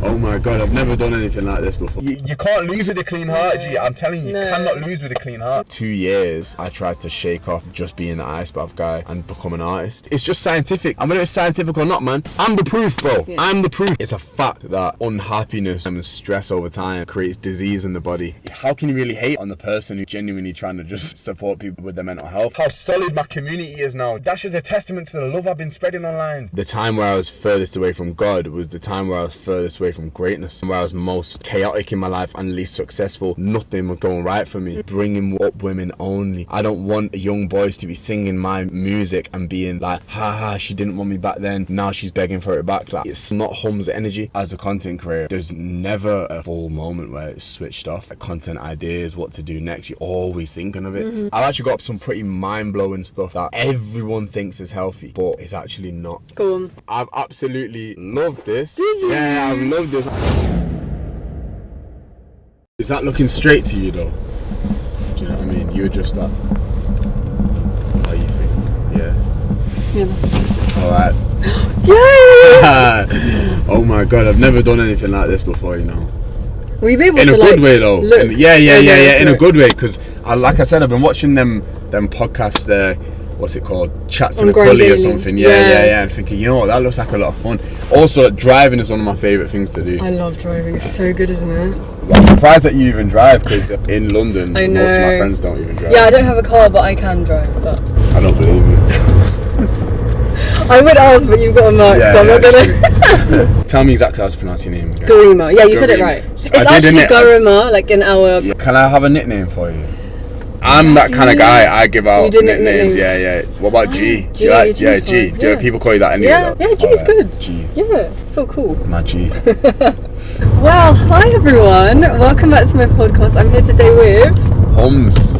Oh my god, I've never done anything like this before. You can't lose with a clean heart, G. I'm telling you, you cannot lose with a clean heart. 2 years, I tried to shake off just being the ice bath guy and become an artist. It's just scientific. And whether it's scientific or not, man, I'm the proof, bro. Yeah. I'm the proof. It's a fact that unhappiness and stress over time creates disease in the body. How can you really hate on the person who's genuinely trying to just support people with their mental health? How solid my community is now. That's just a testament to the love I've been spreading online. The time where I was furthest away from God was the time where I was furthest away from greatness, where I was most chaotic in my life and least successful. Nothing was going right for me. Bringing up women only. I don't want young boys to be singing my music and being like, haha, she didn't want me back then, now she's begging for it back. Like, it's not Humz energy. As a content creator, there's never a full moment where it's switched off. Like, content ideas, what to do next, you're always thinking of it. I've actually got some pretty mind-blowing stuff that everyone thinks is healthy, but it's actually not. Go on. I've absolutely loved this. Did you? Yeah, I've loved this. Is that looking straight to you though? Do you know what I mean? You adjust that. How you think? Yeah. Yeah, that's fine. Alright. Yay! Oh my god, I've never done anything like this before, you know. Will you be able in to a good way though. look? Yeah, in a good way, because like I said, I've been watching them podcasts there. What's it called? Chats in a Cully or something. Yeah. And thinking, you know what, that looks like a lot of fun. Also, driving is one of my favourite things to do. I love driving. It's so good, isn't it? I'm surprised that you even drive, because in London, most of my friends don't even drive. Yeah, I don't have a car, but I can drive. But I don't believe you. I would ask, but you've got a mic, so I'm not gonna. Tell me exactly how to pronounce your name again. Garima. Yeah, you said it right. It's actually Garima, like in our. Yeah. Can I have a nickname for you? I'm that kind of guy. I give out nicknames. Yeah. What about G? Do you like? Yeah, G. Do people call you that anyway? Yeah, G is good. G. Yeah, feel cool. My G. Well, hi everyone. Welcome back to my podcast. I'm here today with Humz.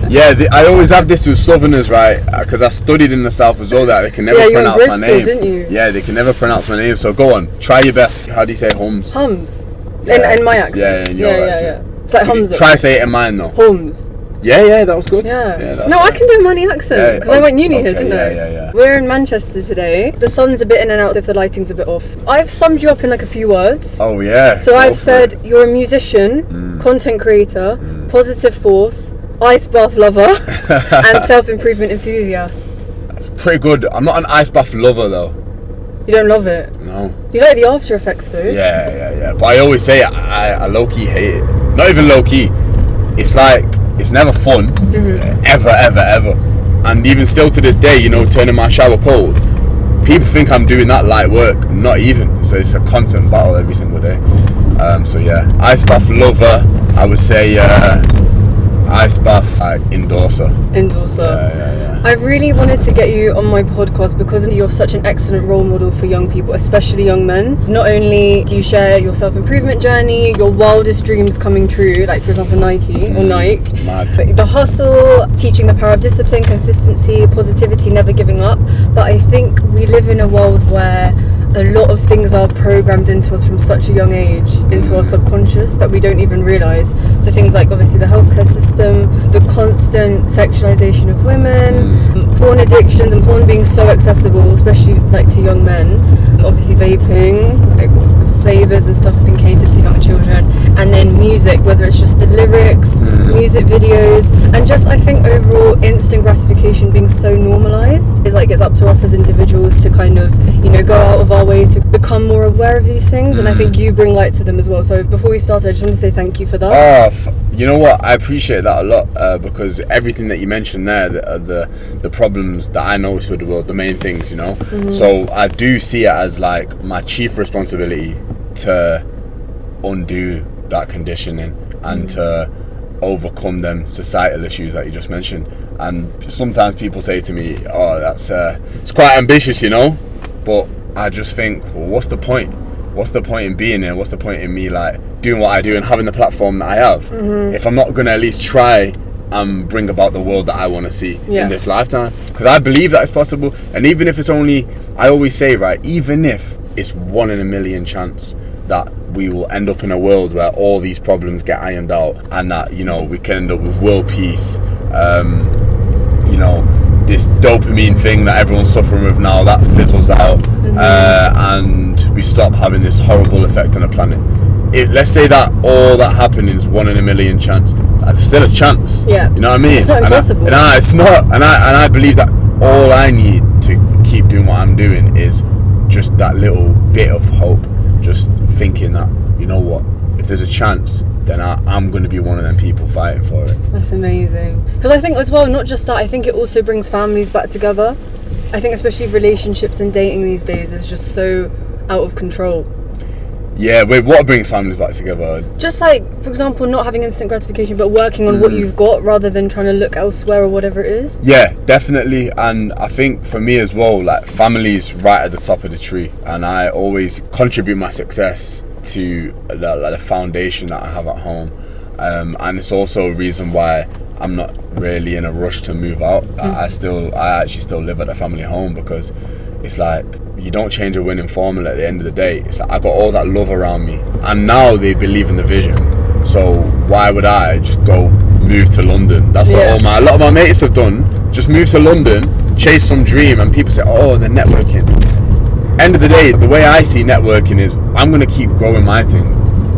Yeah, I always have this with Southerners, right? Because I studied in the South as well, that they can never pronounce my name. Didn't you? Yeah, they can never pronounce my name. So go on, try your best. How do you say Humz? Humz. Yeah, in my accent. Yeah, in your accent. Yeah. It's like Humz. Try say it in mine though. Humz. Yeah, that was good. Yeah. No, I can do a money accent because I went uni here, didn't I? Yeah. We're in Manchester today. The sun's a bit in and out if the lighting's a bit off. I've summed you up in like a few words. Oh yeah. So I've said you're a musician, content creator, positive force, ice bath lover, and self-improvement enthusiast. Pretty good. I'm not an ice bath lover though. You don't love it? No. You like the after effects though? Yeah. But I always say I low-key hate it. Not even low-key. It's like, it's never fun. Ever. And even still to this day, you know, turning my shower cold, people think I'm doing that light work. Not even. So it's a constant battle every single day. So yeah, ice bath lover, I would say ice bath endorser. Yeah. I really wanted to get you on my podcast because you're such an excellent role model for young people, especially young men. Not only do you share your self-improvement journey, your wildest dreams coming true, like for example Nike or Nike, but the hustle, teaching the power of discipline, consistency, positivity, never giving up. But I think we live in a world where a lot of things are programmed into us from such a young age, into our subconscious, that we don't even realise. So things like obviously the healthcare system, the constant sexualisation of women, porn addictions, and porn being so accessible, especially like to young men. Obviously vaping, like the flavours and stuff being catered to young children, and then music, whether it's just the lyrics, music videos, and just I think overall instant gratification being so normalised. It's like it's up to us as individuals to kind of, you know, go out of our way to become more aware of these things, and I think you bring light to them as well. So before we started, I just want to say thank you for that. You know what, I appreciate that a lot, because everything that you mentioned there, the problems that I notice with the world, the main things, you know. So I do see it as like my chief responsibility to undo that conditioning and to overcome them societal issues that you just mentioned. And sometimes people say to me, oh, that's it's quite ambitious, you know, but I just think, well, what's the point? What's the point in being here? What's the point in me like doing what I do and having the platform that I have if I'm not gonna at least try and bring about the world that I want to see in this lifetime? Because I believe that it's possible. And even if it's only, I always say, right, even if it's 1 in a million chance that we will end up in a world where all these problems get ironed out, and that, you know, we can end up with world peace, you know, this dopamine thing that everyone's suffering with now, that fizzles out, and we stop having this horrible effect on the planet. Let's say that all that happening is 1 in a million chance. There's still a chance. Yeah. You know what I mean? It's not impossible. It's not. And I believe that all I need to keep doing what I'm doing is just that little bit of hope. Just thinking that, you know what, if there's a chance, then I'm going to be one of them people fighting for it. That's amazing. Because I think as well, not just that, I think it also brings families back together. I think especially relationships and dating these days is just so out of control. Yeah, wait, what brings families back together? Just like, for example, not having instant gratification, but working on what you've got rather than trying to look elsewhere or whatever it is. Yeah, definitely. And I think for me as well, like, family's right at the top of the tree, and I always contribute my success to the foundation that I have at home. And it's also a reason why I'm not really in a rush to move out. I actually still live at a family home, because it's like, you don't change a winning formula at the end of the day. It's like, I got all that love around me, and now they believe in the vision. So why would I just go move to London? That's what a lot of my mates have done. Just move to London, chase some dream, and people say, oh, they're networking. End of the day, the way I see networking is, I'm going to keep growing my thing,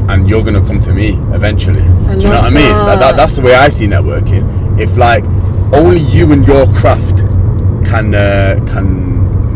and you're going to come to me eventually. Do you know what I mean? That's the way I see networking. If like only you and your craft can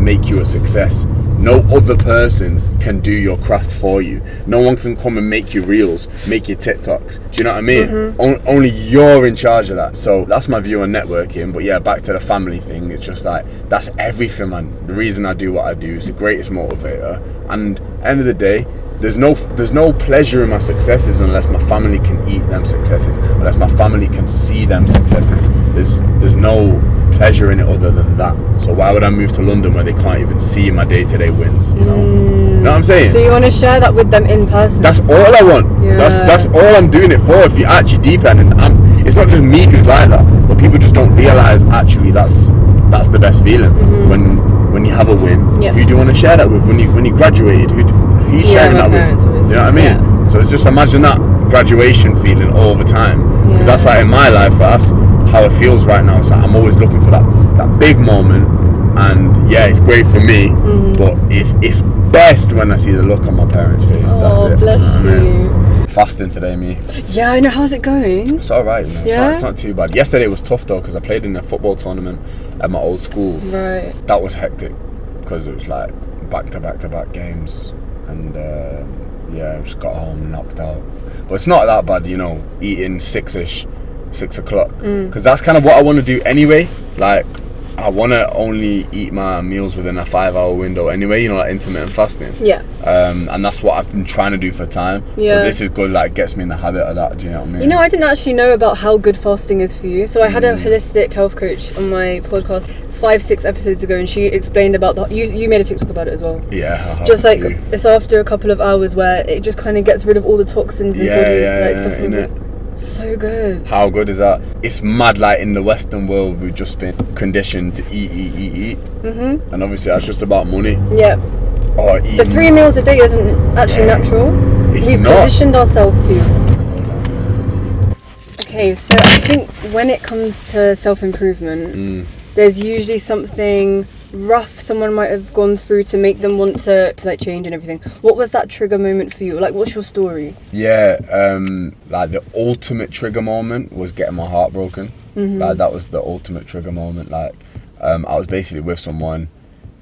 make you a success, no other person can do your craft for you. No one can come and make you reels, make you TikToks. Do you know what I mean? Only you're in charge of that. So that's my view on networking. But yeah, back to the family thing. It's just like, that's everything, man. The reason I do what I do is the greatest motivator. And end of the day, there's no pleasure in my successes unless my family can eat them successes, unless my family can see them successes. There's no pleasure in it other than that. So why would I move to London where they can't even see my day-to-day wins? You know what I'm saying? So you want to share that with them in person? That's all I want. Yeah. That's all I'm doing it for. If you actually deep end, and it's not just me who's like that, but people just don't realize actually that's the best feeling. When you have a win, who do you want to share that with? When you graduated, who you sharing that with? You know what I mean? Yeah. So it's just, imagine that graduation feeling all the time, because that's like in my life, that's how it feels right now. So I'm always looking for that big moment, and yeah, it's great for me, but it's best when I see the look on my parents' face. That's it. Bless you. Fasting today, me. Yeah, I know. How's it going? It's alright, you know. Yeah? It's not too bad. Yesterday was tough though, because I played in a football tournament at my old school. Right. That was hectic, because it was like back-to-back games, and I just got home knocked out. But it's not that bad, you know, eating 6 o'clock, because that's kind of what I want to do anyway. Like, I want to only eat my meals within a 5-hour window anyway, you know, like intermittent fasting. Yeah. And that's what I've been trying to do for time. Yeah. So this is good, like, gets me in the habit of that, do you know what I mean? You know, I didn't actually know about how good fasting is for you. So I had a holistic health coach on my podcast 5-6 episodes ago, and she explained about you made a TikTok about it as well. Yeah. Just like, it's after a couple of hours where it just kind of gets rid of all the toxins in the body, stuff from it. So good. How good is that? It's mad, like in the Western world, we've just been conditioned to eat. And obviously that's just about money. Yeah. Or eating. But 3 meals a day isn't actually natural. We've conditioned ourselves to. Okay, so I think when it comes to self-improvement, there's usually something rough someone might have gone through to make them want to like change and everything. What was that trigger moment for you? Like, what's your story? Yeah, like the ultimate trigger moment was getting my heart broken. Like, that was the ultimate trigger moment. Like, I was basically with someone,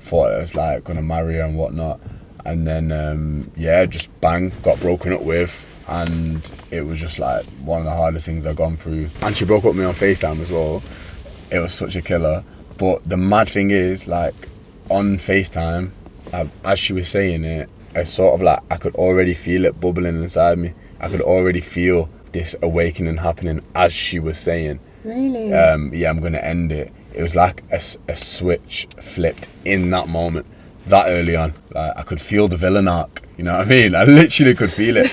thought I was like gonna marry her and whatnot, and then just bang, got broken up with, and it was just like one of the hardest things I've gone through. And she broke up with me on FaceTime as well. It was such a killer. But the mad thing is, like, on FaceTime, as she was saying it, I sort of like, I could already feel it bubbling inside me. I could already feel this awakening happening as she was saying. Really? I'm going to end it. It was like a switch flipped in that moment, that early on. Like, I could feel the villain arc. You know what I mean? I literally could feel it.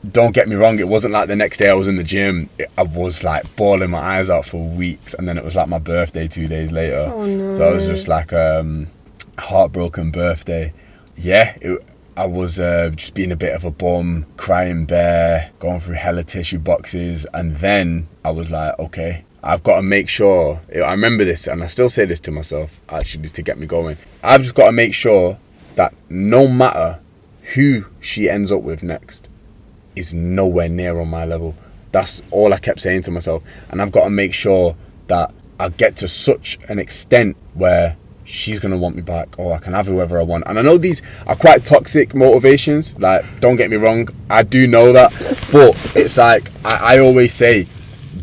Don't get me wrong, it wasn't like the next day I was in the gym. I was like bawling my eyes out for weeks, and then it was like my birthday 2 days later. Oh no. So it was just like a heartbroken birthday. Yeah, I was just being a bit of a bum, crying bear, going through hella tissue boxes, and then I was like, okay, I've got to make sure, I remember this, and I still say this to myself, actually, to get me going. I've just got to make sure that no matter who she ends up with next is nowhere near on my level. That's all I kept saying to myself. And I've got to make sure that I get to such an extent where she's going to want me back, or I can have whoever I want. And I know these are quite toxic motivations, like, don't get me wrong, I do know that, but it's like, I always say,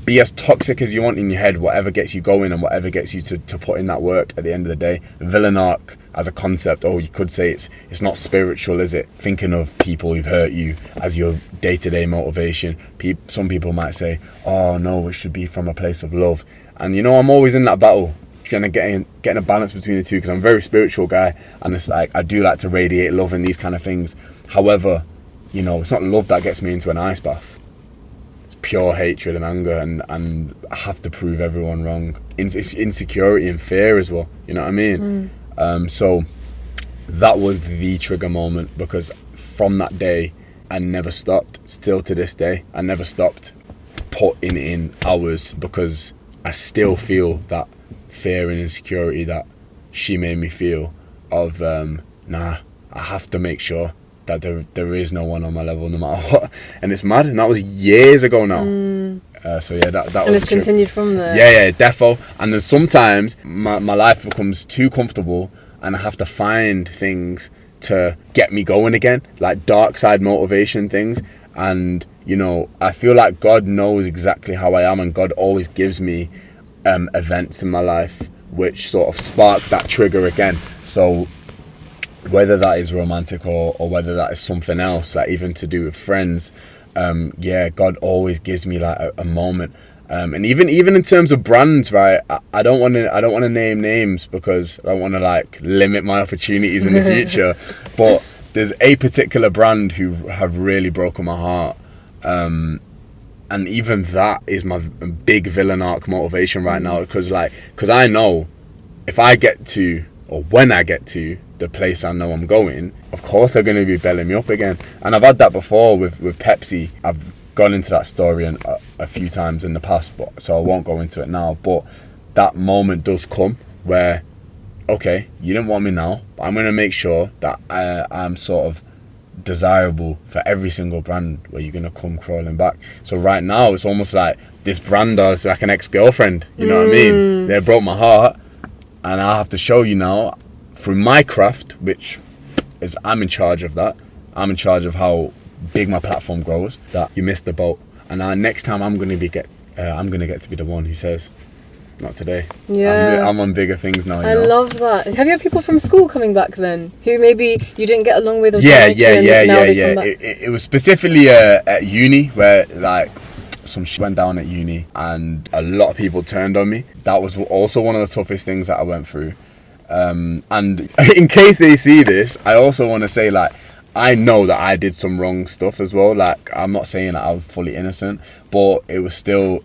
be as toxic as you want in your head, whatever gets you going and whatever gets you to put in that work at the end of the day. Villain arc as a concept, you could say it's not spiritual, is it? Thinking of people who've hurt you as your day-to-day motivation. Some people might say, oh no, it should be from a place of love. And you know, I'm always in that battle, kind of getting a balance between the two, because I'm a very spiritual guy, and it's like, I do like to radiate love and these kind of things. However, you know, it's not love that gets me into an ice bath. Pure hatred and anger, and I have to prove everyone wrong. It's insecurity and fear as well, you know what I mean? So that was the trigger moment, because from that day I never stopped. Still to this day, I never stopped putting in hours, because I still feel that fear and insecurity that she made me feel of, I have to make sure that there is no one on my level no matter what. And it's mad, and that was years ago now. So yeah, that and was it's continued from there. Yeah, defo. And then sometimes my life becomes too comfortable, and I have to find things to get me going again, like dark side motivation things. And you know, I feel like God knows exactly how I am, and God always gives me events in my life which sort of spark that trigger again. So whether that is romantic or whether that is something else, like even to do with friends, God always gives me like a moment. And even in terms of brands, right? I don't want to name names, because I don't want to like limit my opportunities in the future. But there's a particular brand who have really broken my heart, and even that is my big villain arc motivation right now, because I know if I get to, or when I get to the place I know I'm going, of course they're going to be belling me up again. And I've had that before with Pepsi. I've gone into that story a few times in the past, so I won't go into it now. But that moment does come where, okay, you didn't want me now, but I'm going to make sure that I'm sort of desirable for every single brand where you're going to come crawling back. So right now it's almost like this brand is like an ex-girlfriend, you know what I mean? They broke my heart, and I have to show you now through my craft, which is, I'm in charge of that. I'm in charge of how big my platform grows, that you missed the boat. And next time I'm going to get to be the one who says, not today. Yeah. I'm on bigger things now. I love that. Have you had people from school coming back then, who maybe you didn't get along with? Or yeah. It was specifically at uni, where like some shit went down at uni, and a lot of people turned on me. That was also one of the toughest things that I went through. And in case they see this, I also want to say, like, I know that I did some wrong stuff as well. Like, I'm not saying that I'm fully innocent, but it was still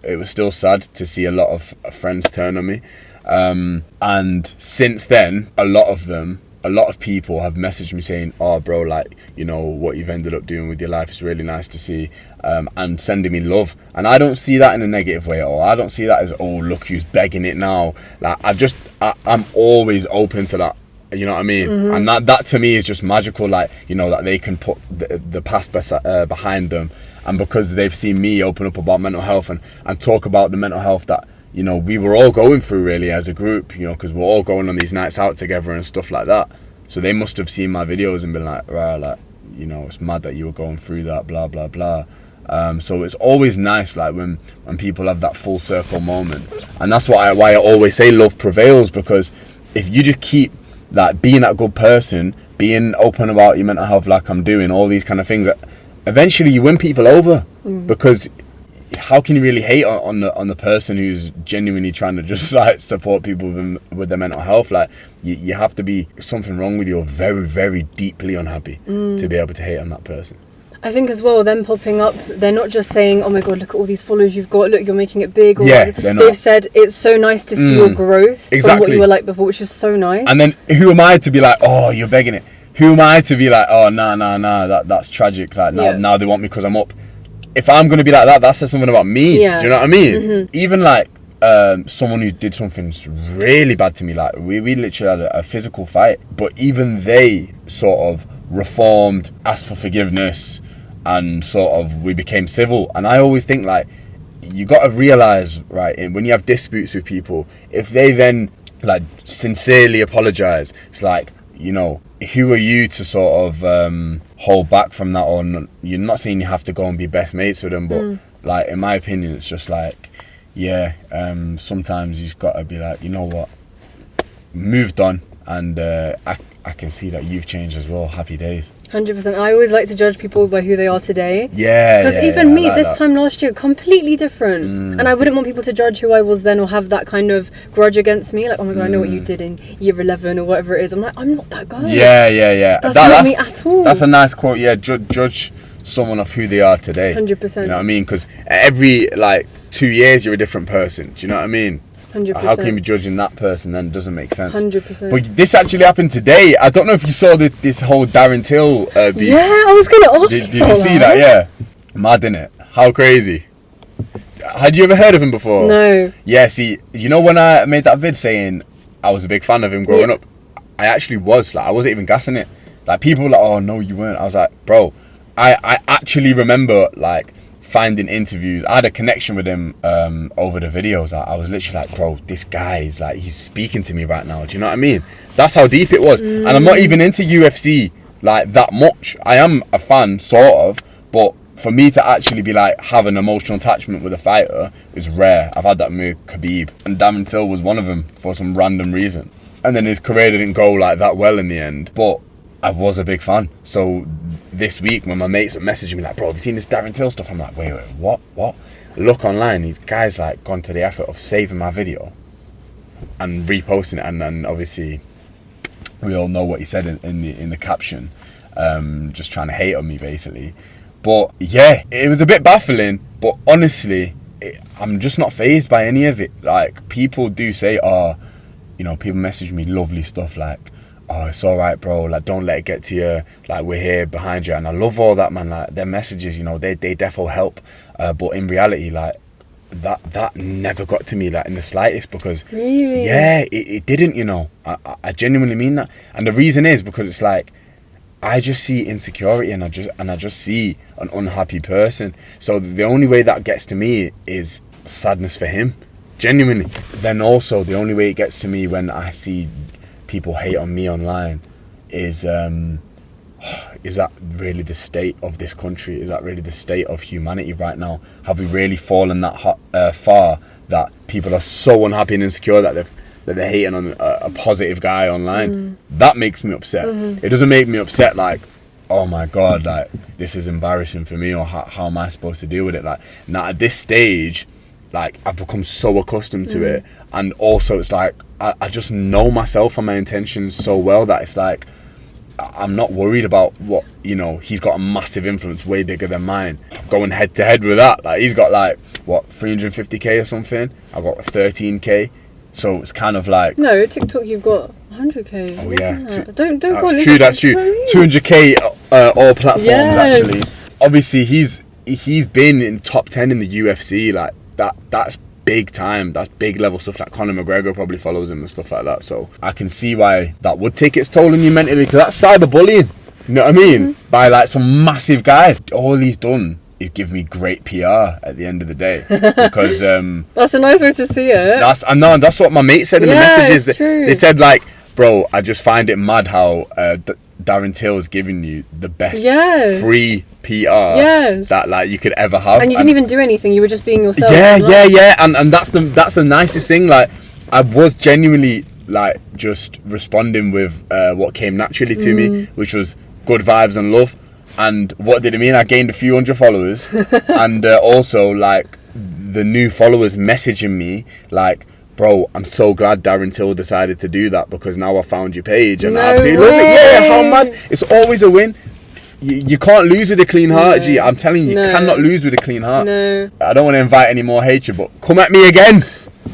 sad to see a lot of friends turn on me. And since then, a lot of people have messaged me saying, oh bro, like, you know, what you've ended up doing with your life is really nice to see, and sending me love. And I don't see that in a negative way at all. I don't see that as, oh, look who's begging it now. Like, I'm always open to that, you know what I mean? And that to me is just magical, like, you know, that they can put the past behind them, and because they've seen me open up about mental health and talk about the mental health that, you know, we were all going through really as a group, you know, because we're all going on these nights out together and stuff like that. So they must have seen my videos and been like, right, like, you know, it's mad that you were going through that, blah, blah, blah. So it's always nice, like, when people have that full circle moment. And that's why I always say love prevails, because if you just keep like being that good person, being open about your mental health like I'm doing, all these kind of things, eventually you win people over. Because how can you really hate on the person who's genuinely trying to just like support people with their mental health? Like, you have to be something wrong with you, or very, very deeply unhappy to be able to hate on that person. I think as well, them popping up, they're not just saying, oh my god, look at all these followers you've got, look, you're making it big. Or they've said it's so nice to see your growth from what you were like before, which is so nice. And then who am I to be like, oh, you're begging it? Who am I to be like, oh, nah, that's tragic. Like, now they want me because I'm up. If I'm going to be like that, that says something about me. Do you know what I mean? Even like someone who did something really bad to me. Like we literally had a physical fight, but even they sort of reformed, asked for forgiveness, and sort of we became civil. And I always think like you got to realize, right, when you have disputes with people, if they then like sincerely apologize, it's like, you know, who are you to sort of hold back from that? Or you're not saying you have to go and be best mates with them, but like in my opinion, it's just like, yeah, sometimes you've got to be like, you know what, moved on. And I can see that you've changed as well. Happy days. 100%. I always like to judge people by who they are today. Yeah. Because even me, this time last year, completely different. And I wouldn't want people to judge who I was then or have that kind of grudge against me. Like, oh my God, I know what you did in year 11 or whatever it is. I'm like, I'm not that guy. Yeah. That's not me at all. That's a nice quote. Yeah, judge someone of who they are today. 100%. You know what I mean? Because every, like, 2 years, you're a different person. Do you know what I mean? 100%. How can you be judging that person then? It doesn't make sense. 100%. But this actually happened today. I don't know if you saw this whole Darren Till beef. Yeah, I was going to ask Did you see that? Yeah. Mad, innit? How crazy. Had you ever heard of him before? No. Yeah, see, you know when I made that vid saying I was a big fan of him growing up, I actually was. Like, I wasn't even gassing it. Like, people were like, oh, no, you weren't. I was like, bro, I actually remember, like, finding interviews. I had a connection with him over the videos. I was literally like, bro, this guy is like, he's speaking to me right now. Do you know what I mean? That's how deep it was. And I'm not even into UFC like that much. I am a fan, sort of, but for me to actually be like, have an emotional attachment with a fighter is rare. I've had that with Khabib, and Darren Till was one of them for some random reason. And then his career didn't go like that well in the end, but I was a big fan. So this week when my mates are messaging me like, bro, have you seen this Darren Till stuff? I'm like, wait, what? Look online, these guys like gone to the effort of saving my video and reposting it, and then obviously we all know what he said in the caption, just trying to hate on me basically. But yeah, it was a bit baffling, but honestly, I'm just not fazed by any of it. Like, people do say, oh, you know, people message me lovely stuff like, oh, it's all right, bro, like, don't let it get to you, like, we're here behind you. And I love all that, man. Like, their messages, you know, they defo help, but in reality, like, that never got to me, like, in the slightest, because really, yeah, it didn't, you know. I genuinely mean that. And the reason is because it's like, I just see insecurity, and I just see an unhappy person. So the only way that gets to me is sadness for him, genuinely. Then also the only way it gets to me when I see people hate on me online is that really the state of this country? Is that really the state of humanity right now? Have we really fallen that far that people are so unhappy and insecure that they're hating on a positive guy online? That makes me upset. It doesn't make me upset like, oh my God, like, this is embarrassing for me, or how am I supposed to deal with it? Like, now at this stage, like, I've become so accustomed to it, and also it's like I just know myself and my intentions so well that it's like I'm not worried about what, you know, he's got a massive influence way bigger than mine, going head to head with that. Like, he's got like, what, 350k or something, I've got 13k, so it's kind of like, no, TikTok you've got 100k. oh yeah, don't go on. That's true. 200k all platforms. Yes. Actually, obviously he's been in top 10 in the UFC, like that's big time, that's big level stuff. Like, Conor McGregor probably follows him and stuff like that, so I can see why that would take its toll on you mentally, because that's cyberbullying, you know what I mean? By like some massive guy. All he's done is give me great PR at the end of the day, because that's a nice way to see it. That's what my mate said in the messages. They said like, bro, I just find it mad how Darren Till is giving you the best free PR that like you could ever have, and you didn't even do anything, you were just being yourself. And that's the nicest thing. Like, I was genuinely like just responding with what came naturally to me, which was good vibes and love. And what did it mean? I gained a few hundred followers, and also like the new followers messaging me like, bro, I'm so glad Darren Till decided to do that, because now I found your page and I absolutely love it. Yeah, how mad. It's always a win. You can't lose with a clean heart, G. I'm telling you, cannot lose with a clean heart. No. I don't want to invite any more hatred, but come at me again.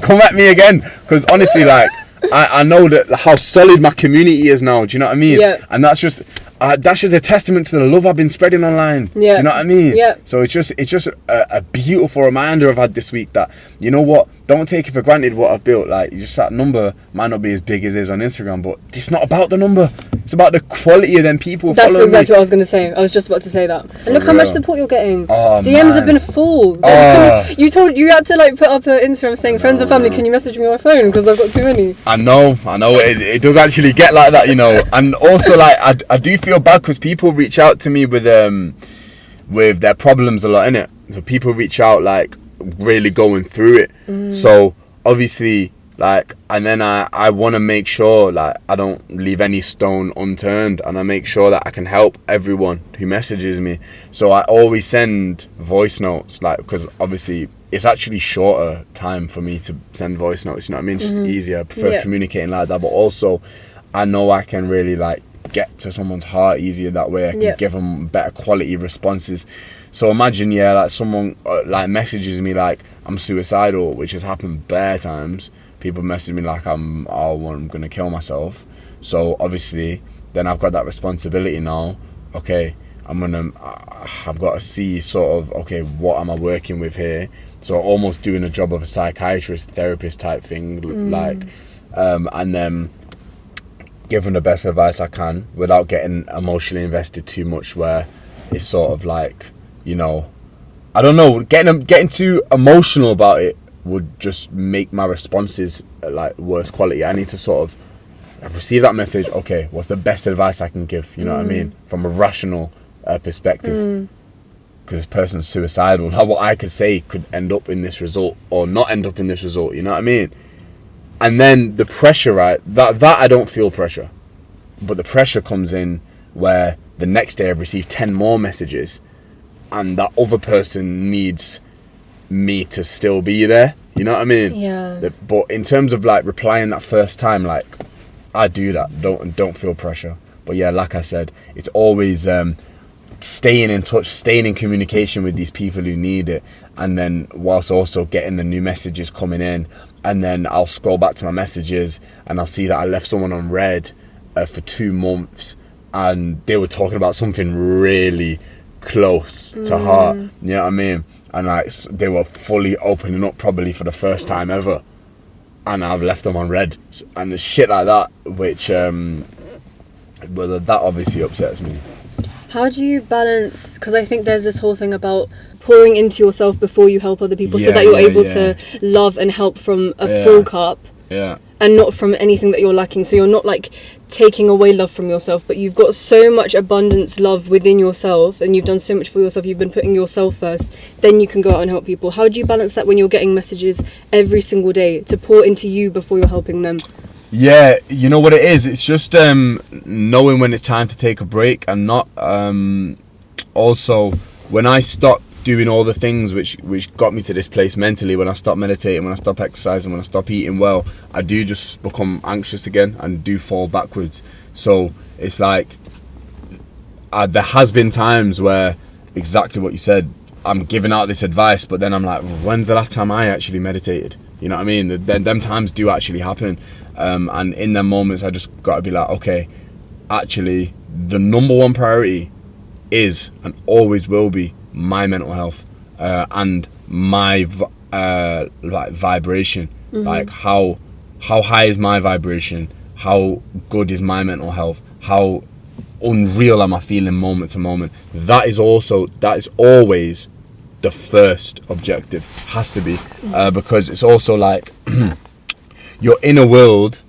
Because honestly, like, I know that how solid my community is now. Do you know what I mean? Yeah. And that's just, That's just a testament to the love I've been spreading online. Yeah. Do you know what I mean? Yeah. So it's just a beautiful reminder I've had this week that, you know what, don't take it for granted what I've built. Like, just that number might not be as big as it is on Instagram, but it's not about the number. It's about the quality of them people That's following exactly me. what I was going to say. I was just about to say that. And look how much real. support you're getting. Oh, DMs have man. been full. Oh. You had to like put up an Instagram saying, friends and family, can you message me on my phone because I've got too many. I know. It does actually get like that, you know. And also, like, I do feel bad because people reach out to me with their problems a lot, innit? So people reach out, like, really going through it. So, obviously, like, and then I want to make sure, like, I don't leave any stone unturned, and I make sure that I can help everyone who messages me. So I always send voice notes, like, because obviously it's actually shorter time for me to send voice notes, you know what I mean? It's just easier. I prefer communicating like that, but also I know I can really, like, get to someone's heart easier that way. I can give them better quality responses. So imagine, like, someone like messages me like I'm suicidal, which has happened bare times. People message me like I'm gonna kill myself. So obviously then I've got that responsibility now. Okay, I've got to see sort of, okay, what am I working with here? So almost doing a job of a psychiatrist, therapist type thing, like, and then giving the best advice I can without getting emotionally invested too much, where it's sort of like, you know, I don't know, getting too emotional about it would just make my responses like worse quality. I need to sort of, I've received that message, okay, what's the best advice I can give, you know what I mean, from a rational perspective, because this person's suicidal. Now what I could say could end up in this result or not end up in this result, you know what I mean? And then the pressure, right, that I don't feel pressure, but the pressure comes in where the next day I've received 10 more messages and that other person needs me to still be there, you know what I mean? Yeah. But in terms of like replying that first time, like, I do that, don't feel pressure. But yeah, like I said, it's always staying in touch, staying in communication with these people who need it, and then whilst also getting the new messages coming in. And then I'll scroll back to my messages and I'll see that I left someone on red for 2 months and they were talking about something really close to heart, you know what I mean? And like, they were fully opening up probably for the first time ever, and I've left them on red and shit like that, which but that obviously upsets me. How do you balance, because I think there's this whole thing about pouring into yourself before you help other people, so that you're able to love and help from a full cup, and not from anything that you're lacking. So you're not like taking away love from yourself, but you've got so much abundance love within yourself, and you've done so much for yourself, you've been putting yourself first, then you can go out and help people. How do you balance that when you're getting messages every single day to pour into you before you're helping them? Yeah, you know what it is? It's just knowing when it's time to take a break, and not also when I stopped doing all the things which got me to this place mentally, when I stopped meditating, when I stopped exercising, when I stopped eating well, I do just become anxious again and do fall backwards. So it's like there has been times where, exactly what you said, I'm giving out this advice, but then I'm like, when's the last time I actually meditated? You know what I mean? Them times do actually happen. And in them moments, I just got to be like, okay, actually, the number one priority is and always will be my mental health and my like vibration. Like how high is my vibration? How good is my mental health? How unreal am I feeling moment to moment? That is always the first objective. Has to be because it's also like your inner world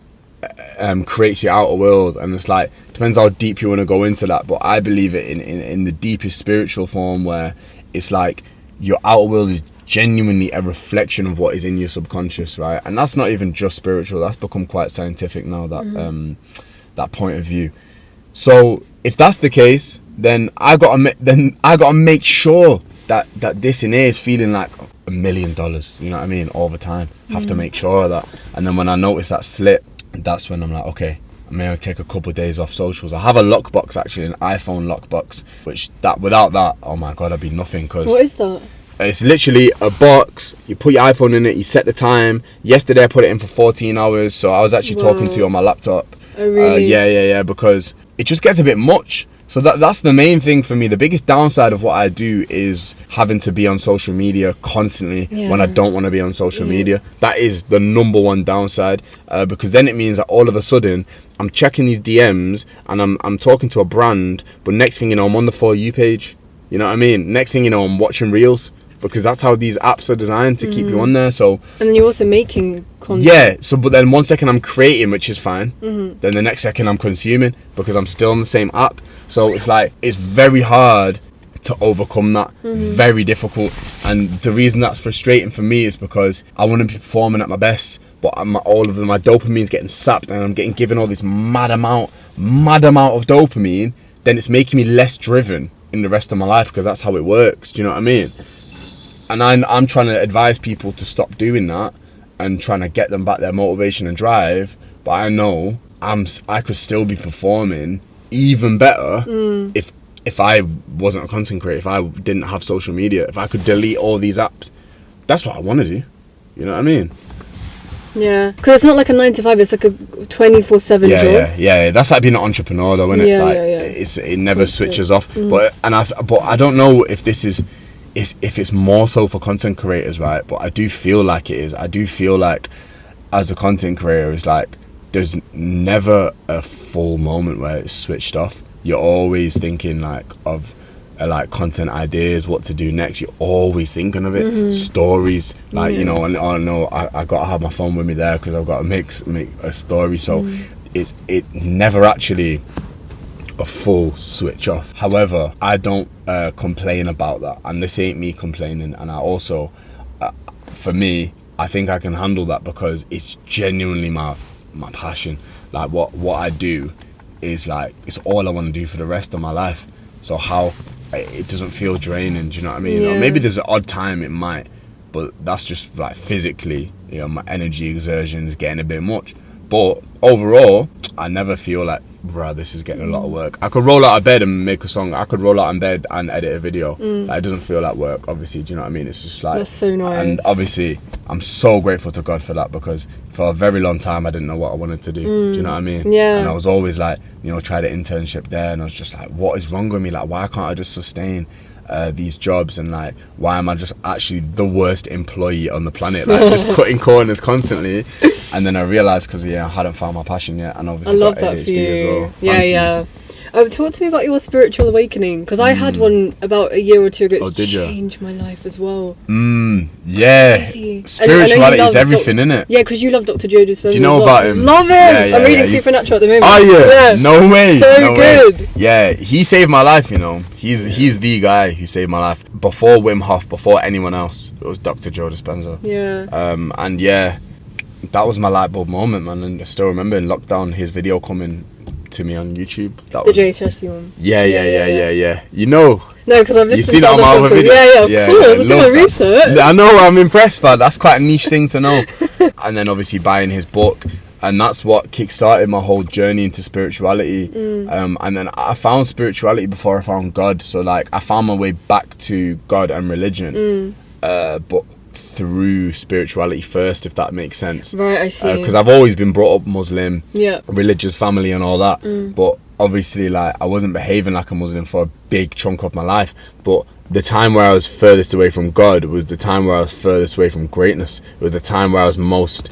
creates your outer world, and it's like, depends how deep you want to go into that, but I believe it in the deepest spiritual form, where it's like your outer world is genuinely a reflection of what is in your subconscious, right? And that's not even just spiritual, that's become quite scientific now, that that point of view. So if that's the case, then I gotta make sure that this in here is feeling like $1 million, you know what I mean, all the time. Have to make sure of that. And then when I notice that slip, that's when I'm like, okay, I'm gonna take a couple of days off socials. I have a lockbox, actually, an iPhone lockbox, which without that, oh my god, I'd be nothing. Cause what is that? It's literally a box, you put your iPhone in it, you set the time. Yesterday I put it in for 14 hours, so I was actually talking to you on my laptop. Oh really? Yeah, because it just gets a bit much So that's the main thing for me. The biggest downside of what I do is having to be on social media constantly when I don't want to be on social media. That is the number one downside, because then it means that all of a sudden I'm checking these DMs and I'm talking to a brand, but next thing you know, I'm on the For You page. You know what I mean? Next thing you know, I'm watching reels, because that's how these apps are designed to keep you on there. So, and then you're also making content. Yeah, so but then one second I'm creating, which is fine. Then the next second I'm consuming, because I'm still on the same app. So it's like, it's very hard to overcome that. Very difficult. And the reason that's frustrating for me is because I want to be performing at my best, but all of my dopamine's getting sapped, and I'm getting given all this mad amount of dopamine. Then it's making me less driven in the rest of my life, because that's how it works. Do you know what I mean? And I'm trying to advise people to stop doing that and trying to get them back their motivation and drive. But I know I could still be performing even better if I wasn't a content creator, if I didn't have social media, if I could delete all these apps. That's what I want to do. You know what I mean? Yeah, because it's not like a 9 to 5. It's like a 24/7 job. Yeah. That's like being an entrepreneur, though, isn't it? It never switches off. But I don't know if this is. If it's more so for content creators, right? But I do feel like it is. I do feel like as a content creator, it's like there's never a full moment where it's switched off. You're always thinking like of like content ideas, what to do next. You're always thinking of it. Stories, like you know, and I gotta have my phone with me there, because I've got to make a story. So it never actually a full switch off. However, I don't complain about that, and this ain't me complaining. And I also, for me, I think I can handle that, because it's genuinely my passion. Like what I do is like, it's all I want to do for the rest of my life. So how it doesn't feel draining, do you know what I mean? Or maybe there's an odd time it might, but that's just like physically, you know, my energy exertion is getting a bit much. But overall, I never feel like, bruh, this is getting a lot of work. I could roll out of bed and make a song. I could roll out of bed and edit a video. Like, it doesn't feel like work, obviously. Do you know what I mean? It's just like... That's so nice. And obviously, I'm so grateful to God for that, because for a very long time, I didn't know what I wanted to do. Do you know what I mean? Yeah. And I was always like, you know, tried an internship there, and I was just like, what is wrong with me? Like, why can't I just sustain these jobs? And like, why am I just actually the worst employee on the planet, like just cutting corners constantly? And then I realized, because I hadn't found my passion yet, and obviously I love got ADHD that for you. as well. Yeah. Talk to me about your spiritual awakening, because I had one about a year or two ago. It's changed my life as well. Yeah. Crazy. Spirituality is everything, isn't it? Yeah, because you love Dr. Joe Dispenza. Do you know about him? Love him. Yeah, I'm reading Supernatural at the moment. Oh yeah. No way. So good. Yeah, he saved my life. You know, he's the guy who saved my life. Before Wim Hof, before anyone else, it was Dr. Joe Dispenza. Yeah. And yeah, that was my light bulb moment, man. And I still remember in lockdown his video coming to me on YouTube. That the was Jay Chesty one. Yeah. You know. No, because I've listened You've seen to it on my other other podcasts. video. Yeah, of course. I did my research. I know, I'm impressed, man. That's quite a niche thing to know. And then obviously buying his book, and that's what kick-started my whole journey into spirituality. And then I found spirituality before I found God. So like, I found my way back to God and religion, but through spirituality first, if that makes sense. Right, I see. Because I've always been brought up Muslim, yeah, religious family and all that, but obviously like I wasn't behaving like a Muslim for a big chunk of my life. But the time where I was furthest away from God was the time where I was furthest away from greatness. It was the time where I was most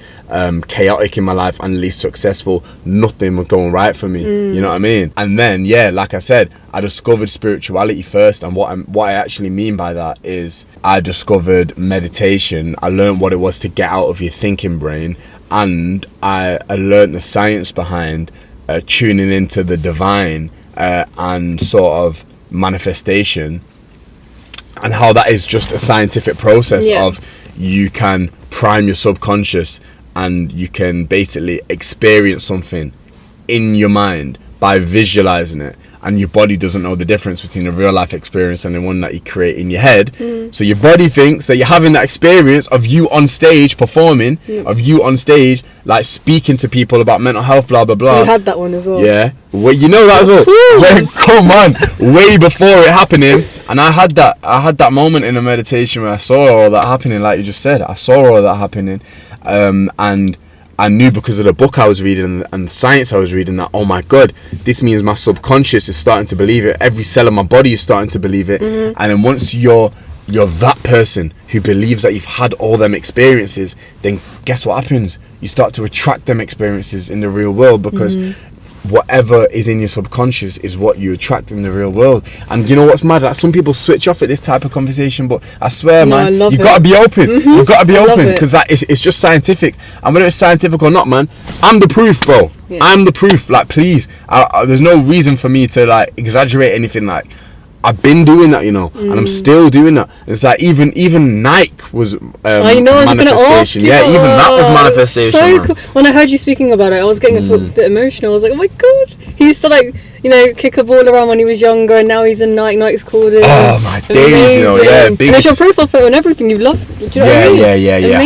chaotic in my life and least successful. Nothing was going right for me. You know what I mean? And then, yeah, like I said, I discovered spirituality first. And what I actually mean by that is I discovered meditation. I learned what it was to get out of your thinking brain. And I learned the science behind tuning into the divine and sort of manifestation, and how that is just a scientific process of you can prime your subconscious and you can basically experience something in your mind by visualizing it, and your body doesn't know the difference between a real life experience and the one that you create in your head. So your body thinks that you're having that experience of you on stage performing, of you on stage like speaking to people about mental health, blah blah blah. You had that one as well. Yeah, well, you know that as well. Come on, way before it happening. And I had that moment in a meditation where I saw all that happening, like you just said. I saw all that happening, and I knew because of the book I was reading and the science I was reading that, oh my God, this means my subconscious is starting to believe it. Every cell of my body is starting to believe it. And then once you're that person who believes that you've had all them experiences, then guess what happens? You start to attract them experiences in the real world, because whatever is in your subconscious is what you attract in the real world. And you know what's mad? Like, some people switch off at this type of conversation, but I swear, man, you've got to be open. You've got to be open, because it's just scientific. And whether it's scientific or not, man, I'm the proof, bro. I'm the proof. Like, please, there's no reason for me to like exaggerate anything. Like, I've been doing that, you know, and I'm still doing that. It's like even Nike was I know, I was gonna ask you. Yeah, even that was manifestation. So cool. When I heard you speaking about it, I was getting a bit emotional. I was like, oh my God, he used to like, you know, kick a ball around when he was younger, and now he's in Nike. Nike's called him. Oh my days, you know, yeah. And it's your profile photo and everything. You love. Do you know what I mean? Yeah.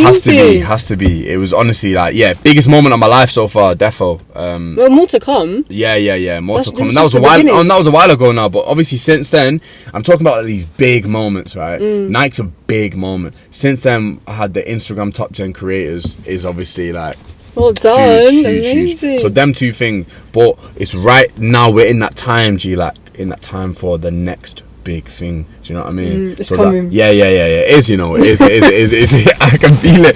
Has to be. It was honestly like, biggest moment of my life so far, defo. Well, more to come. Yeah, more to come. And that was a while. That was a while ago now, but obviously since then, I'm talking about like, these big moments, right? Nike's a big moment. Since then, I had the Instagram top 10 creators is obviously like. Well done, huge. amazing. So them two things, but it's right now we're in that time, like in that time for the next big thing. Do you know what I mean? It's coming. It is, you know, it is. I can feel it.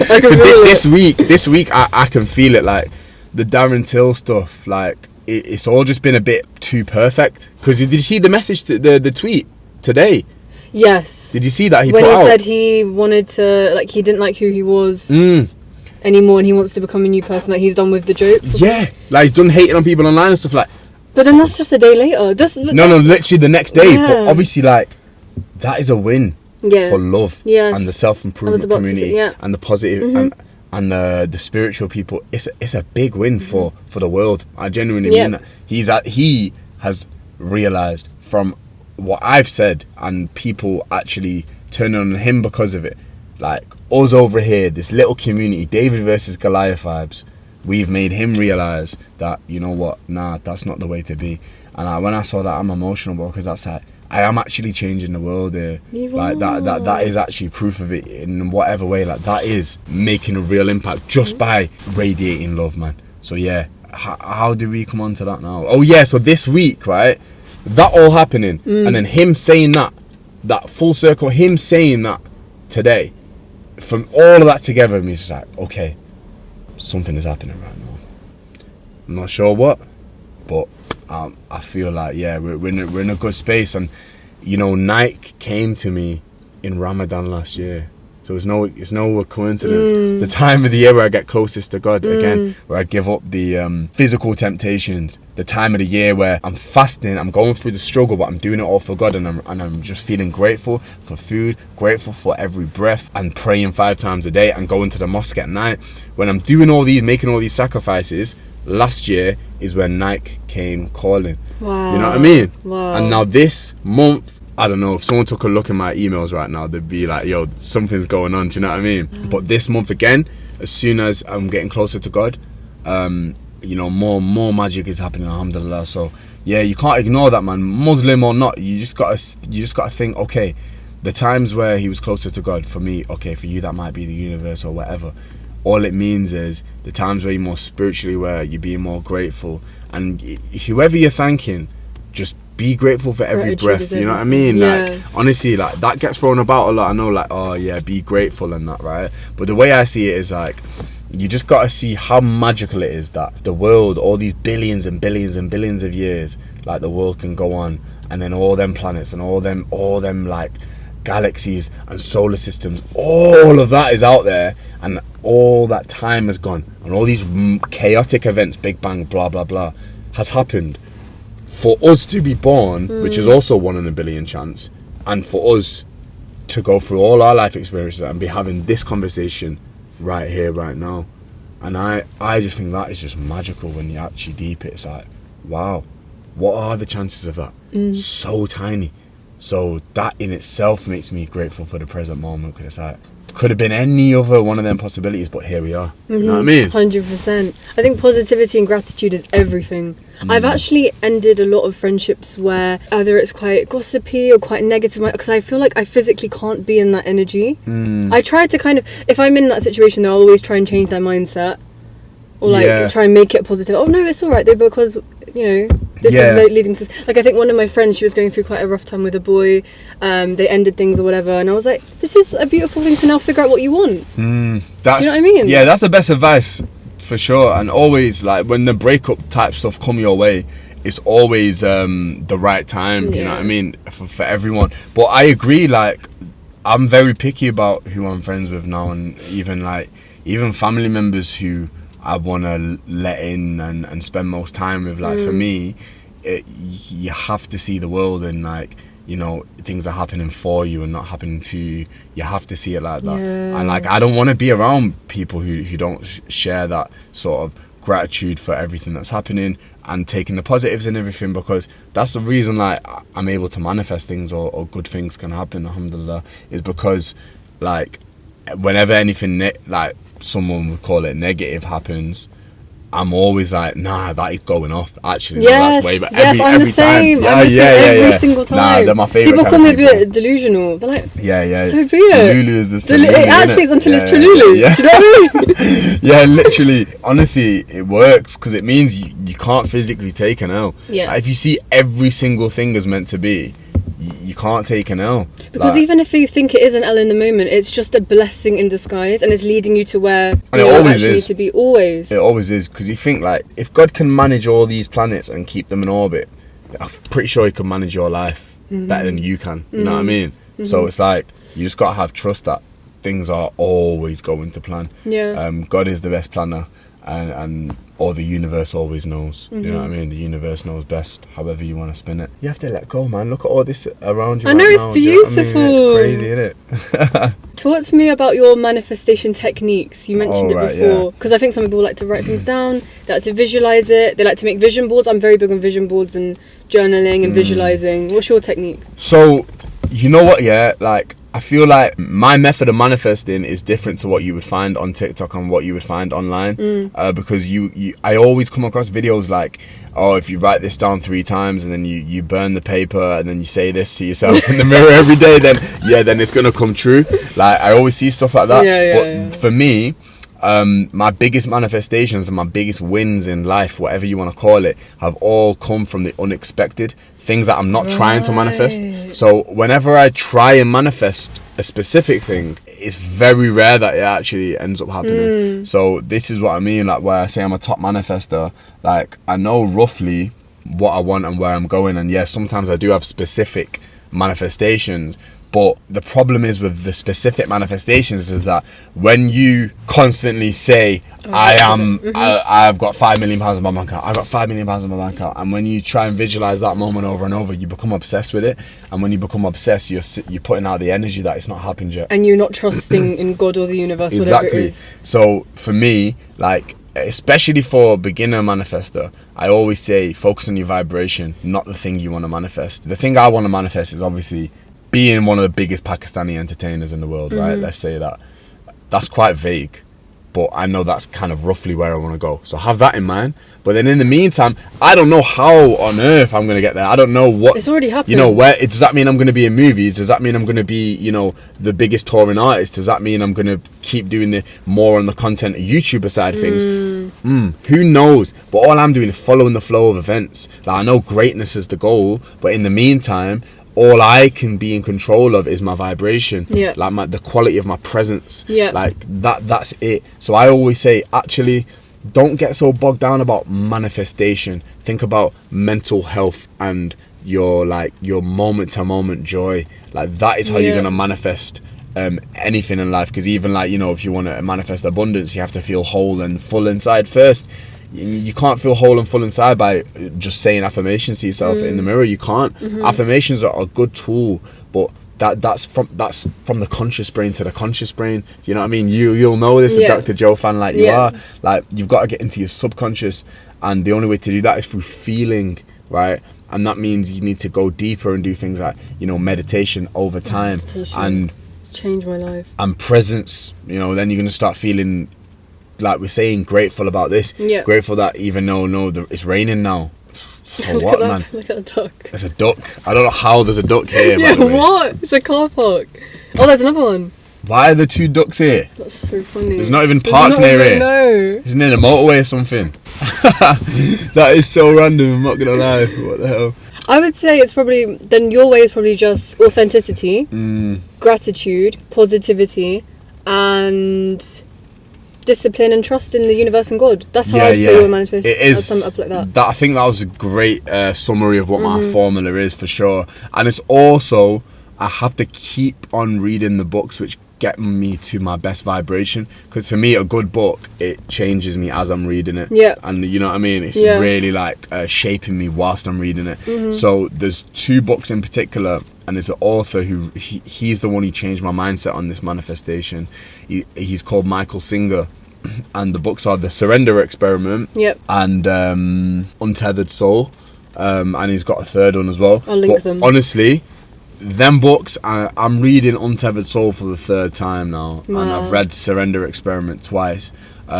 This week, I can feel it. Like the Darren Till stuff, like it's all just been a bit too perfect. Because did you see the message, the tweet today? Yes. Did you see that when he said he wanted to, like, he didn't like who he was anymore, and he wants to become a new person, like he's done with the jokes? Like he's done hating on people online and stuff like. But then that's just a day later. No, literally the next day. But obviously, like, that is a win for love and the self-improvement community and the positive and the spiritual people. It's a big win for the world. I genuinely mean that. He has realised from what I've said, and people actually turning on him because of it. Like, us over here, this little community, David versus Goliath vibes, we've made him realise that, you know what, nah, that's not the way to be. And when I saw that, I'm emotional, bro, because that's like, I am actually changing the world here. Like, that is actually proof of it in whatever way. Like, that is making a real impact just by radiating love, man. So yeah, how do we come on to that now? Oh yeah, so this week, right, that all happening, and then him saying that full circle, him saying that today, from all of that together, means like, okay, something is happening right now. I'm not sure what, but I feel like we're in a good space. And you know, Nike came to me in Ramadan last year, so it's no coincidence. The time of the year where I get closest to God again, where I give up the physical temptations. The time of the year where I'm fasting, I'm going through the struggle, but I'm doing it all for God, and I'm just feeling grateful for food, grateful for every breath, and praying 5 times a day, and going to the mosque at night. When I'm doing all these, making all these sacrifices, last year is when Nike came calling. Wow. You know what I mean? Wow. And now this month, I don't know, if someone took a look in my emails right now, they'd be like, yo, something's going on. Do you know what I mean? But this month again, as soon as I'm getting closer to God, you know, more magic is happening, alhamdulillah. So yeah, you can't ignore that, man. Muslim or not, you just gotta think, okay, the times where he was closer to God, for me, okay, for you that might be the universe or whatever. All it means is the times where you're more spiritually, where you're being more grateful, and whoever you're thanking, just be grateful for every breath. You know what I mean? Like, honestly, like, that gets thrown about a lot. I know, like, oh yeah, be grateful and that, right? But the way I see it is like, you just gotta see how magical it is that the world, all these billions and billions and billions of years, like, the world can go on, and then all them planets and all them like galaxies and solar systems, all of that is out there, and all that time has gone, and all these chaotic events, Big Bang, blah blah blah, has happened for us to be born, which is also 1 in a billion chance, and for us to go through all our life experiences and be having this conversation right here, right now. And I just think that is just magical when you actually deep it. It's like, wow, what are the chances of that? So tiny. So that in itself makes me grateful for the present moment, because it's like, could have been any other one of them possibilities, but here we are. You know what I mean? 100%. I think positivity and gratitude is everything. I've actually ended a lot of friendships where either it's quite gossipy or quite negative, because I feel like I physically can't be in that energy. I try to kind of, if I'm in that situation, though, I'll always try and change their mindset. or like try and make it positive. Oh no, it's all right though, because this is leading to this. Like, I think one of my friends, she was going through quite a rough time with a boy. They ended things or whatever, and I was like, this is a beautiful thing to now figure out what you want. That's, do you know what I mean? Yeah, that's the best advice for sure. And always, like, when the breakup type stuff come your way, it's always the right time. You know what I mean, for everyone. But I agree. Like, I'm very picky about who I'm friends with now, and even family members who I want to let in and spend most time with. Like, for me, you have to see the world, and like, things are happening for you and not happening to you. You have to see it like that. And like, I don't want to be around people who don't share that sort of gratitude for everything that's happening and taking the positives and everything, because that's the reason like I'm able to manifest things or good things can happen, alhamdulillah, is because like whenever anything like someone would call it negative happens, I'm always like, nah, that is going off. Actually, no, that's way better. I'm the same. Time. I'm the same every single time. Nah, they're my favourite. People call me a bit delusional. They're like, so be it. Delulu is the same. It actually is until it's Trululu. Yeah. Do you know what I mean? Yeah, literally. Honestly, it works because it means you can't physically take an L. Yeah. Like, if you see every single thing as meant to be, you can't take an L. Because like, even if you think it is an L in the moment, it's just a blessing in disguise, and it's leading you to where you actually need to be. Always. It always is, because you think like, if God can manage all these planets and keep them in orbit, I'm pretty sure he can manage your life better than you can. You know what I mean? So it's like, you just got to have trust that things are always going to plan. Yeah. God is the best planner, and or the universe always knows. You know what I mean? The universe knows best, however you want to spin it. You have to let go, man. Look at all this around you. I know, right it's now. beautiful. It's crazy, isn't it? Talk to me about your manifestation techniques. You mentioned it before, because I think some people like to write things down, they like to visualize it, they like to make vision boards. I'm very big on vision boards and journaling and visualizing. What's your technique? So, you know what, like, I feel like my method of manifesting is different to what you would find on TikTok and what you would find online, because I always come across videos like, oh, if you write this down 3 times and then you burn the paper and then you say this to yourself in the mirror every day, then it's gonna come true. Like, I always see stuff like that. For me, my biggest manifestations and my biggest wins in life, whatever you want to call it, have all come from the unexpected, things that I'm not trying to manifest. So whenever I try and manifest a specific thing, it's very rare that it actually ends up happening. So this is what I mean, like, where I say I'm a top manifester. Like, I know roughly what I want and where I'm going, and yes, sometimes I do have specific manifestations. But the problem is with the specific manifestations is that when you constantly say, I've got £5 million in my bank account, I've got £5 million in my bank account, and when you try and visualize that moment over and over, you become obsessed with it. And when you become obsessed, you're putting out the energy that it's not happened yet. And you're not trusting in God or the universe, whatever it is. So for me, like, especially for a beginner manifester, I always say focus on your vibration, not the thing you want to manifest. The thing I want to manifest is obviously being one of the biggest Pakistani entertainers in the world, right? Let's say that. That's quite vague, but I know that's kind of roughly where I want to go. So have that in mind. But then in the meantime, I don't know how on earth I'm going to get there. I don't know what... It's already happened. You know, does that mean I'm going to be in movies? Does that mean I'm going to be, the biggest touring artist? Does that mean I'm going to keep doing the more on the content YouTuber side of things? Who knows? But all I'm doing is following the flow of events. Like, I know greatness is the goal, but in the meantime, all I can be in control of is my vibration, like the quality of my presence, like that's it. So I always say, actually, don't get so bogged down about manifestation. Think about mental health and your moment to moment joy. Like, that is how you're gonna manifest anything in life. Because even if you want to manifest abundance, you have to feel whole and full inside first. You can't feel whole and full inside by just saying affirmations to yourself in the mirror. You can't. Affirmations are a good tool, but that's from the conscious brain to the conscious brain. You know what I mean? You'll know this, a Dr. Joe fan like you are. Like, you've got to get into your subconscious, and the only way to do that is through feeling, right? And that means you need to go deeper and do things like meditation over time, and it's changed my life. And presence. Then you're gonna start feeling, like we're saying, grateful about this, grateful that even though it's raining now. So what, man? Look at the duck. There's a duck. I don't know how there's a duck here. What? It's a car park. Oh, there's another one. Why are there 2 ducks here? That's so funny. There's not even park near here. No. It's near the motorway or something. That is so random, I'm not gonna lie. What the hell? I would say it's probably, then your way is probably just authenticity, gratitude, positivity, and discipline and trust in the universe and God. That's how I'd say your manifestation. It is. I'd sum it up like that. I think that was a great summary of what my formula is, for sure. And it's also, I have to keep on reading the books which get me to my best vibration, because for me a good book, it changes me as I'm reading it. Yeah. And you know what I mean, it's really like shaping me whilst I'm reading it. So there's 2 books in particular, and it's an author who he's the one who changed my mindset on this manifestation. He's called Michael Singer, and the books are The Surrender Experiment and Untethered Soul, and he's got a third one as well. I'll link them. Honestly, them books, I'm reading Untethered Soul for the 3rd time now. Wow. And I've read Surrender Experiment twice,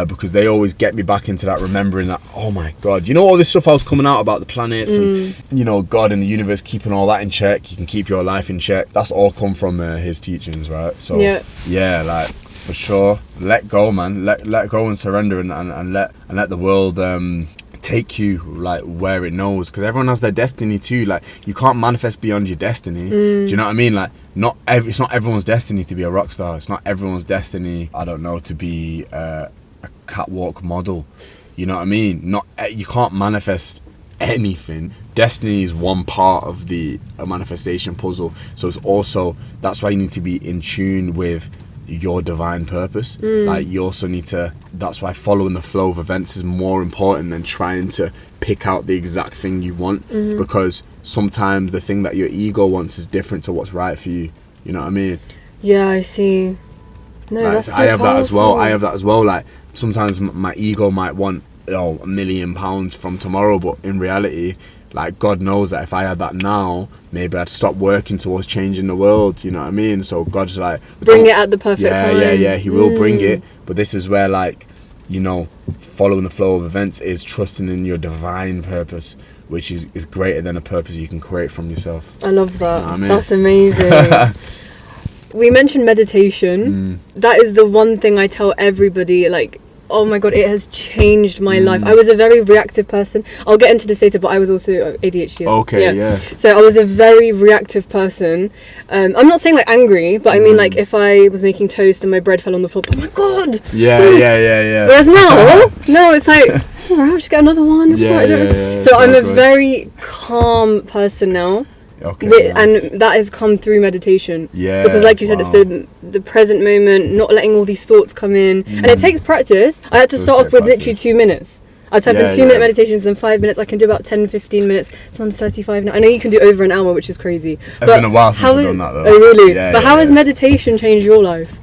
because they always get me back into that, remembering that, oh my God, you know, all this stuff I was coming out about the planets and, you know, God and the universe, keeping all that in check. You can keep your life in check. That's all come from his teachings, right? So yeah, like, for sure, let go, man. Let go and surrender, and let the world take you like where it knows, because everyone has their destiny too. Like, you can't manifest beyond your destiny. Do you know what I mean? Like, it's not everyone's destiny to be a rock star. It's not everyone's destiny, I don't know, to be a catwalk model. You know what I mean? You can't manifest anything. Destiny is one part of the manifestation puzzle. So it's also, that's why you need to be in tune with your divine purpose. Like, you also need to, that's why following the flow of events is more important than trying to pick out the exact thing you want, because sometimes the thing that your ego wants is different to what's right for you. You know what I mean? Yeah, I see. No, like, that's so I have powerful. that as well. Like, sometimes my ego might want £1 million from tomorrow, but in reality, like, God knows that if I had that now, maybe I'd stop working towards changing the world. You know what I mean? So God's like, bring it at the perfect time. Yeah, he will bring it. But this is where, like, you know, following the flow of events is trusting in your divine purpose, which is greater than a purpose you can create from yourself. I love that. You know what I mean? That's amazing. We mentioned meditation. That is the one thing I tell everybody, like, oh my God, it has changed my life. I was a very reactive person. I'll get into this later, but I was also ADHD. Okay, So I was a very reactive person. I'm not saying like angry, but I mean like if I was making toast and my bread fell on the floor, oh my God. Yeah. Whereas now, no, it's like, it's alright, I'll just get another one. It's not, so I'm a very calm person now. Okay, and that has come through meditation. Yeah, because like you said, it's the present moment, not letting all these thoughts come in, and it takes practice. I had to start off with literally 2 minutes. I type in 2-minute meditations, then 5 minutes. I can do about 10-15 minutes. Someone's 35 now. I know you can do over an hour, which is crazy. It's been a while since I've done that, though. Oh really? But how has meditation changed your life?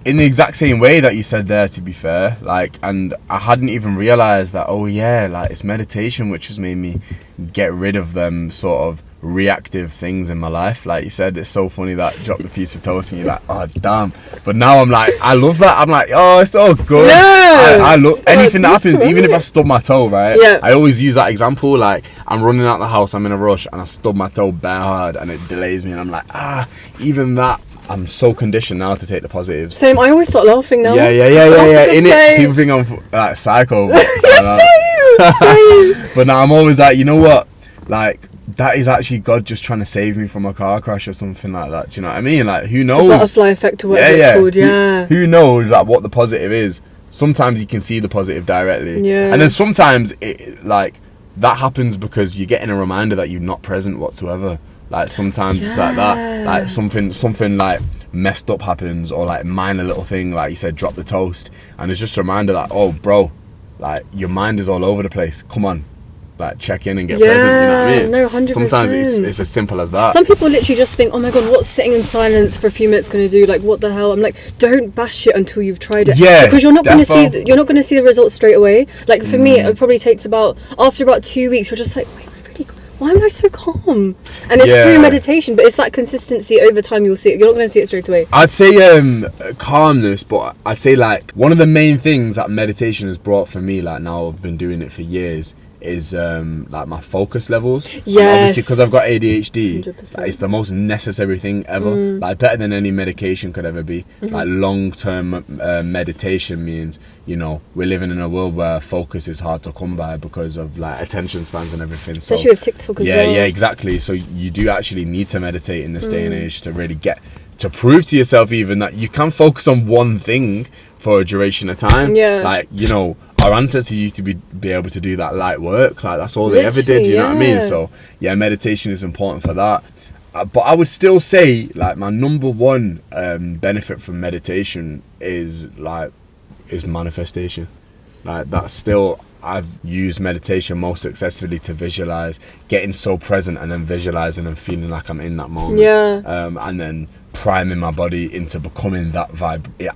In the exact same way that you said there, to be fair. Like, and I hadn't even realised that, like, it's meditation which has made me get rid of them sort of reactive things in my life. Like you said, it's so funny that you drop the piece of toast and you're like, oh damn. But now I'm like, I love that. I'm like, oh, it's all good. I love anything that happens, even if I stub my toe, right? I always use that example. Like, I'm running out the house, I'm in a rush, and I stub my toe bare hard and it delays me, and I'm like, even that, I'm so conditioned now to take the positives. Same. I always start laughing now. Yeah. In it, people think I'm like psycho. Same. But now I'm always like, you know what? Like, that is actually God just trying to save me from a car crash or something like that. Do you know what I mean? Like, who knows? The butterfly effect or whatever it's called. Who knows like what the positive is? Sometimes you can see the positive directly. And then sometimes it, like, that happens because you're getting a reminder that you're not present whatsoever. Like, sometimes it's like that, like something like messed up happens, or like minor little thing, like you said, drop the toast, and it's just a reminder that, oh bro, like, your mind is all over the place, come on, like, check in and get present. You know what I mean? No, 100%. Sometimes it's as simple as that. Some people literally just think, oh my God, what's sitting in silence for a few minutes going to do? Like, what the hell? I'm like, don't bash it until you've tried it. Because you're not going to see the results straight away. Like, for me, it probably takes after about 2 weeks, you're just like, why am I so calm? And it's through meditation, but it's that consistency over time. You'll see it. You're not going to see it straight away. I'd say calmness, but I'd say, like, one of the main things that meditation has brought for me, like, now I've been doing it for years, is like my focus levels. Yes. And obviously, because I've got ADHD, 100%. like, it's the most necessary thing ever. Like, better than any medication could ever be. Like, long-term meditation means, you know, we're living in a world where focus is hard to come by because of like attention spans and everything. So, especially with TikTok as well. yeah, exactly. So you do actually need to meditate in this day and age to really get to prove to yourself even that you can focus on one thing for a duration of time. Yeah. Like, you know, our ancestors used to be able to do that light work. Like, that's all they ever did. You know what I mean? So yeah, meditation is important for that. But I would still say, like, my number one benefit from meditation is manifestation. Like, that's still, I've used meditation most successfully to visualize, getting so present and then visualizing and feeling like I'm in that moment. Yeah. And then priming my body into becoming that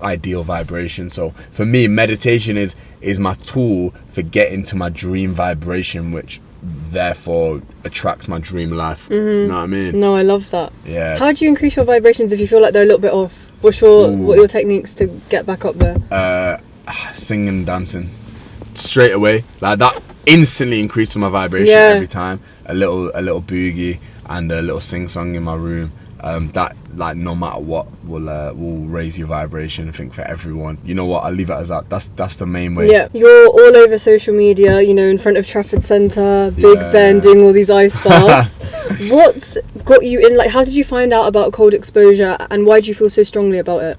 ideal vibration. So for me, meditation is my tool for getting to my dream vibration, which therefore attracts my dream life. You know what I mean? No, I love that. Yeah. How do you increase your vibrations if you feel like they're a little bit off? What are your techniques to get back up there? Singing, dancing straight away, like that instantly increases my vibration every time. A little boogie and a little sing song in my room. That, like, no matter what, will raise your vibration. I think for everyone. You know what? I'll leave it as that. That's the main way. Yeah, you're all over social media. You know, in front of Trafford Centre, Big Ben, doing all these ice baths. What's got you in? Like, how did you find out about cold exposure, and why do you feel so strongly about it?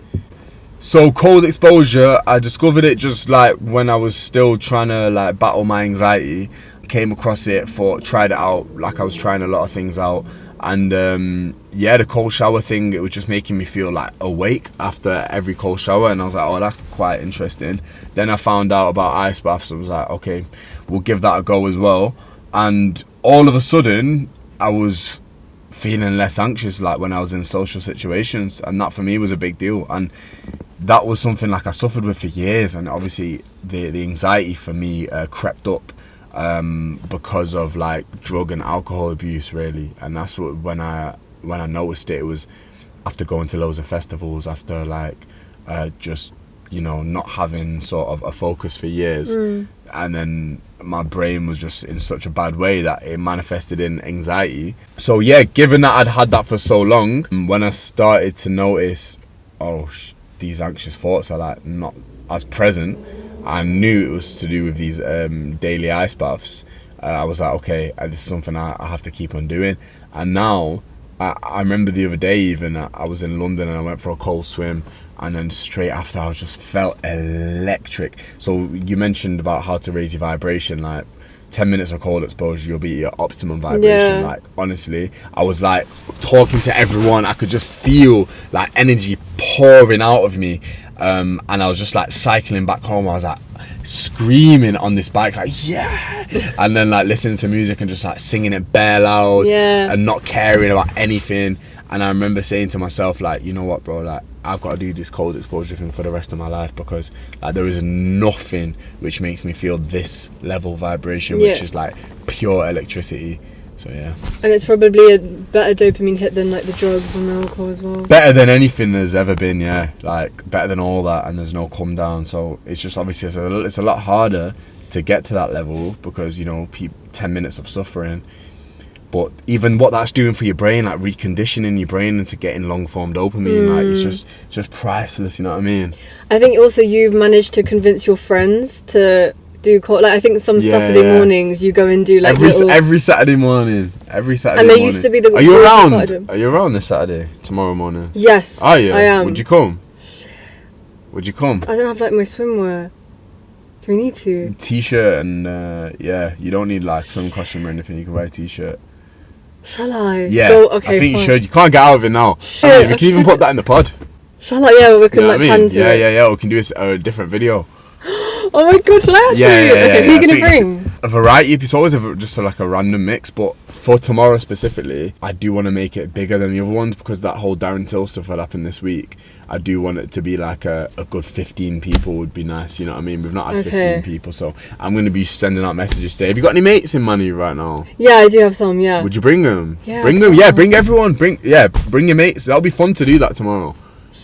So cold exposure, I discovered it just like when I was still trying to like battle my anxiety. Came across it, tried it out. Like, I was trying a lot of things out. And the cold shower thing, it was just making me feel like awake after every cold shower, and I was like, oh, that's quite interesting. Then I found out about ice baths. I was like, okay, we'll give that a go as well. And all of a sudden I was feeling less anxious, like when I was in social situations, and that for me was a big deal. And that was something like I suffered with for years, and obviously the anxiety for me crept up because of like drug and alcohol abuse, really. And that's what when I noticed it was after going to loads of festivals, after like just, you know, not having sort of a focus for years, and then my brain was just in such a bad way that it manifested in anxiety. So yeah, given that I'd had that for so long, when I started to notice, these anxious thoughts are like not as present, I knew it was to do with these daily ice baths. I was like, okay, this is something I have to keep on doing. And now, I remember the other day even, I was in London and I went for a cold swim, and then straight after I just felt electric. So you mentioned about how to raise your vibration, like 10 minutes of cold exposure, you'll be at your optimum vibration. Like, honestly, I was like talking to everyone, I could just feel like energy pouring out of me. And I was just like cycling back home, I was like screaming on this bike, like, yeah, and then like listening to music and just like singing it bare loud, and not caring about anything. And I remember saying to myself, like, you know what, bro, like, I've got to do this cold exposure thing for the rest of my life, because like there is nothing which makes me feel this level vibration, which is like pure electricity. So yeah. And it's probably a better dopamine hit than like the drugs and the alcohol as well. Better than anything there's ever been, yeah. Like better than all that, and there's no come down. So it's just obviously it's a lot harder to get to that level because, you know, 10 minutes of suffering. But even what that's doing for your brain, like reconditioning your brain into getting long form dopamine, like it's just priceless. You know what I mean? I think also you've managed to convince your friends to do like I think some Saturday mornings you go and do like every Saturday morning. And they used to be the. Are you around? Are you around this Saturday? Tomorrow morning? Yes. Are you? I am. Would you come? Would you come? I don't have like my swimwear. Do we need to? T-shirt and you don't need like some costume or anything. You can wear a T-shirt. Shall I? Yeah. Okay. I think you should. You can't get out of it now. We can even put that in the pod. Shall I? Yeah, we can pan to it. Yeah. We can do a different video. Oh my god, shall I actually? Okay, who are you going to bring? A variety. It's always just like a random mix, but for tomorrow specifically, I do want to make it bigger than the other ones because that whole Darren Till stuff that happened this week, I do want it to be like a good 15 people would be nice, you know what I mean? We've not had 15 people, so I'm going to be sending out messages today. Have you got any mates in Manu right now? Yeah, I do have some, Would you bring them? Yeah. Bring them, bring everyone. Bring your mates. That'll be fun to do that tomorrow.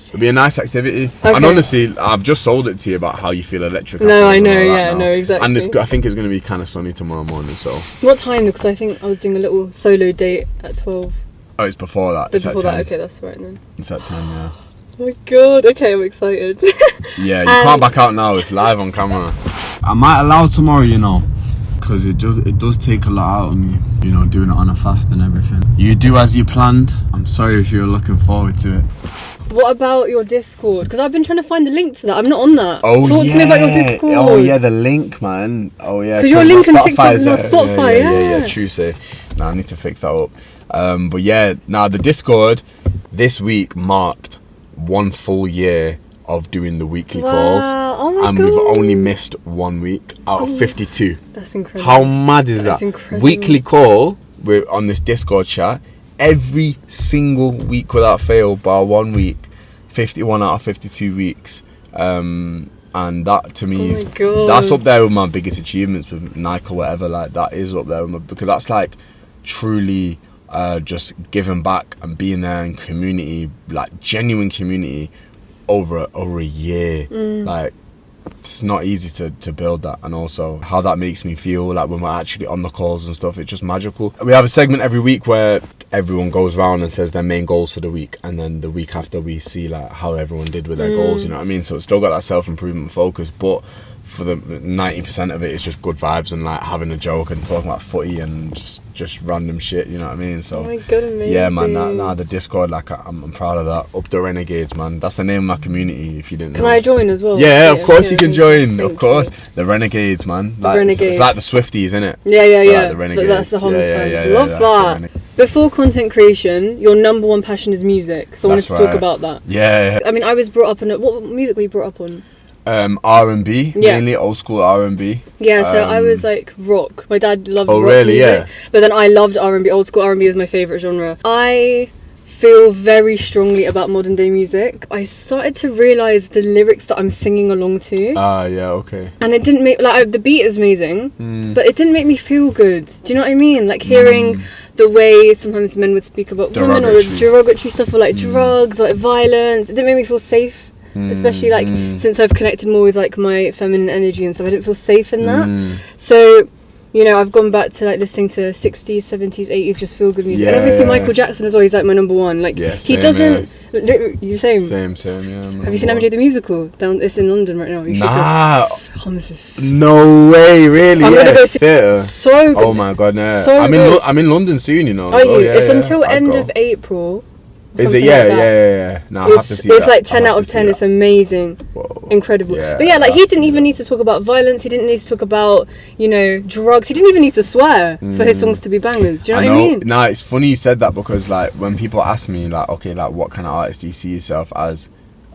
It'll be a nice activity. Okay. And honestly, I've just sold it to you about how you feel electric. No, I afterwards and know, all that yeah, now. no, exactly. And I think it's going to be kind of sunny tomorrow morning, so. What time? Because I think I was doing a little solo date at 12. Oh, it's before that. Before at 10. that, okay, that's right then. It's at 10, yeah. Oh my god, okay, I'm excited. Yeah, you can't back out now, it's live on camera. I might allow tomorrow, you know, because it does take a lot out of me, you know, doing it on a fast and everything. You do as you planned. I'm sorry if you're looking forward to it. What about your Discord? Because I've been trying to find the link to that. I'm not on that. Oh, Talk to me about your Discord. Oh yeah, the link, man. Oh yeah. Because your link on TikTok is on Spotify, Spotify, yeah. True say. Nah, I need to fix that up. But yeah, now the Discord this week marked 1 full year of doing the weekly calls. Oh my and god. we've only missed 1 week out of 52. That's incredible. How mad is That's that? incredible. Weekly call, we're on this Discord chat every single week without fail, bar 1 week, 51 out of 52 weeks. And that to me is, that's up there with my biggest achievements with Nike or whatever. Like that is up there with because that's like truly just giving back and being there in community, like genuine community over a year. Like it's not easy to build that, and also how that makes me feel like when we're actually on the calls and stuff, it's just magical. We have a segment every week where everyone goes around and says their main goals for the week, and then the week after we see like how everyone did with their goals, you know what I mean? So it's still got that self-improvement focus, but for the 90% of it, it's just good vibes and like having a joke and talking about footy and just random shit, you know what I mean? So oh my god, amazing. yeah, man, nah, the Discord, like I'm proud of that. Up the Renegades, man. That's the name of my community. If you didn't know. Can I join as well? Yeah, of course you can join. Thank of course, you. the Renegades, man. Like, Renegades. It's like the Swifties, isn't it? Yeah. Like the Renegades. But that's the Humz fans. Yeah, Love that's that. Before content creation, your number one passion is music. So I wanted to talk about that. Yeah. I mean, I was brought up on what music were you brought up on? R&B, mainly old school R&B. Yeah, so I was like rock. My dad loved rock really? music, Yeah. but then I loved R&B. Old school R&B is my favorite genre. I feel very strongly about modern day music. I started to realize the lyrics that I'm singing along to, Yeah, okay. and it didn't make the beat is amazing, but it didn't make me feel good. Do you know what I mean? Like hearing the way sometimes men would speak about women or derogatory stuff, or like drugs, or like violence. It didn't make me feel safe. Especially like since I've connected more with like my feminine energy and stuff, I didn't feel safe in that. So, you know, I've gone back to like listening to 60s, 70s, 80s, just feel good music. And obviously Michael Jackson as well, he's like my number one. Like he doesn't. You same. Same. Yeah. Have you seen MJ the musical? It's in London right now. You should go. Humz is No way, really. I'm gonna go see theatre. So good. Oh my god, no. So I'm in London soon, you know. Are you? It's yeah, until I'll end go. of April. Is it? Something like that. Yeah. No, I have to see It's that. like 10 I have out of to 10. see It's that. amazing. Whoa. Incredible. Yeah, but yeah, like he that's didn't even need to talk about violence. He didn't need to talk about, you know, drugs. He didn't even need to swear for his songs to be bangers. Do you know what I mean? Nah, it's funny you said that because like when people ask me like, okay, like what kind of artist do you see yourself as?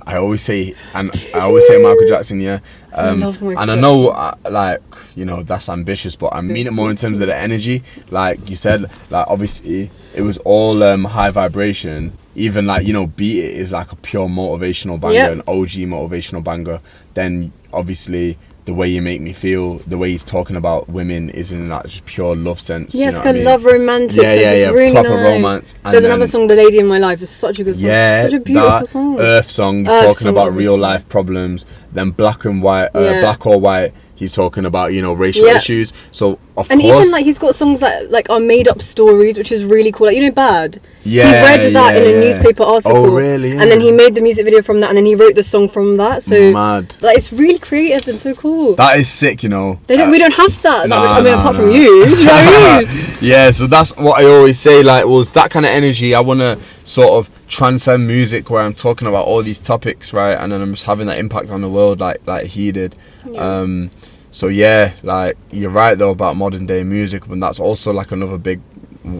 I always say Michael Jackson, yeah. I love Michael and I know, like, you know, that's ambitious, but I mean it more in terms of the energy. Like you said, like obviously it was all high vibration. Even like, you know, Beat It is like a pure motivational banger, an OG motivational banger. Then obviously the way you make me feel, the way he's talking about women is in that just pure love sense. Yeah, you it's know got love romantic sense. It's really proper nice. romance. And there's another song, The Lady in My Life, is such a good song. Yeah, such a beautiful song. Earth song, he's talking about real life problems. Then Black and White, Black or White, he's talking about, you know, racial issues. So of and course, even like he's got songs that like are made up stories, which is really cool. Like, you know, Bad. Yeah, he read that in a newspaper article. Oh really? Yeah. And then he made the music video from that, and then he wrote the song from that. So mad. Like it's really creative and so cool. That is sick, you know. We don't have that much. I mean, apart from you. Do you know what I mean? Yeah, so that's what I always say. Like, was that kind of energy I want to sort of transcend music, where I'm talking about all these topics, right, and then I'm just having that impact on the world, like he did. Yeah. So yeah, like you're right though about modern day music, but that's also like another big,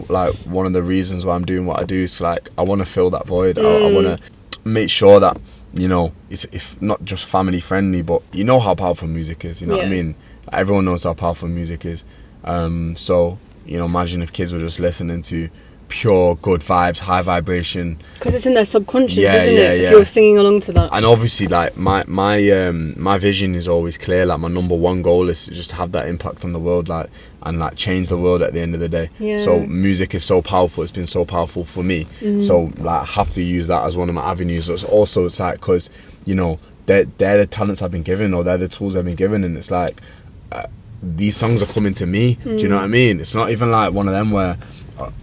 like one of the reasons why I'm doing what I do. Is like I want to fill that void. I want to make sure that, you know, it's not just family friendly, but you know how powerful music is. You know what I mean? Everyone knows how powerful music is. So, you know, imagine if kids were just listening to pure good vibes, high vibration. Because it's in their subconscious, Yeah, isn't yeah, it? yeah. If you're singing along to that. And obviously, like my vision is always clear. Like my number one goal is to just have that impact on the world, like, and like change the world at the end of the day. Yeah. So music is so powerful. It's been so powerful for me. So like I have to use that as one of my avenues. It's also, it's like, because you know they're the talents I've been given, or they're the tools I've been given, and it's like these songs are coming to me. Do you know what I mean? It's not even like one of them where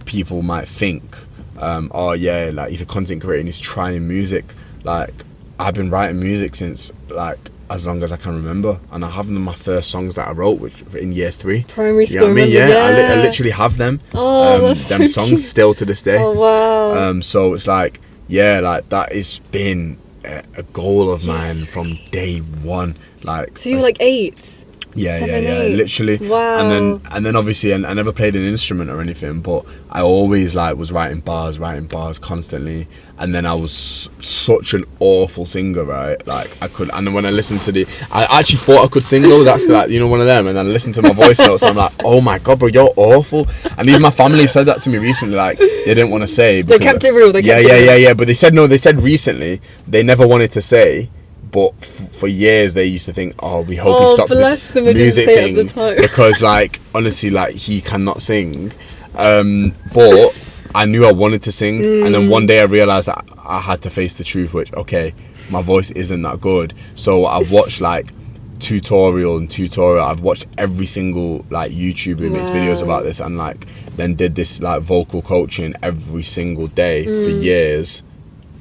people might think, oh yeah, like he's a content creator and he's trying music. Like I've been writing music since like as long as I can remember, and I have them, my first songs that I wrote, which in year 3, Primary school. you know what I mean? Yeah. I literally have them. Oh, that's them so songs cute. still to this day. Oh wow. So it's like, yeah, like that has been a goal of mine from day one. Like, So you were like 8. yeah, 7, yeah, 8. literally. Wow. And then obviously, I never played an instrument or anything, but I always like was writing bars constantly. And then I was such an awful singer, right? Like I could, and then when I listened to I actually thought I could sing though. That's like, you know, one of them. And then I listened to my voice notes, and I'm like, oh my god, bro, you're awful. And even my family said that to me recently. Like they didn't want to say. They kept it real. Yeah. But they said no. They said recently they never wanted to say. But for years they used to think, oh, we hope he stops this music thing, because like honestly, like he cannot sing. But I knew I wanted to sing, and then one day I realized that I had to face the truth, which, okay, my voice isn't that good. So I've watched like tutorial. I've watched every single like YouTube and its videos about this, and like then did this like vocal coaching every single day for years,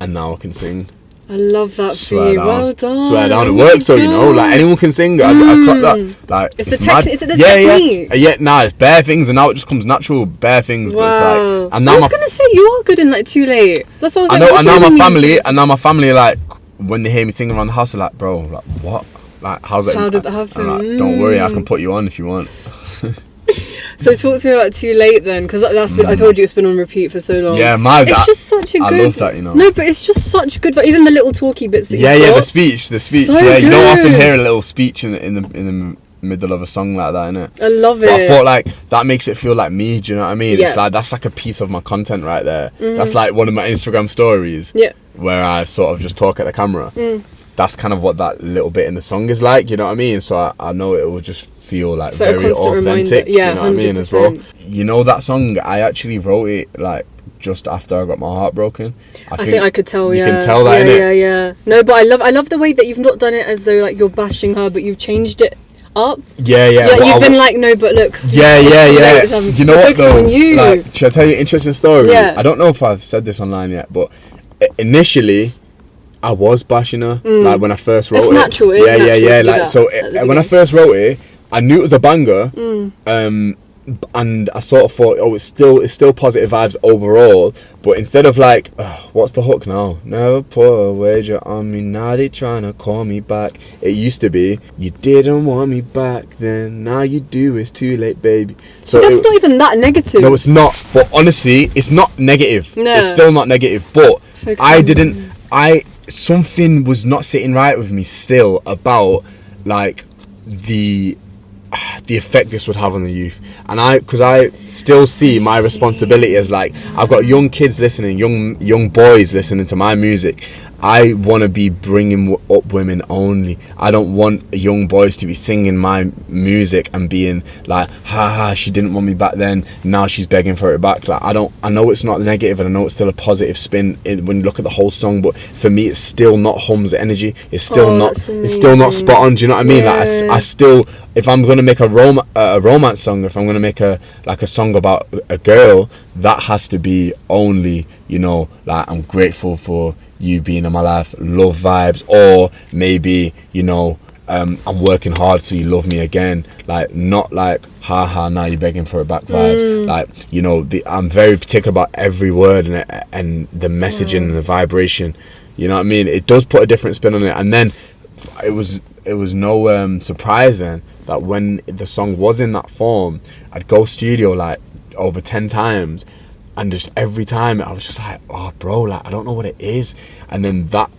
and now I can sing. I love that for you. Well done. Swear down, it works though, you know. Like anyone can sing. I clock that. Like It's the mad. Is it the technique? Yeah. Nah, it's bare things, and now it just comes natural. Bare things, but it's like. And now I was gonna say you are good in like Too Late. That's what I was like. I know. And now my family, like when they hear me singing around the house, they're like, bro, like what? Like how's that? How did that happen? I'm like, don't worry, I can put you on if you want. So talk to me about Too Late then, because that's been, I told you it's been on repeat for so long. Yeah, it's just such a good. I love that, you know. No, but it's just such good. Even the little talky bits that you got. The speech. So Yeah, you don't good. often hear a little speech in the middle of a song like that, innit? I love it. But I thought like that makes it feel like me. Do you know what I mean? Yeah. It's like that's like a piece of my content right there. That's like one of my Instagram stories. Yeah. Where I sort of just talk at the camera. That's kind of what that little bit in the song is like. You know what I mean? So I know it will just feel like So a very constant authentic. reminder. Yeah, you know what I mean 100%. as well. You know that song? I actually wrote it like just after I got my heart broken. I think I could tell. You Yeah. can tell that, innit? Yeah. No, but I love the way that you've not done it as though like you're bashing her, but you've changed it up. Yeah. You've been like, no, but look. Yeah. You know what though? On you. Like, should I tell you an interesting story? Yeah. I don't know if I've said this online yet, but initially I was bashing her. Like when I first wrote It's it. natural. It's natural to do Like that so, at the when I beginning. first wrote it, I knew it was a banger. And I sort of thought, oh, it's still positive vibes overall. But instead of like, what's the hook now? Never put a wager on me, now they trying to call me back. It used to be, you didn't want me back then, now you do, it's too late, baby. So that's not even that negative. No, it's not. But honestly, it's not negative. No. It's still not negative. But Focus on something was not sitting right with me still about like the effect this would have on the youth, and because I still see my responsibility as like, I've got young kids listening, young boys listening to my music. I want to be bringing up women only. I don't want young boys to be singing my music and being like, ha, she didn't want me back then, now she's begging for it back. Like I know it's not negative, and I know it's still a positive spin when you look at the whole song, but for me it's still not Humz energy. It's still not spot on. Do you know what I mean? Yeah. Like I still, if I'm gonna make a romance song, if I'm gonna make a song about a girl, that has to be only, you know, like I'm grateful for you being in my life, love vibes, or maybe, you know, I'm working hard so you love me again. Like not like ha now you're begging for it back vibes. Like, you know, I'm very particular about every word and the messaging and the vibration. You know what I mean? It does put a different spin on it. And then it was no surprise then that when the song was in that form, I'd go studio like over 10 times. And just every time I was just like, oh bro, like I don't know what it is. And then that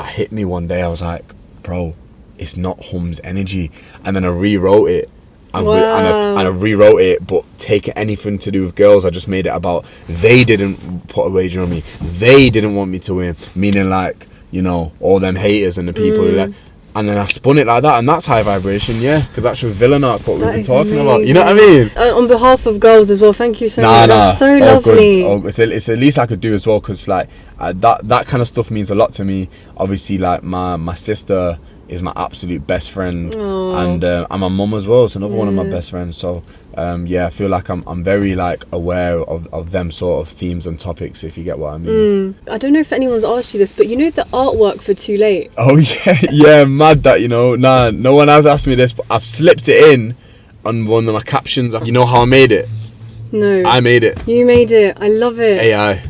hit me one day. I was like, bro, it's not Humz energy. And then I rewrote it, and, Wow. I rewrote it, but take anything to do with girls, I just made it about they didn't put a wager on me, they didn't want me to win, meaning like, you know, all them haters and the people who like, and then I spun it like that, and that's high vibration, yeah, because that's with villain art, what we've been talking about. You know what I mean? On behalf of girls as well, thank you so much. That's so lovely. It's the least I could do as well, because like that kind of stuff means a lot to me. Obviously, like my sister is my absolute best friend. Aww. And my mum as well is another one of my best friends. So I feel like I'm very like aware of them sort of themes and topics, if you get what I mean. I don't know if anyone's asked you this, but you know the artwork for Too Late? Oh yeah, mad that, you know. Nah, no one has asked me this, but I've slipped it in on one of my captions. You know how I made it? No. I made it. You made it. I love it. AI.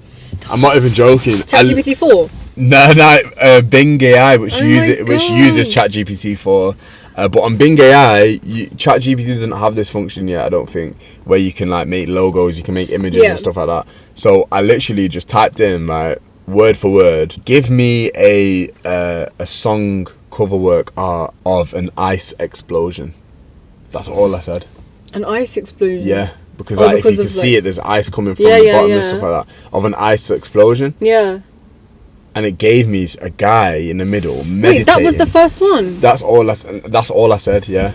Stop. I'm not even joking. ChatGPT 4? No, Bing AI, which uses ChatGPT 4. But on Bing AI, ChatGPT doesn't have this function yet, I don't think, where you can like make logos, you can make images and stuff like that. So I literally just typed in like word for word, give me a song cover work art of an ice explosion. That's all I said. An ice explosion? Yeah. Because if you can see it, there's ice coming from the bottom and stuff like that. Of an ice explosion. Yeah. And it gave me a guy in the middle meditating. Wait, that was the first one? That's all I said, yeah.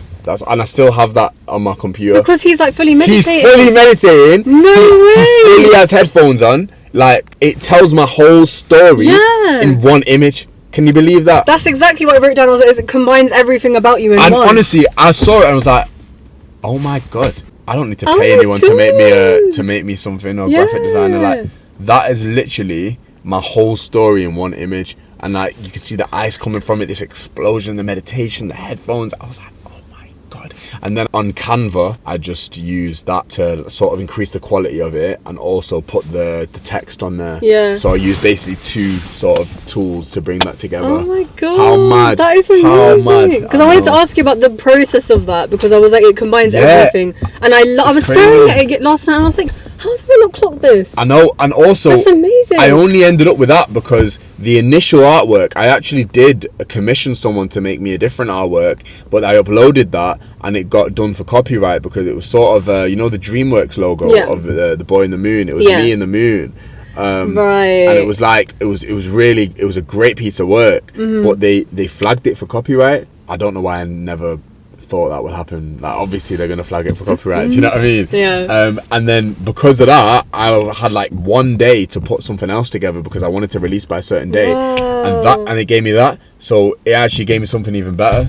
And I still have that on my computer. Because he's like fully meditating? He's fully meditating. No way! He has headphones on. Like, it tells my whole story in one image. Can you believe that? That's exactly what I wrote down. I was like, it combines everything about you in one. And honestly, I saw it and I was like, oh my God. I don't need to pay anyone to make me something or graphic designer. Like, that is literally my whole story in one image, and like you could see the ice coming from it, this explosion, the meditation, the headphones. I was like, oh my God. And then on Canva, I just used that to sort of increase the quality of it and also put the text on there. Yeah. So I used basically two sort of tools to bring that together. Oh my God. How mad. That is amazing. Because I wanted to ask you about the process of that, because I was like, it combines everything. And I was staring at it last night and I was like, how have I not clocked this? I know, and also that's amazing. I only ended up with that because the initial artwork, I actually did commission someone to make me a different artwork, but I uploaded that and it got done for copyright because it was sort of the DreamWorks logo of the boy in the moon. It was me in the moon. Right. And it was like it was a great piece of work, but they flagged it for copyright. I don't know why I never thought that would happen. Like, obviously they're gonna flag it for copyright. Do you know what I mean? Yeah. And then because of that, I had like one day to put something else together because I wanted to release by a certain day. Wow. And it gave me that. So it actually gave me something even better.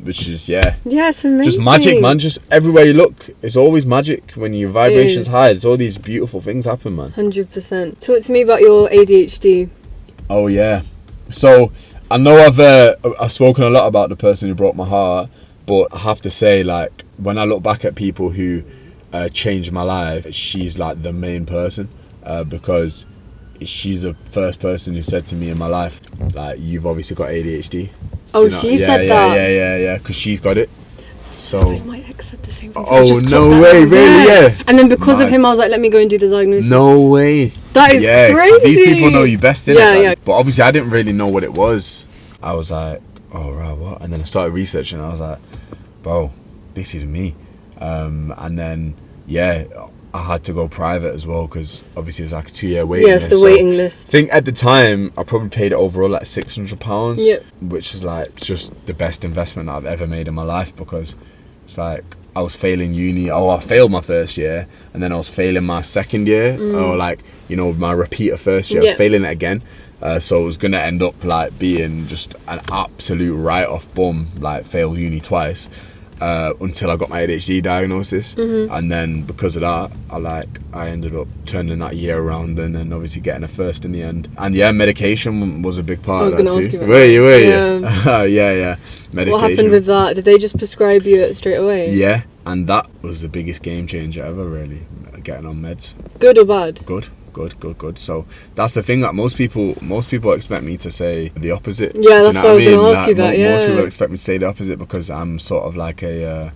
Which is it's amazing. Just magic, man. Just everywhere you look, it's always magic. When your vibration's high, there's all these beautiful things happen, man. 100%. Talk to me about your ADHD. Oh yeah. So I know I've spoken a lot about the person who broke my heart. But I have to say, like, when I look back at people who changed my life, she's like the main person because she's the first person who said to me in my life, like, you've obviously got ADHD. Oh, she said that? Yeah, because she's got it. So my ex said the same thing. Oh, no way, really? Yeah. And then because of him, I was like, let me go and do the diagnosis. No way. That is crazy. These people know you best, innit? Yeah. But obviously, I didn't really know what it was. I was like, oh, right, what? And then I started researching, and I was like, bro, this is me. And then, I had to go private as well, because obviously it was like a 2-year waiting list. Yes, the waiting list. I think at the time, I probably paid overall like £600, yep. which is like just the best investment I've ever made in my life, because it's like, I was failing uni. I failed my first year, and then I was failing my second year, or like, my repeater first year, I was failing it again. So it was going to end up like being just an absolute write-off bum, like failed uni twice, until I got my ADHD diagnosis. And then because of that, I ended up turning that year around and then obviously getting a first in the end. And medication was a big part of that too. I was going to ask you about that. Were you? Yeah. Medication. What happened with that? Did they just prescribe you it straight away? Yeah, and that was the biggest game changer ever, really, getting on meds. Good or bad? Good. So that's the thing that most people expect me to say the opposite. Yeah, that's why I was going to ask you that. Most people expect me to say the opposite because I'm sort of like a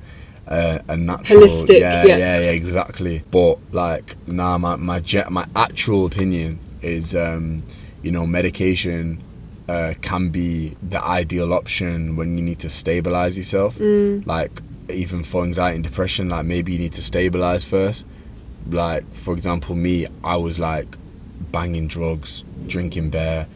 natural, holistic. Yeah, exactly. But like, my actual opinion is, medication can be the ideal option when you need to stabilize yourself. Like, even for anxiety and depression, like maybe you need to stabilize first. Like for example, me, I was like banging drugs, drinking beer,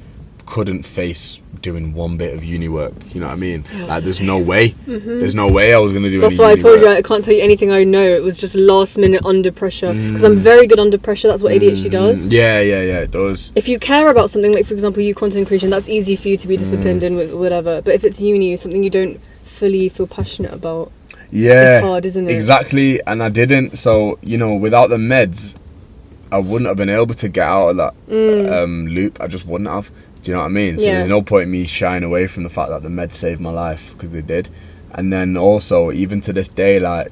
couldn't face doing one bit of uni work, you know what I mean? Like there's no way. There's no way I was gonna do That's any why I uni told work. you I can't tell you anything I know. It was just last minute under pressure, because I'm very good under pressure. That's what ADHD does. Yeah, it does. If you care about something, like for example you content creation, that's easy for you to be disciplined in with whatever. But if it's uni, something you don't fully feel passionate about, Yeah, it's hard, isn't it? Exactly. And I didn't, so you know, without the meds I wouldn't have been able to get out of that loop. I just wouldn't have. Do you know what I mean? So there's no point in me shying away from the fact that the meds saved my life, because they did. And then also, even to this day, like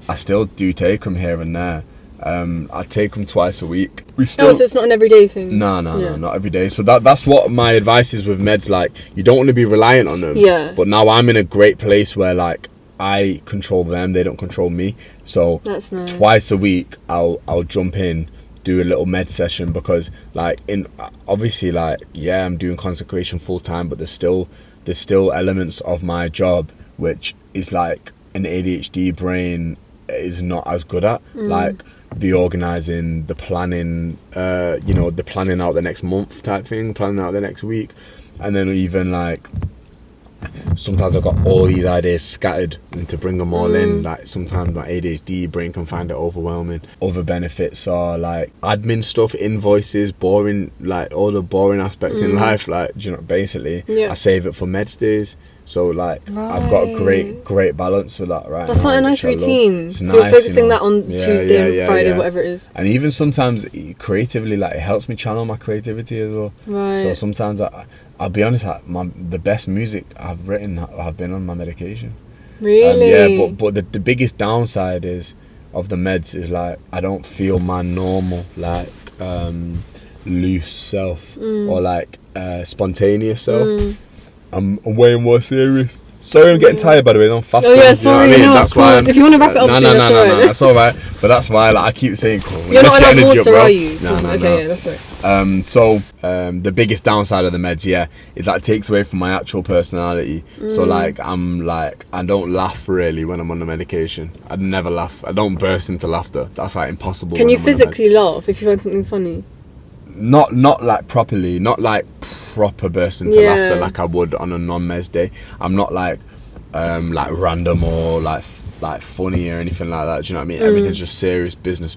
I still do take them here and there. I take them twice a week. So it's not an everyday thing? No, not every day. So that's what my advice is with meds. Like, you don't want to be reliant on them. Yeah. But now I'm in a great place where like I control them, they don't control me. So that's nice. Twice a week I'll jump in, do a little med session, because like obviously like I'm doing consecration full time, but there's still elements of my job which is like an ADHD brain is not as good at, like the organizing, the planning, the planning out the next month type thing, planning out the next week. And then even like sometimes I've got all these ideas scattered, and to bring them all in, like sometimes my ADHD brain can find it overwhelming. Other benefits are like admin stuff, invoices, boring, like all the boring aspects in life, like, you know, basically I save it for meds days. So like I've got a great balance with that right That's now. like a nice routine. It's so nice, you're focusing you know? that on Tuesday and Friday, whatever it is. And even sometimes creatively, like it helps me channel my creativity as well. Right. So sometimes I'll be honest, the best music I've written have been on my medication. Really? But the biggest downside of the meds is like I don't feel my normal like loose self or like spontaneous self. I'm way more serious. Sorry, I'm getting tired, by the way. I'm fasting. Oh yeah, sorry. You know what I mean? No, That's why. if you want to wrap it up, No, that's all right. But that's why, like, I keep saying, cool. You're not on water, are you? No. Yeah, that's right. So the biggest downside of the meds, is that it takes away from my actual personality. So like, I don't laugh really when I'm on the medication. I'd never laugh. I don't burst into laughter. That's like impossible. Can you physically laugh if you find something funny? Not like properly, not like proper burst into laughter like I would on a non-meds day. I'm not like random or like funny or anything like that. Do you know what I mean? Everything's just serious business,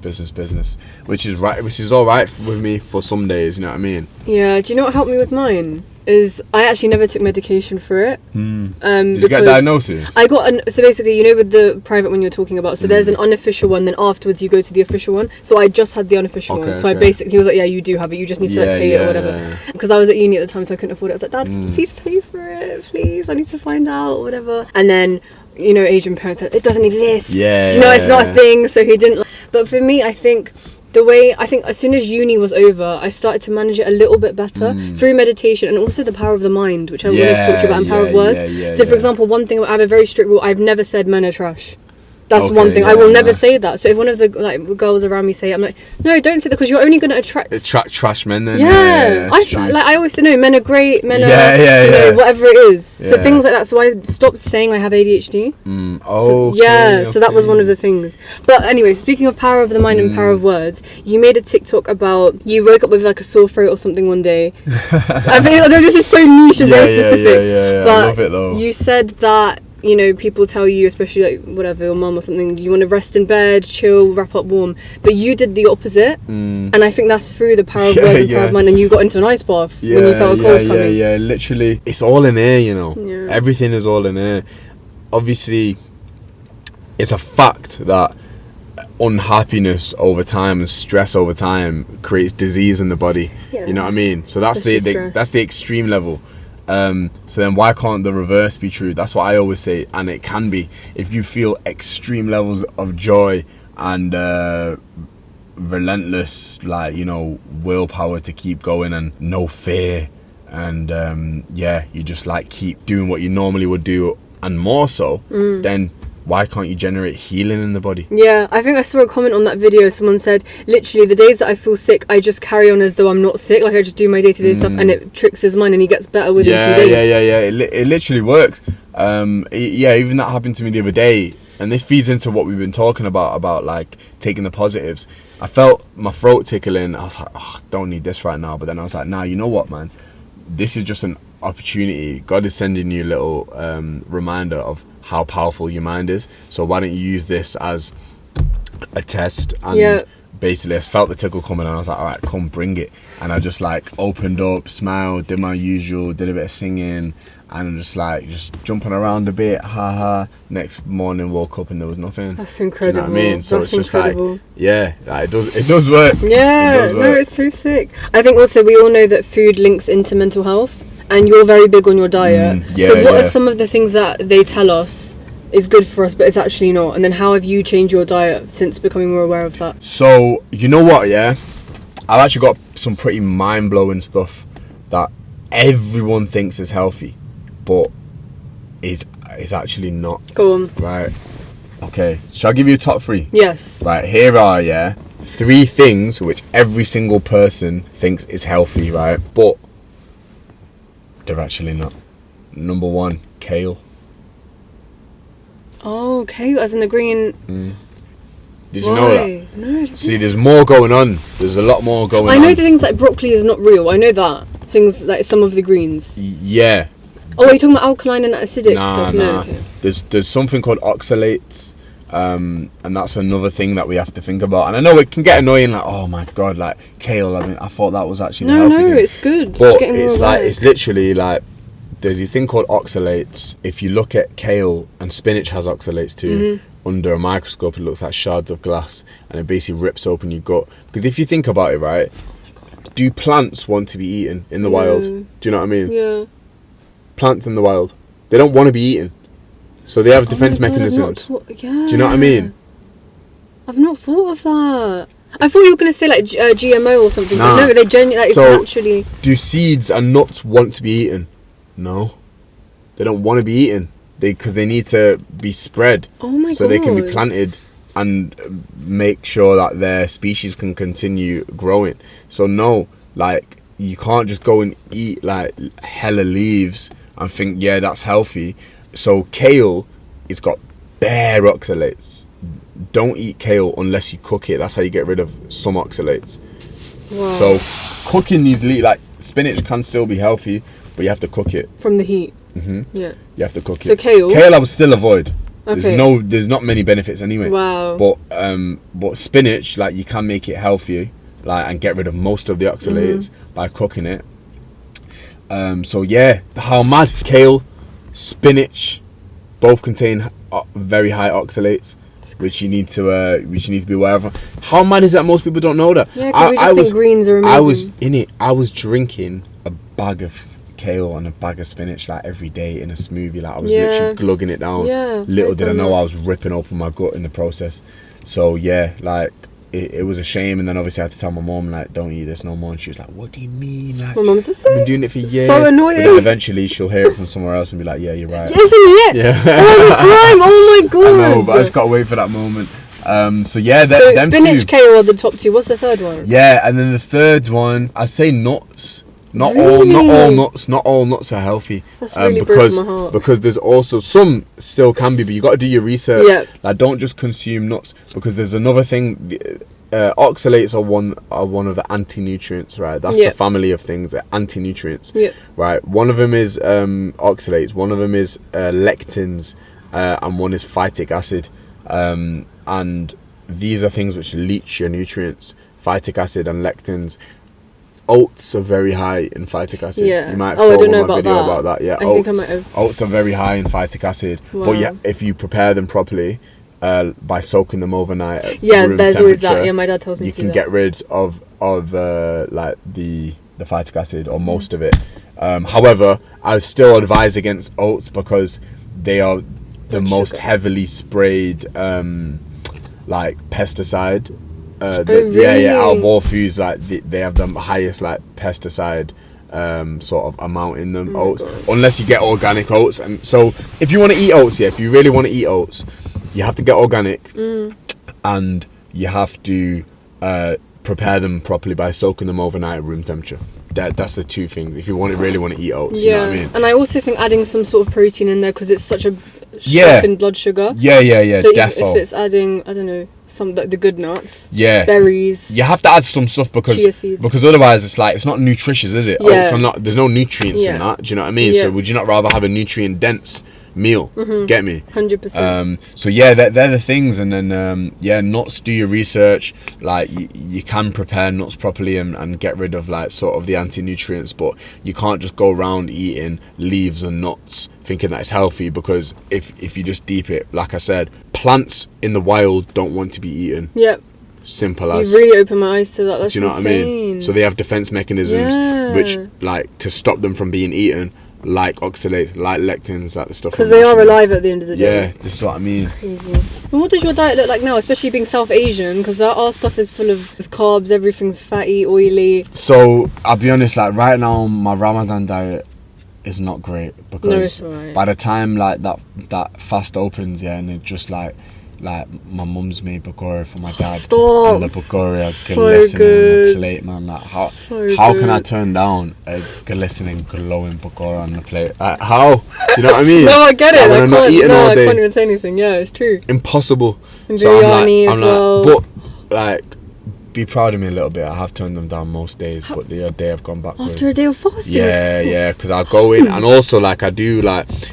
which is all right with me for some days. You know what I mean? Yeah. Do you know what helped me with mine? Is I actually never took medication for it. Did you get a diagnosis? I got so basically, you know, with the private one you're talking about, so there's an unofficial one, then afterwards you go to the official one. So I just had the unofficial one. So I basically, he was like, yeah, you do have it, you just need to pay it or whatever. Because I was at uni at the time, so I couldn't afford it. I was like, Dad, please pay for it, please. I need to find out or whatever. And then, you know, Asian parents said, it doesn't exist. Do you know, it's not a thing. So he didn't. But for me, I think as soon as uni was over, I started to manage it a little bit better through meditation and also the power of the mind, which I wanted to talk to you about, and power of words. So for example, one thing, I have a very strict rule. I've never said men are trash. That's one thing. I will never say that. So if one of the girls around me say it, I'm like, no, don't say that, because you're only going to attract trash men then. I always say, no, men are great, men are you know, whatever it is. So things like that. So I stopped saying I have ADHD. So that was one of the things. But anyway, speaking of power of the mind and power of words, you made a TikTok about you woke up with like a sore throat or something one day. I think this is so niche and very specific. But I love it though. You said that, you know, people tell you, especially like whatever, your mum or something, you want to rest in bed, chill, wrap up warm, but you did the opposite. And I think that's through the power of words and power of mind, and you got into an ice bath when you felt a cold coming. Literally, it's all in here, you know. Everything is all in here. Obviously, it's a fact that unhappiness over time and stress over time creates disease in the body. You know what I mean? So that's the extreme level. So then why can't the reverse be true? That's what I always say, and it can be. If you feel extreme levels of joy and relentless, like, you know, willpower to keep going and no fear, and you just like keep doing what you normally would do and more so, then why can't you generate healing in the body? Yeah, I think I saw a comment on that video. Someone said, literally, the days that I feel sick, I just carry on as though I'm not sick. Like, I just do my day-to-day stuff, and it tricks his mind, and he gets better within 2 days. It literally works. Even that happened to me the other day. and this feeds into what we've been talking about like taking the positives. I felt my throat tickling. I was like, oh, don't need this right now. But then I was like, nah, you know what, man? This is just an opportunity. God is sending you a little reminder of how powerful your mind is. So why don't you use this as a test? And basically I felt the tickle coming and I was like, all right, come bring it. And I just like opened up, smiled, did my usual, did a bit of singing, and I'm just jumping around a bit, haha. Next morning woke up and there was nothing. That's incredible. Do you know what I mean? So That's it's just incredible. like, yeah, like, it does work. Yeah, it does work. No, it's so sick. I think also we all know that food links into mental health, and you're very big on your diet. So what are some of the things that they tell us is good for us but it's actually not, and then how have you changed your diet since becoming more aware of that? So you know what, yeah, I've actually got some pretty mind-blowing stuff that everyone thinks is healthy but is actually not. Go on. Right, okay, shall I give you a top 3? Yes. Right, here are 3 things which every single person thinks is healthy, right, but they're actually not. Number 1, kale. Oh, kale, as in the green. Did you know that? No, I didn't. See, there's more going on. There's a lot more going on. I know the things like broccoli is not real. I know that. Things like some of the greens. Yeah. Oh, are you talking about alkaline and acidic Nah. stuff? No. Okay. There's something called oxalates, and that's another thing that we have to think about. And I know it can get annoying, like, oh my god, like kale. I mean, I thought that was actually the healthy thing. It's good. But it's literally like there's this thing called oxalates. If you look at kale, and spinach has oxalates too. Under a microscope, it looks like shards of glass, and it basically rips open your gut. Because if you think about it, right, do plants want to be eaten in the wild? Do you know what I mean? Yeah. Plants in the wild, they don't want to be eaten, so they have defense mechanisms. Do you know what I mean? I've not thought of that. I thought you were going to say like GMO or something. Nah. But no, they genuinely, like, So, it's naturally. Do seeds and nuts want to be eaten? No, they don't want to be eaten. Because they need to be spread. Oh my so god. They can be planted and make sure that their species can continue growing. So no, like, you can't just go and eat like hella leaves and think, yeah, that's healthy. So kale, it's got bare oxalates. Don't eat kale unless you cook it. That's how you get rid of some oxalates. Wow. So cooking these like spinach can still be healthy, but you have to cook it. From the heat. Yeah, you have to cook it. So kale I would still avoid. Okay. There's not many benefits anyway. Wow. But spinach, like, you can make it healthier, like, and get rid of most of the oxalates by cooking it. So yeah, how mad. Kale, spinach, both contain very high oxalates, which you need to be aware of. How mad is that? Most people don't know that. Yeah, because we just think greens are amazing. I was drinking a bag of kale and a bag of spinach like every day in a smoothie. Like, I was literally glugging it down. Little did I know I was ripping open my gut in the process. So yeah, like, it was a shame. And then obviously I had to tell my mom, like, don't eat this no more. And she was like, what do you mean? Like, my mum's the same. I've been doing it for years. So annoying. But then eventually she'll hear it from somewhere else and be like, yeah, you're right. Yes, yeah. All the time. Oh my god. I know, but I just gotta wait for that moment. So yeah, so them spinach, two. kale are the top 2. What's the third one? Yeah, and then the third one, I'd say nuts. Not all nuts are healthy. That's really broken my heart. Because there's also some still can be, but you got to do your research. Yeah. Like, don't just consume nuts, because there's another thing. Oxalates are one of the anti-nutrients, right? That's the family of things, the anti-nutrients. Yeah. Right. One of them is oxalates. One of them is lectins, and one is phytic acid. And these are things which leach your nutrients. Phytic acid and lectins. Oats are very high in phytic acid. Yeah. You might have I don't saw know my video about that. Yeah. I think I might have. Oats are very high in phytic acid. Wow. But yeah, if you prepare them properly, by soaking them overnight at room there's always that. temperature, Yeah, my dad tells me you to can do get rid of like the phytic acid or most of it. However, I still advise against oats because they are the most heavily sprayed like pesticide. Really? Yeah, out of all foods, like they have the highest like pesticide sort of amount in them. Oats, unless you get organic oats. And so if you want to eat oats, if you really want to eat oats, you have to get organic, and you have to prepare them properly by soaking them overnight at room temperature. That's the two things if you really want to eat oats. You know what I mean? And I also think adding some sort of protein in there, because it's such a shock in blood sugar. Yeah, So defo. if it's adding, I don't know, some like the good nuts, berries. You have to add some stuff because otherwise it's like, it's not nutritious, is it? Yeah. So there's no nutrients in that. Do you know what I mean? Yeah. So would you not rather have a nutrient dense meal? Get me? 100%. So yeah, they're the things. And then nuts, do your research. Like you can prepare nuts properly and get rid of like sort of the anti-nutrients, but you can't just go around eating leaves and nuts thinking that it's healthy, because if you just deep it, like I said, plants in the wild don't want to be eaten. Yep. Simple as. You really opened my eyes to that. That's do you know insane. what I mean? So they have defense mechanisms which, like, to stop them from being eaten, like oxalates, like lectins, like the stuff. Because they are alive at the end of the day. Yeah, this is what I mean. Crazy. And what does your diet look like now, especially being South Asian? Because our stuff is full of carbs, everything's fatty, oily. So I'll be honest, like right now my Ramadan diet is not great, because by the time like that fast opens, and it just like my mum's made pakora for my dad. Stop. And the pakora So glistening good. on the plate, man. Like how can I turn down a glistening, glowing pakora on the plate? How? Do you know what I mean? No, I get it. Like, I can't even say anything. Yeah, it's true. Impossible. And biryani as well. But like, be proud of me a little bit. I have turned them down most days, but the other day I've gone backwards. After a day of fasting? Yeah, because I go in, and also like I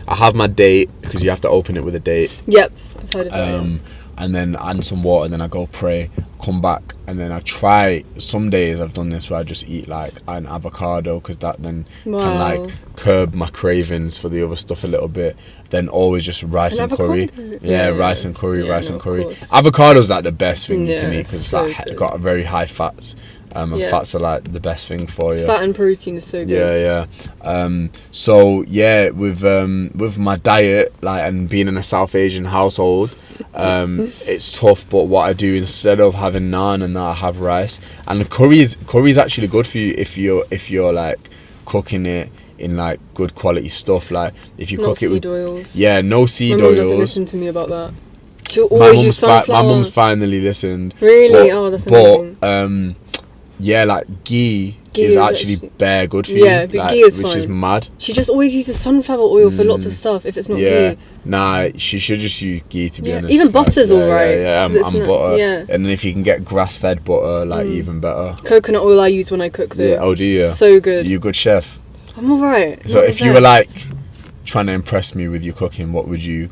have my date, because you have to open it with a date. Yep, I've heard of that. And then add some water, and then I go pray, come back, and then I try. Some days I've done this where I just eat like an avocado, because that then can like curb my cravings for the other stuff a little bit. Then always just rice and curry. Yeah, rice and curry, rice and curry. Avocado's like the best thing you can eat, because it's like got very high fats. And fats are like the best thing for you. Fat and protein is so good. Yeah. So yeah, with my diet, like, and being in a South Asian household, it's tough. But what I do, instead of having naan and that, I have rice. And the curry is actually good for you if you're like cooking it in like good quality stuff. Like if you cook it with oils. Yeah, no seed oils. My mum doesn't listen to me about that. She'll always use sunflower. My mum's finally listened. Really? That's amazing. But yeah, like ghee is actually bare good for you. Yeah, but like, ghee is which fine. is mad. She just always uses sunflower oil for lots of stuff. If it's not ghee, nah, she should just use ghee, to be honest. Even butter's alright. Yeah, and butter. Yeah. And then if you can get grass-fed butter, like even better. Coconut oil I use when I cook though. Yeah, oh do you? So good. You a good chef? I'm alright. So if you were like trying to impress me with your cooking, what would you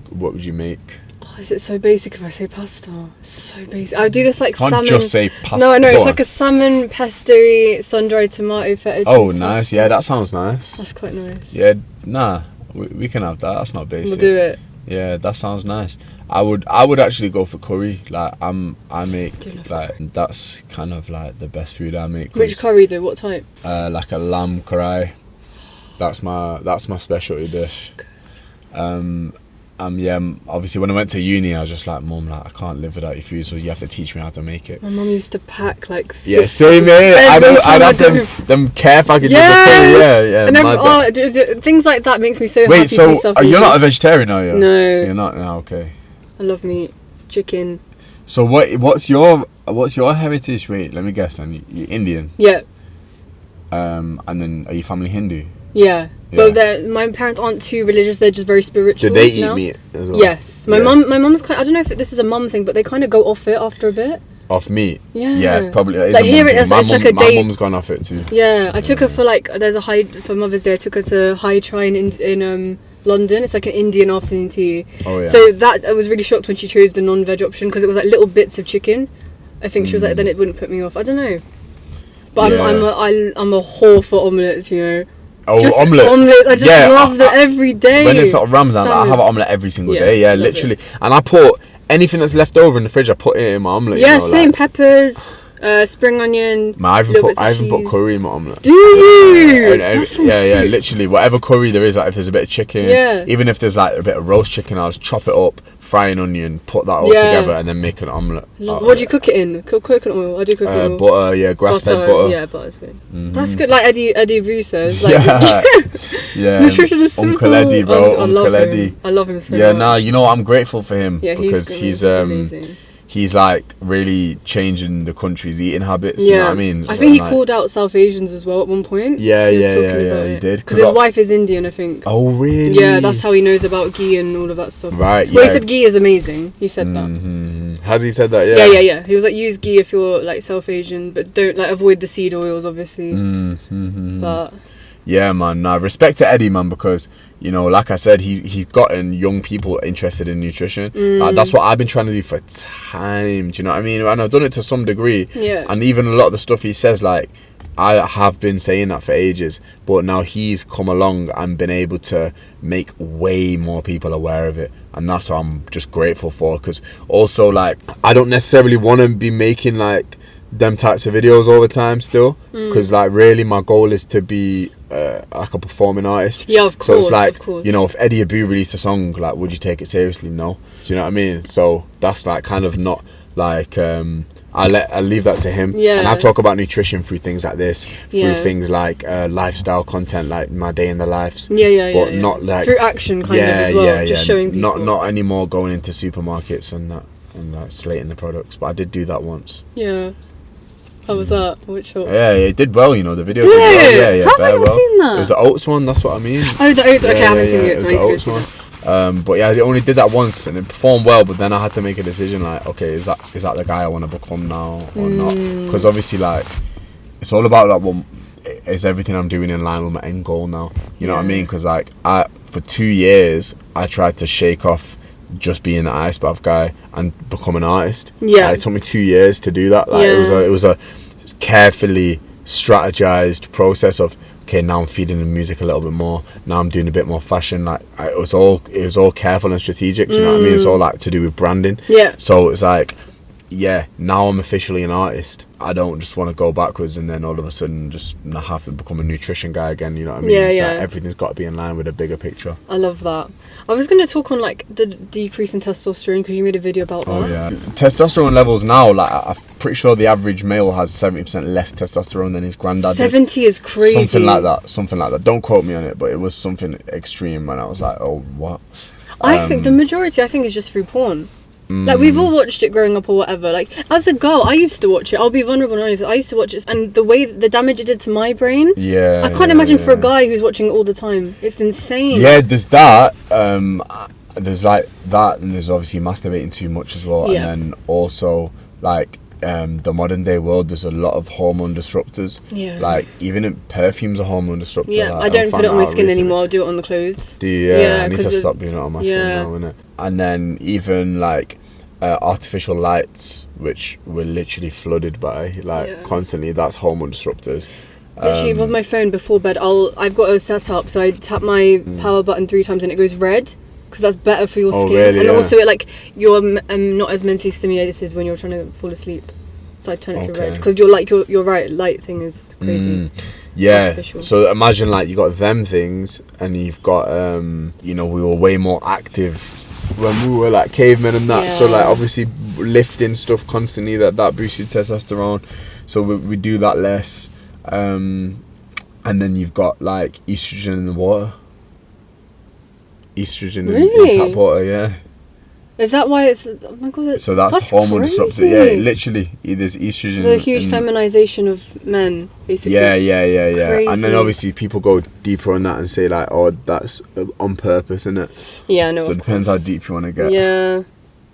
make? Is it so basic if I say pasta? It's so basic. I do this like Can't salmon. Just say pasta. No, I know. It's like a salmon pesto, sun-dried tomato, feta cheese. Oh, nice. Pasta. Yeah, that sounds nice. That's quite nice. Yeah, nah, we can have that. That's not basic. We'll do it. Yeah, that sounds nice. I would actually go for curry. Like I make like curry. That's kind of like the best food I make. Which curry though? What type? Like a lamb curry. That's my specialty dish. Good. Yeah, obviously when I went to uni, I was just like, Mum, like I can't live without your food, so you have to teach me how to make it. My mum used to pack like 50 yeah, same here. I'd have them care packages. Yes! And then, things like that makes me so happy. Wait, so you're not a vegetarian, are you? No. You're not? No, okay. I love meat, chicken. So what's your heritage? Wait, let me guess. And you're Indian. Yeah. And then are you family Hindu? Yeah. But my parents aren't too religious. They're just very spiritual. Do they eat meat as well? Yes. My mum's kind. I don't know if this is a mum thing, but they kind of go off it after a bit. Off meat? Yeah. Yeah, probably. Like here it's like a day. My mum's gone off it too. Yeah, I took her for like for Mother's Day. I took her to High Shrine in London. It's like an Indian afternoon tea. Oh yeah. So that I was really shocked when she chose the non-veg option, because it was like little bits of chicken. I think she was like, then it wouldn't put me off. I don't know. But I'm a whore for omelettes, you know. Oh, omelette! I just love them every day. When it's sort of Ramadan, I have an omelette every single day. Yeah, literally. And I put anything that's left over in the fridge, I put it in my omelette. Yeah, same. Peppers, spring onion. I even put curry in my omelette. Do you? Yeah, literally. Whatever curry there is, like if there's a bit of chicken, even if there's like a bit of roast chicken, I'll just chop it up, fry an onion, put that all together, and then make an omelette. What do you cook it in? Coconut oil? I do coconut oil. Butter, grass-fed butter. Yeah, butter's good. That's good. Like Eddie Vu says. Like, yeah. Nutrition is simple. Uncle Eddie, bro. I love him so much. Yeah, you know, I'm grateful for him. Yeah, because he's amazing. he's like really changing the country's eating habits. You know what I mean? I think he called out South Asians as well at one point. Yeah, he did. Because his wife is Indian, I think. Oh, really? Yeah, that's how he knows about ghee and all of that stuff. Right. Well, he said ghee is amazing. He said that. Has he said that? Yeah. He was like, use ghee if you're like South Asian, but don't like avoid the seed oils, obviously. But yeah, man. Nah, respect to Eddie, man, because you know, like I said, he's gotten young people interested in nutrition. Like, that's what I've been trying to do for time. Do you know what I mean? And I've done it to some degree. Yeah. And even a lot of the stuff he says, like, I have been saying that for ages, but now he's come along and been able to make way more people aware of it, and that's what I'm just grateful for. Because also, like, I don't necessarily want to be making like them types of videos all the time still, because like really my goal is to be like a performing artist. Yeah, of course. So it's like, of course. you know, if Eddie Abbew released a song, like, would you take it seriously? No. Do you know what I mean? So that's like kind of not like I leave that to him. Yeah. And I talk about nutrition through things like this, through things like lifestyle content, like my day in the lives. But not like through action kind of as well. Just showing people. Not anymore going into supermarkets and that and slating the products. But I did do that once. Yeah. How was that? Which shot? Yeah, it did well, you know, the video did well. Yeah, How have I not seen that? It was the oats one, that's what I mean. Oh, the oats. Okay, I haven't seen the oats. It was the oats one. But yeah, I only did that once and it performed well, but then I had to make a decision like, okay, is that the guy I want to become now or not? Because obviously, like, it's all about like, well, is everything I'm doing in line with my end goal now? You know what I mean? Because like, for 2 years, I tried to shake off just being the ice bath guy and become an artist. Yeah. Like, it took me 2 years to do that. Like, it was a carefully strategized process of, okay, now I'm feeding the music a little bit more, now I'm doing a bit more fashion. Like, it was all careful and strategic. You know what I mean? It's all like to do with branding. Yeah. So it's like, yeah, now I'm officially an artist. I don't just want to go backwards and then all of a sudden just have to become a nutrition guy again. You know what I mean? It's like everything's got to be in line with a bigger picture. I love that. I was going to talk on like the decrease in testosterone because you made a video about that. Oh yeah, testosterone levels now. Like, I'm pretty sure the average male has 70% less testosterone than his granddad. 70 is crazy. Something like that. Don't quote me on it, but it was something extreme. And I was like, oh, what? I think the majority, is just through porn. Like, we've all watched it growing up or whatever. Like, as a girl, I used to watch it. I'll be vulnerable and honest. I used to watch it, and the damage it did to my brain. Yeah. I can't imagine for a guy who's watching it all the time. It's insane. Yeah, there's that. There's like that, and there's obviously masturbating too much as well. Yeah. And then also like the modern day world, there's a lot of hormone disruptors. Yeah. Like, even in perfumes are hormone disruptors. Yeah, like, I don't put it on my skin recently. anymore. I'll do it on the clothes. Do you? Yeah, I need to 'cause stop doing it on my skin now, innit? And then even like artificial lights, which we're literally flooded by, like constantly. That's hormone disruptors. Literally, with my phone before bed, I've got a setup, so I tap my power button 3 times and it goes red, because that's better for your skin. Really? And also, it like you're not as mentally stimulated when you're trying to fall asleep. So I turn it to red, because you're right. Light thing is crazy. Yeah. Artificial. So imagine like you got them things, and you've got you know, we were way more active when we were like cavemen and that. So like obviously lifting stuff constantly, that boosted testosterone. So we do that less. And then you've got like estrogen in the water. Estrogen in tap water, yeah. Is that why it's... Oh my God, so that's hormone disruptor. Yeah, literally. There's estrogen. So the huge feminization of men, basically. Yeah. Crazy. And then obviously people go deeper on that and say like, oh, that's on purpose, isn't it? Yeah, no, so it depends how deep you want to get. Yeah.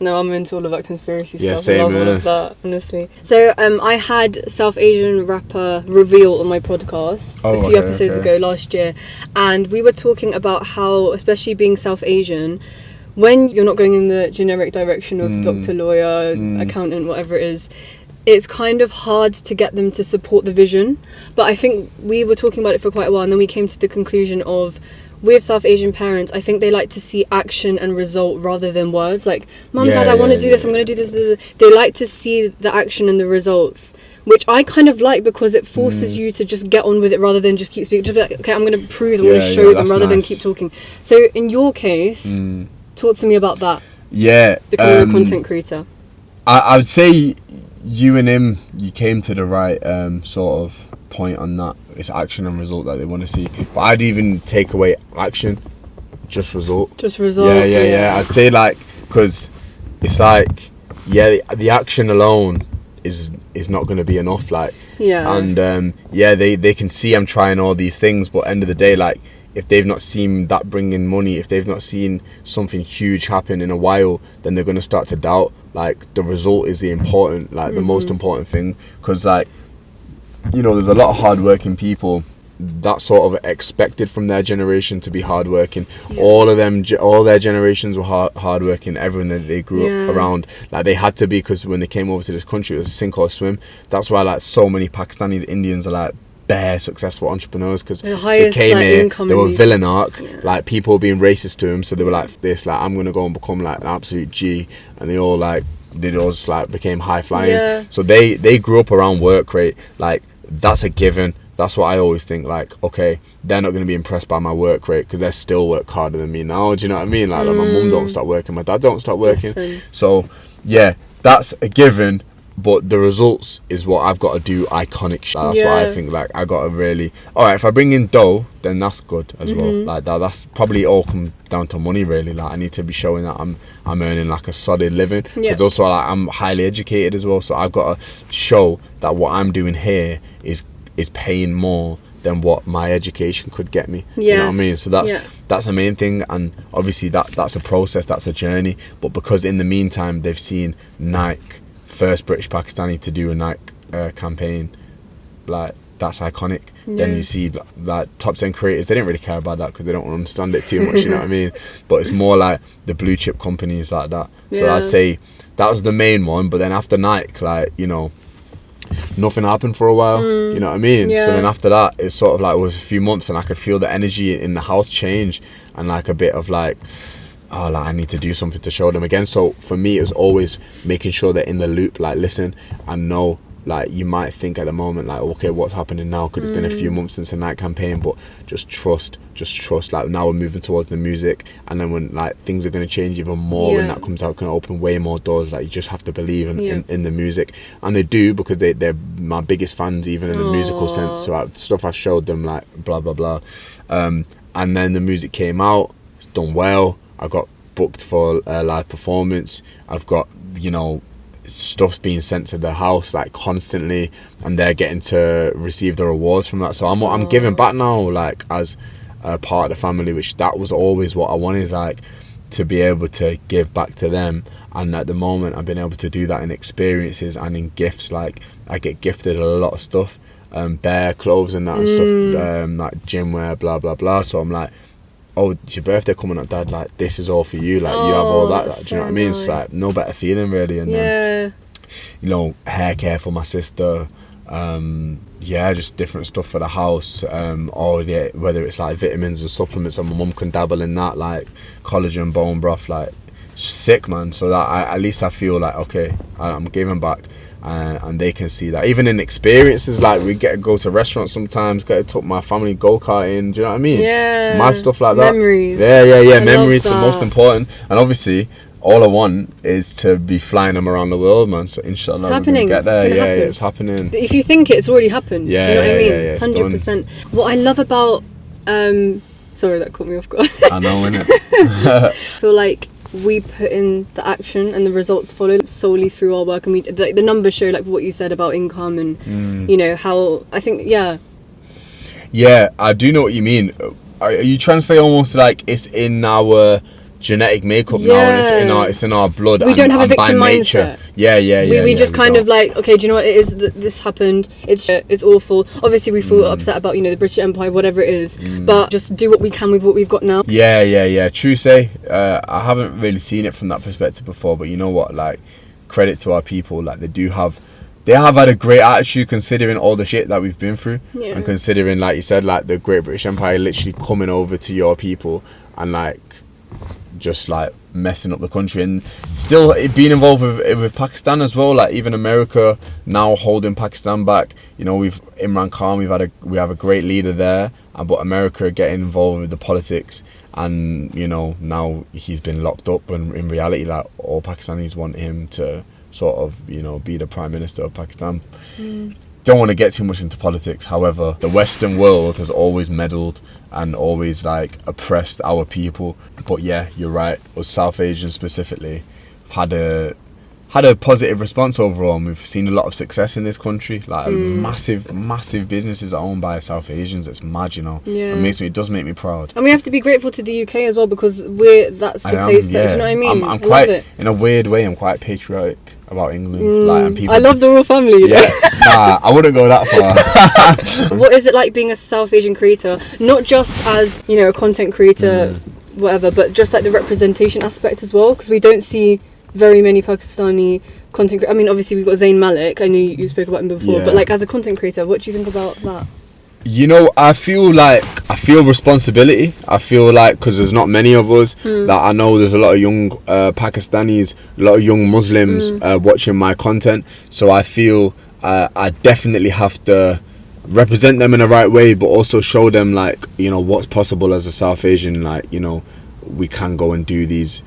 No, I'm into all of that conspiracy stuff. Same, I love all of that, honestly. So I had South Asian rapper Reveal on my podcast a few episodes ago last year, and we were talking about how, especially being South Asian, when you're not going in the generic direction of doctor, lawyer, accountant, whatever it is, it's kind of hard to get them to support the vision. But I think we were talking about it for quite a while, and then we came to the conclusion of, with South Asian parents, I think they like to see action and result rather than words. Like, Mum, Dad, I want to do this, I'm going to do this. They like to see the action and the results, which I kind of like, because it forces you to just get on with it rather than just keep speaking. Just be like, okay, I'm going to prove, I'm going to show them rather than keep talking. So in your case, talk to me about that. Yeah. Becoming a content creator. I would say you and him, you came to the right sort of point on that. It's action and result that they want to see. But I'd even take away action, just result. Just result. Yeah. I'd say like, because it's like the action alone is not going to be enough, like, and they can see I'm trying all these things, but end of the day, like, if they've not seen that bringing money, if they've not seen something huge happen in a while, then they're going to start to doubt. Like, the result is the important, like, the most important thing, because, like, you know, there's a lot of hardworking people that sort of expected from their generation to be hardworking. All their generations were hardworking. Everyone that they grew up around, like, they had to be, because when they came over to this country, it was sink or swim. That's why, like, so many Pakistanis, Indians are like bare successful entrepreneurs, because they came here, they were villain arc, like, people were being racist to them, so they were like this, like, I'm gonna go and become like an absolute G, and they all just like became high flying. So they grew up around work rate, like, that's a given. That's what I always think, like, okay, they're not going to be impressed by my work rate because they still work harder than me now. Do you know what I mean? Like, my mum don't stop working, my dad don't stop working. So, yeah, that's a given, but the results is what I've got to do iconic shit. That's what I think, like, I got to really... Alright, if I bring in dough, then that's good as well. Like, that's probably all come down to money, really. Like, I need to be showing that I'm earning, like, a solid living. Because also, like, I'm highly educated as well, so I've got to show that what I'm doing here is paying more than what my education could get me. You know what I mean? So that's the main thing, and obviously that's a process, that's a journey. But because in the meantime they've seen Nike, first British Pakistani to do a Nike campaign, like, that's iconic. Then you see like top 10 creators, they didn't really care about that because they don't understand it too much. You know what I mean? But it's more like the blue chip companies like that. So I'd say that was the main one. But then after Nike, like, you know, nothing happened for a while. You know what I mean? So then after that, it's sort of like, it was a few months, and I could feel the energy in the house change, and like a bit of like, oh, like, I need to do something to show them again. So for me, it was always making sure they're in the loop, like, listen and know. Like, you might think at the moment, like, okay, what's happening now? Because it's been a few months since the night campaign, but just trust. Like, now we're moving towards the music, and then when, like, things are going to change even more when that comes out, going to open way more doors. Like, you just have to believe in the music, and they do, because they're my biggest fans, even in the musical sense. So stuff I've showed them, like, blah blah blah, and then the music came out, it's done well. I got booked for a live performance. I've got, you know, stuff's being sent to the house, like, constantly, and they're getting to receive the rewards from that. So I'm giving back now, like, as a part of the family, which that was always what I wanted, like, to be able to give back to them. And at the moment, I've been able to do that in experiences and in gifts. Like, I get gifted a lot of stuff, bare clothes and that and stuff, like gym wear, blah blah blah. So I'm like, oh, it's your birthday coming up, Dad, like, this is all for you, like, you have all that, like, do you know what I mean? It's like no better feeling, really. And then, you know, hair care for my sister, just different stuff for the house, whether it's like vitamins or supplements, and my mum can dabble in that, like collagen, bone broth, like, sick, man. So that at least I feel like, okay, I'm giving back. And they can see that even in experiences, like, we get to go to restaurants sometimes, get to take my family go-karting, do you know what I mean? Mad stuff like that. Memories. Memories are most important. And obviously all I want is to be flying them around the world, man. So inshallah, it's happening. Get there. It's happening. If you think it's already happened, do you know what I mean? 100%. Done. What I love about sorry, that caught me off guard. I know, innit? I feel like we put in the action and the results follow solely through our work, and the numbers show, like what you said about income and you know how I think I do know what you mean. Are you trying to say almost like it's in our genetic makeup now, and it's in our blood? We don't have a victim mindset. We just kind of like, okay, do you know what it is? This happened. It's awful. Obviously, we feel upset about, you know, the British Empire, whatever it is. But just do what we can with what we've got now. True say. I haven't really seen it from that perspective before, but you know what? Like, credit to our people. Like, they have had a great attitude considering all the shit that we've been through, and considering, like you said, like the Great British Empire literally coming over to your people and like just like messing up the country, and still being involved with Pakistan as well. Like, even America now holding Pakistan back. You know, we've Imran Khan, we have a great leader there, but America getting involved with the politics, and you know, now he's been locked up, and in reality, like, all Pakistanis want him to sort of, you know, be the Prime Minister of Pakistan. Don't want to get too much into politics. However, the Western world has always meddled and always like oppressed our people. But yeah, you're right. Us South Asians specifically have had had a positive response overall, and we've seen a lot of success in this country. Like massive businesses are owned by South Asians. It's mad, you know. Yeah. It does make me proud. And we have to be grateful to the UK as well, because that's the place that, do you know what I mean? I'm I quite, love it. in a weird way, I'm quite patriotic about England. Like, and people, I love the royal family. You know? Nah, I wouldn't go that far. What is it like being a South Asian creator? Not just as, you know, a content creator, whatever, but just like the representation aspect as well, because we don't see very many Pakistani content creators. I mean, obviously we've got Zayn Malik. I know you spoke about him before, but like as a content creator, what do you think about that? You know, I feel responsibility. I feel like, because there's not many of us, that I know there's a lot of young Pakistanis, a lot of young Muslims watching my content. So I feel I definitely have to represent them in the right way, but also show them, like, you know, what's possible as a South Asian. Like, you know, we can go and do these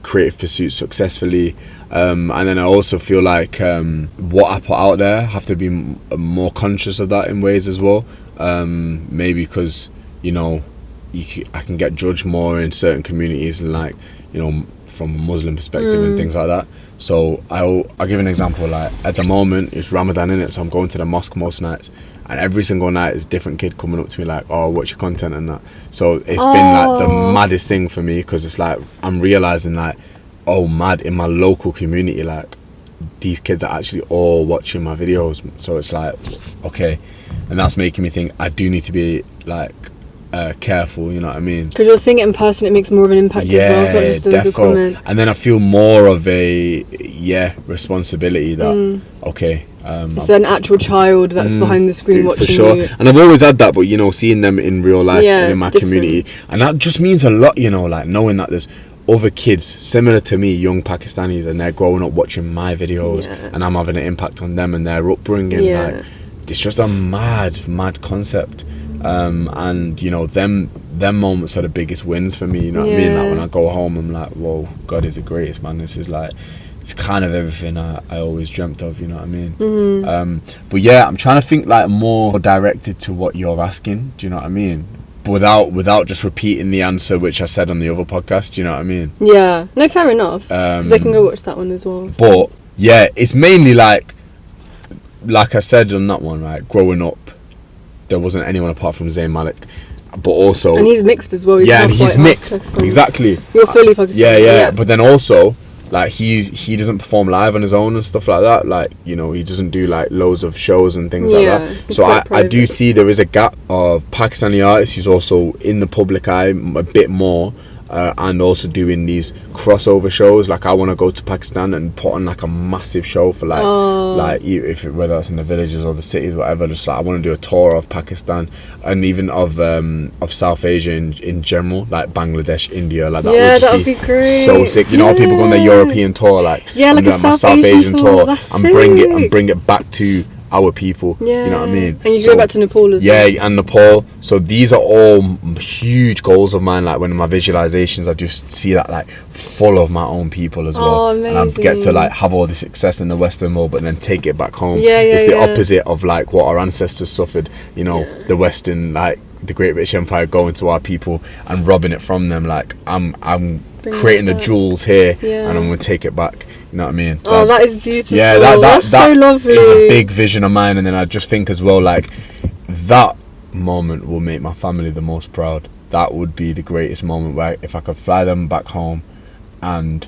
creative pursuits successfully. And then I also feel like what I put out there, I have to be more conscious of that in ways as well. Maybe because, you know, I can get judged more in certain communities, and, like, you know, from a Muslim perspective and things like that. So I'll give an example. Like, at the moment it's Ramadan, innit? So I'm going to the mosque most nights, and every single night is a different kid coming up to me like, oh, what's your content and that. So it's been like the maddest thing for me, because it's like I'm realizing, like, oh, mad, in my local community, like, these kids are actually all watching my videos. So it's like, okay, and that's making me think I do need to be, like, careful, you know what I mean? Because you're seeing it in person, it makes more of an impact as well. It's not just a comment. And then I feel more of a responsibility that okay, it's an actual child that's behind the screen watching for sure. you. And I've always had that, but, you know, seeing them in real life and in my different. community, and that just means a lot, you know, like, knowing that there's other kids similar to me, young Pakistanis, and they're growing up watching my videos, and I'm having an impact on them and their upbringing. Like, it's just a mad concept. And, you know, them moments are the biggest wins for me, you know what I mean? Like, when I go home, I'm like, whoa, God is the greatest, man. This is like, it's kind of everything I always dreamt of, you know what I mean? But yeah, I'm trying to think, like, more directed to what you're asking, do you know what I mean? Without just repeating the answer which I said on the other podcast, do you know what I mean? Yeah, no, fair enough, because they can go watch that one as well. But yeah, it's mainly like I said on that one, right? Growing up, there wasn't anyone apart from Zayn Malik, but also, and he's mixed as well. And he's mixed, exactly. You're fully Pakistani. Yeah. But then also, like, he doesn't perform live on his own and stuff like that. Like, you know, he doesn't do, like, loads of shows and things like that. So I do see there is a gap of Pakistani artists who's also in the public eye a bit more, and also doing these crossover shows. Like, I want to go to Pakistan and put on, like, a massive show for, like whether it's in the villages or the cities, whatever. Just like, I want to do a tour of Pakistan, and even of South Asia in general, like Bangladesh, India, like that. That would be great. So sick. You know, people go on their European tour, like like a South Asian tour. And bring it back to our people, you know what I mean? And you go back to Nepal as well. Yeah, and Nepal. So these are all huge goals of mine. Like, when in my visualizations, I just see that, like, full of my own people as well. Amazing. And I get to, like, have all this success in the Western world, but then take it back home. It's the opposite of, like, what our ancestors suffered. You know, the Western, like, the Great British Empire going to our people and robbing it from them. Like, I'm creating the jewels here, and I'm gonna take it back. You know what I mean? That is beautiful. Yeah, that's so lovely. Is a big vision of mine. And then I just think as well, like, that moment will make my family the most proud. That would be the greatest moment, where if I could fly them back home and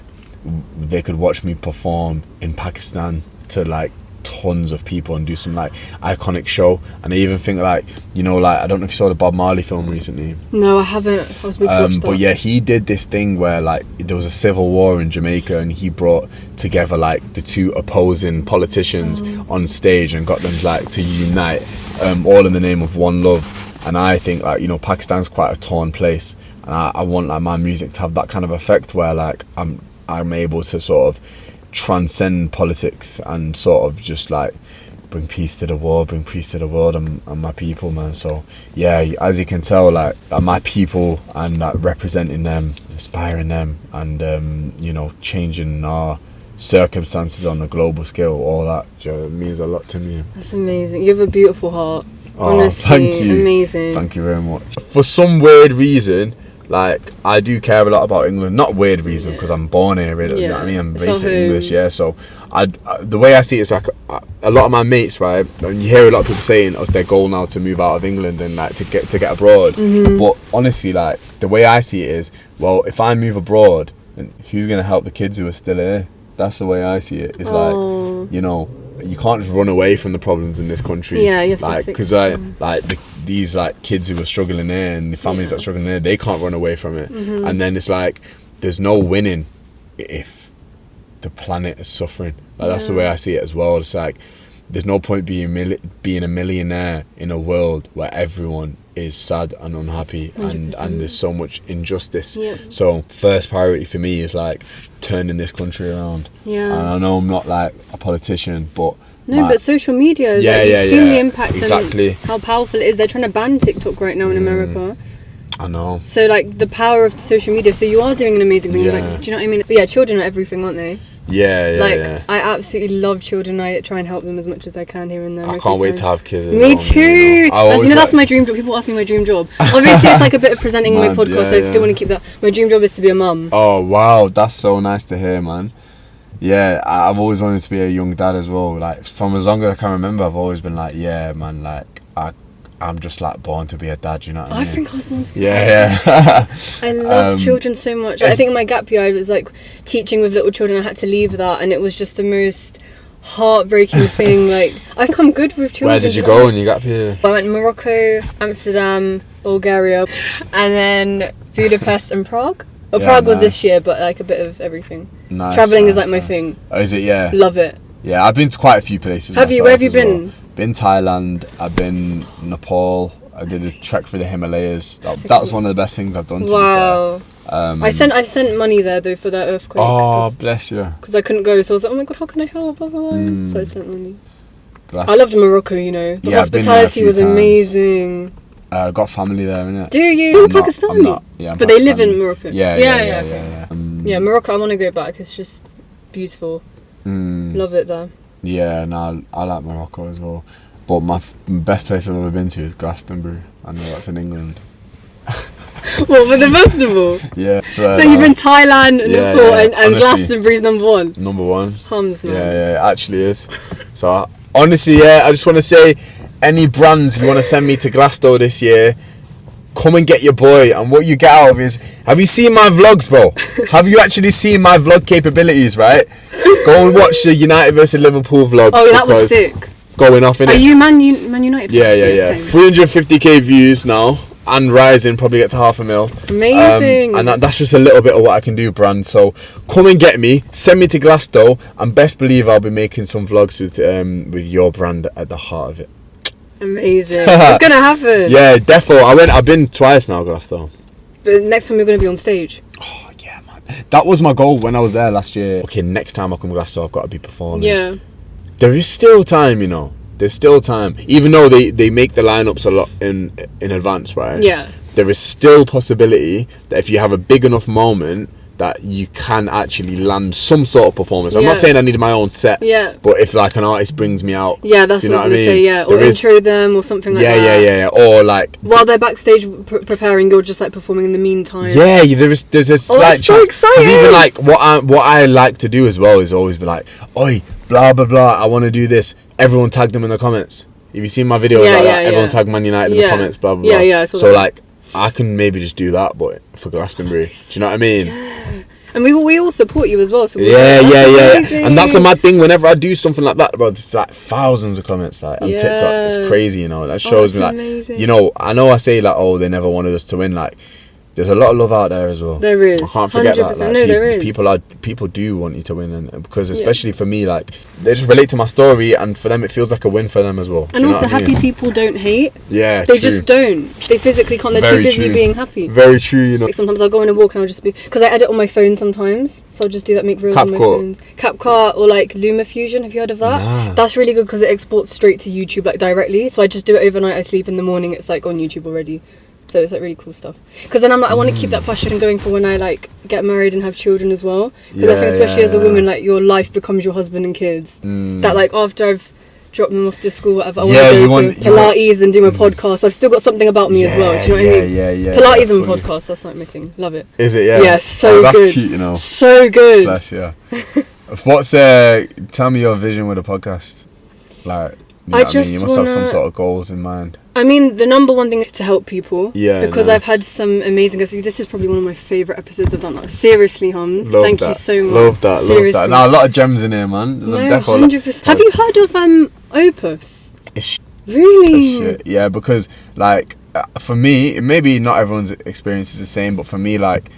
they could watch me perform in Pakistan to, like, tons of people and do some, like, iconic show. And I even think, like, you know, like, I don't know if you saw the Bob Marley film recently. No, I haven't. I was supposed to watch that. But yeah, he did this thing where, like, there was a civil war in Jamaica, and he brought together, like, the two opposing politicians on stage and got them, like, to unite, all in the name of one love. And I think, like, you know, Pakistan's quite a torn place, and I want, like, my music to have that kind of effect where, like, I'm able to sort of transcend politics and sort of just, like, bring peace to the world and my people, man. So yeah, as you can tell, like, my people, and like, representing them, inspiring them, and you know, changing our circumstances on a global scale, all that, you know, it means a lot to me. That's amazing. You have a beautiful heart. Honestly, thank you. Amazing. Thank you very much. For some weird reason, like, I do care a lot about England. Not weird reason, because I'm born here, really, you know what I mean? I'm raised in English, so the way I see it is like, a lot of my mates, right, and you hear a lot of people saying it's their goal now to move out of England and like to get abroad. But honestly, like, the way I see it is, well, if I move abroad, then who's going to help the kids who are still here? That's the way I see it. It's like, you know, you can't just run away from the problems in this country. Yeah, you have like, to fix them. Because these like kids who are struggling there and the families that are struggling there, they can't run away from it. And then it's like, there's no winning if the planet is suffering. Like, that's the way I see it as well. It's like, there's no point being a millionaire in a world where everyone is sad and unhappy, and there's so much injustice. So first priority for me is like turning this country around. And I know I'm not like a politician, but but social media is you've seen the impact and how powerful it is. They're trying to ban TikTok right now in America. I know. So like the power of social media. So you are doing an amazing thing. Like, do you know what I mean? But yeah, children are everything, aren't they? I absolutely love children. I try and help them as much as I can here and there. I can't wait to have kids. Me too. That's my dream job. People ask me my dream job. Obviously, it's like a bit of presenting my podcast, so I still want to keep that. My dream job is to be a mum. Oh wow, that's so nice to hear, man. Yeah, I've always wanted to be a young dad as well. Like, from as long as I can remember, I've always been like, yeah, man, like, I'm just like born to be a dad, you know what I mean? I think I was born to be a dad. I love children so much. I think in my gap year I was like teaching with little children. I had to leave that, and it was just the most heartbreaking thing. Like, I think I'm good with children. Where did you go when you got here? I went to Morocco, Amsterdam, Bulgaria, and then Budapest and Prague. Well, Prague was this year, but like a bit of everything. Traveling is like my thing. Oh, is it? Yeah. Love it. Yeah, I've been to quite a few places. Have you? Where have you been? Been Thailand. I've been Nepal. I did a trek through the Himalayas. That was one of the best things I've done. Wow. I sent money there though for that earthquake. Oh, bless you. Because I couldn't go, so I was like, oh my god, how can I help? Blah, blah, blah. So I sent money. I loved Morocco. You know, the hospitality was amazing. Got family there, innit? Do you? You're Pakistani. I'm not. Yeah, but they live in Morocco. Yeah. Yeah, Morocco. I want to go back. It's just beautiful. Love it there. Yeah, no, I like Morocco as well. But my best place I've ever been to is Glastonbury. I know that's in England. What, for the festival? Yeah. So you've been Thailand, Nepal, and Glastonbury's number one? Number one. Humz, man. Yeah, it actually is. So, honestly, I just want to say, any brands you want to send me to Glasgow this year, come and get your boy. And what you get out of is, have you seen my vlogs, bro? Have you actually seen my vlog capabilities, right? Go and watch the United versus Liverpool vlog. Oh, that was sick. Going off in it. Are you Man United? Yeah. 350k views now. And rising, probably get to 500,000. Amazing. And that's just a little bit of what I can do, brand. So come and get me, send me to Glasgow, and best believe I'll be making some vlogs with your brand at the heart of it. Amazing. It's gonna happen. Yeah, defo. I've been twice now, Glasgow. But next time you're gonna be on stage. Oh yeah, man. That was my goal when I was there last year. Okay, next time I come to Glasgow, I've got to be performing. Yeah. There is still time, you know. There's still time, even though they make the lineups a lot in advance, right? Yeah. There is still possibility that if you have a big enough moment, that you can actually land some sort of performance. I'm not saying I need my own set, but if like an artist brings me out, that's what I was going to say, or intro them or something like that. Yeah, or like while they're backstage preparing, you're just like performing in the meantime. Yeah, there's a slight so exciting. Because even like what I like to do as well is always be like, oi, blah blah blah, I want to do this. Everyone tag them in the comments. Have you seen my videos like that? Everyone tag Man United in the comments, blah blah blah. Yeah. So like, I can maybe just do that, but for Glastonbury. Do you know what I mean? Yeah. And we all support you as well. So yeah. And that's a mad thing. Whenever I do something like that, bro, there's like thousands of comments like on TikTok. It's crazy, you know. That shows me like, amazing. You know, I know I say like, oh, they never wanted us to win. Like, there's a lot of love out there as well. There is. I can't forget 100%. That. Like, no, there is. People do want you to win, and because especially for me, like they just relate to my story, and for them it feels like a win for them as well. And also, happy people don't hate. Yeah, they just don't. They physically can't. They're too busy being happy. Very true, you know. Like sometimes I'll go on a walk and I'll just be, because I edit on my phone sometimes, so I'll just do that, make reels on my phones. CapCut or like LumaFusion. Have you heard of that? Nah. That's really good because it exports straight to YouTube like directly. So I just do it overnight. I sleep in the morning. It's like on YouTube already. So it's like really cool stuff. Because then I'm like, I want to keep that passion going for when I like get married and have children as well. Because I think especially as a woman, like your life becomes your husband and kids. That like after I've drop them off to school, whatever. I Yeah, want to go to Pilates and do my podcast. I've still got something about me as well. Do you know what I mean? Yeah. Pilates and podcast, that's like my thing. Love it. Is it? Yeah. Yeah, so that's good. Cute, you know. So good. Bless you. What's tell me your vision with a podcast? Like, you know what I mean? You must have some sort of goals in mind. I mean, the number one thing is to help people. Yeah. Because nice. I've had some amazing guests. This is probably one of my favourite episodes I've done. Like, seriously, Humz. Love Thank that. you so much. Love that. Seriously. Love that. Now, a lot of gems in here, man. There's No, definitely 100%. Have you heard of Opus? It's Really? shit. Yeah, because like for me, maybe not everyone's experience is the same, but for me, like,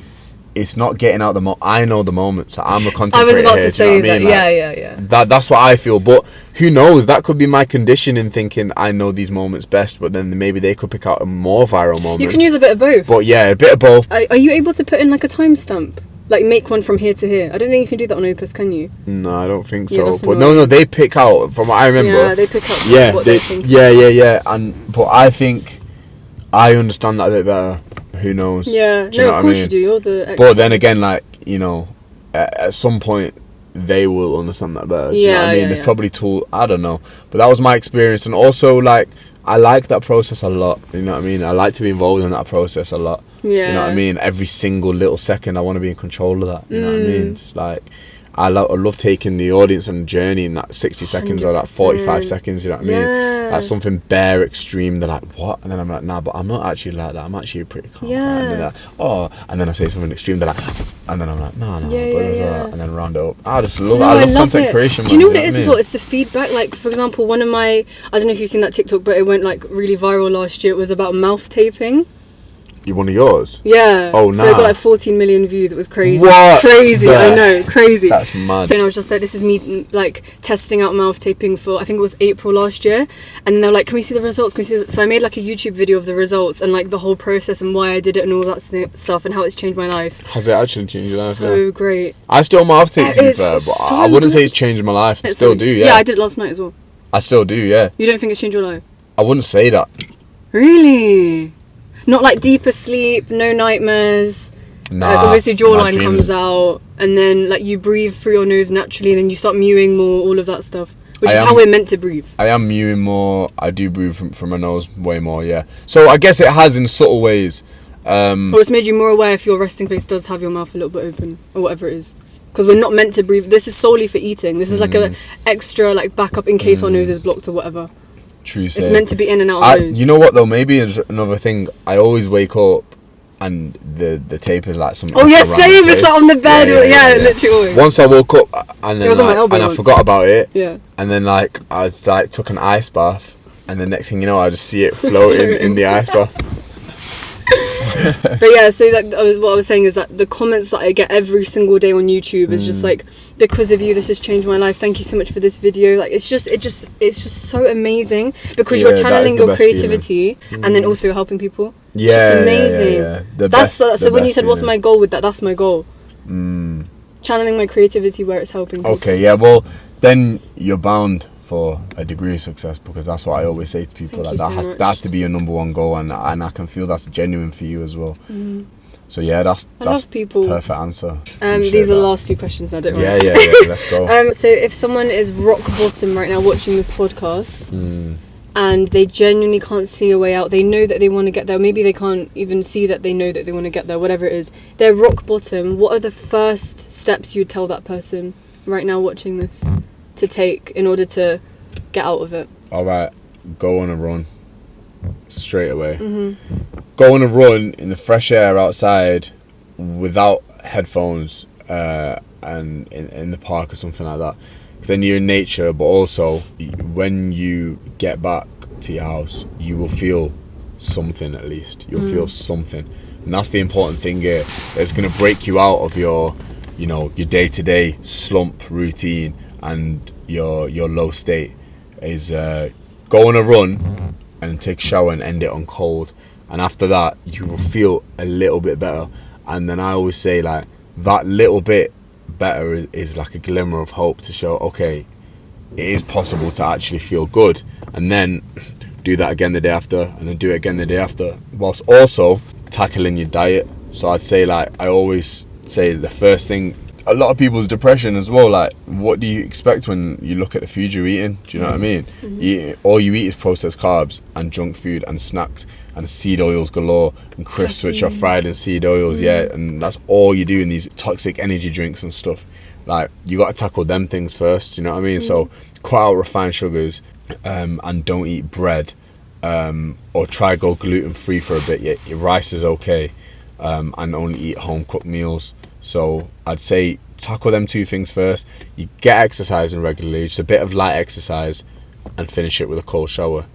it's not getting out I know the moment, so I'm a content I was creator about here, to do you know say what I mean? that. Like, Yeah. That's what I feel, but who knows? That could be my condition in thinking I know these moments best, but then maybe they could pick out a more viral moment. You can use a bit of both. But yeah, a bit of both. Are you able to put in like a timestamp? Like make one from here to here? I don't think you can do that on Opus, can you? No, I don't think Yeah, so. that's But annoying. no, they pick out from what I remember. Yeah, they pick up what they, they're thinking. yeah. But I think I understand that a bit better. Who knows? Yeah, Do you know of what course I mean? you do. You're the expert. But then again, like, you know, at some point they will understand that better. Do you know what I mean? There's probably I don't know. But that was my experience, and also like I like that process a lot. You know what I mean? I like to be involved in that process a lot. Yeah. You know what I mean? Every single little second, I want to be in control of that. You know what I mean? It's like I love taking the audience on a journey in that 60 seconds or that 45 seconds. You know what I mean? That's something bare extreme. They're like, what? And then I'm like, nah, but I'm not actually like that. I'm actually pretty calm. Yeah. And then they're like, and then I say something extreme. They're like, and then I'm like, no, but it's alright. And then round it up. I just love it. I love content it. creation. Do you know what man, it is as well? It's the feedback. Like, for example, one of my, I don't know if you've seen that TikTok, but it went like really viral last year. It was about mouth taping. You one of yours? Yeah. Oh, So it got like 14 million views. It was crazy. What Crazy. the- I know. Crazy. That's mad. So I was just like, this is me like testing out mouth taping for, I think it was April last year. And they're like, can we see the results? Can we see So I made like a YouTube video of the results and like the whole process and why I did it and all that stuff and how it's changed my life. Has it actually changed your life? So great. I still mouth tape, to be It's fair, but so I wouldn't say good. it's changed my life. I It's still like- do, yeah. Yeah, I did it last night as well. I still do, yeah. You don't think it's changed your life? I wouldn't say that. Really? Not like deeper sleep, no nightmares. Nah. Obviously my jawline dreams- comes out and then like you breathe through your nose naturally and then you start mewing more, all of that stuff. Which is how we're meant to breathe. I am mewing more. I do breathe from my nose way more, yeah. So I guess it has in subtle ways. Or it's made you more aware if your resting face does have your mouth a little bit open or whatever it is. Because we're not meant to breathe. This is solely for eating. This is like a extra like backup in case our nose is blocked or whatever. True. It's meant to be in and out of nose. You know what though? Maybe it's another thing. I always wake up and the tape is like something. Oh yeah, around same. the It's place. on the bed. Yeah, literally always. Once I woke up and then was on my like, elbow and I once. forgot about it. Yeah. And then like I like took an ice bath, and the next thing you know, I just see it floating in the ice bath. But yeah, so that what I was saying is that the comments that I get every single day on YouTube is just like, because of you, this has changed my life. Thank you so much for this video. Like it's just so amazing because you're Yeah, that channeling is the your best creativity and then also helping people. It's Yeah, just yeah, amazing. yeah. The That's best- so the when you best said what's feeling. my goal with that, that's my goal. Channeling my creativity where it's helping people. Okay, yeah, well, then you're bound for a degree of success, because that's what I always say to people. Thank Like you that so has much. to be your number one goal, and I can feel that's genuine for you as well. So yeah, that's love people. perfect answer. These are the last few questions now, don't worry. Yeah, let's go. So if someone is rock bottom right now watching this podcast and they genuinely can't see a way out, they know that they want to get there, maybe they can't even see that they know that they want to get there, whatever it is, they're rock bottom, what are the first steps you'd tell that person right now watching this to take in order to get out of it? All right, go on a run straight away. Go on a run in the fresh air outside without headphones and in the park or something like that, because then you're in nature. But also when you get back to your house, you will feel something. At least you'll feel something, and that's the important thing here. It's going to break you out of your your day-to-day slump routine and your low state. Is go on a run and take a shower and end it on cold, and after that you will feel a little bit better. And then I always say, like, that little bit better is like a glimmer of hope to show, okay, it is possible to actually feel good. And then do that again the day after, and then do it again the day after, whilst also tackling your diet. So I'd say, like, I always say the first thing a lot of people's depression as well. Like, what do you expect when you look at the food you're eating? Do you know what I mean? All you eat is processed carbs and junk food and snacks and seed oils galore and crisps which are fried in seed oils, and that's all you do in these toxic energy drinks and stuff. Like, you got to tackle them things first, you know what I mean? So cut out refined sugars, and don't eat bread, or try go gluten free for a bit. Your rice is okay, and only eat home cooked meals. So I'd say tackle them two things first. You get exercising regularly, just a bit of light exercise, and finish it with a cold shower,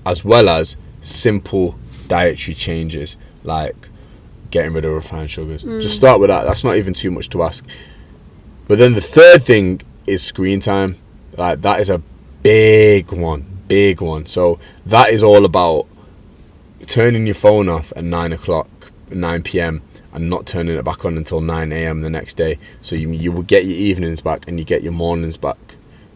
as well as simple dietary changes like getting rid of refined sugars. Just start with that. That's not even too much to ask. But then the third thing is screen time. Like, that is a big one. So that is all about turning your phone off at 9 p.m. and not turning it back on until 9 a.m. the next day. So you will get your evenings back and you get your mornings back.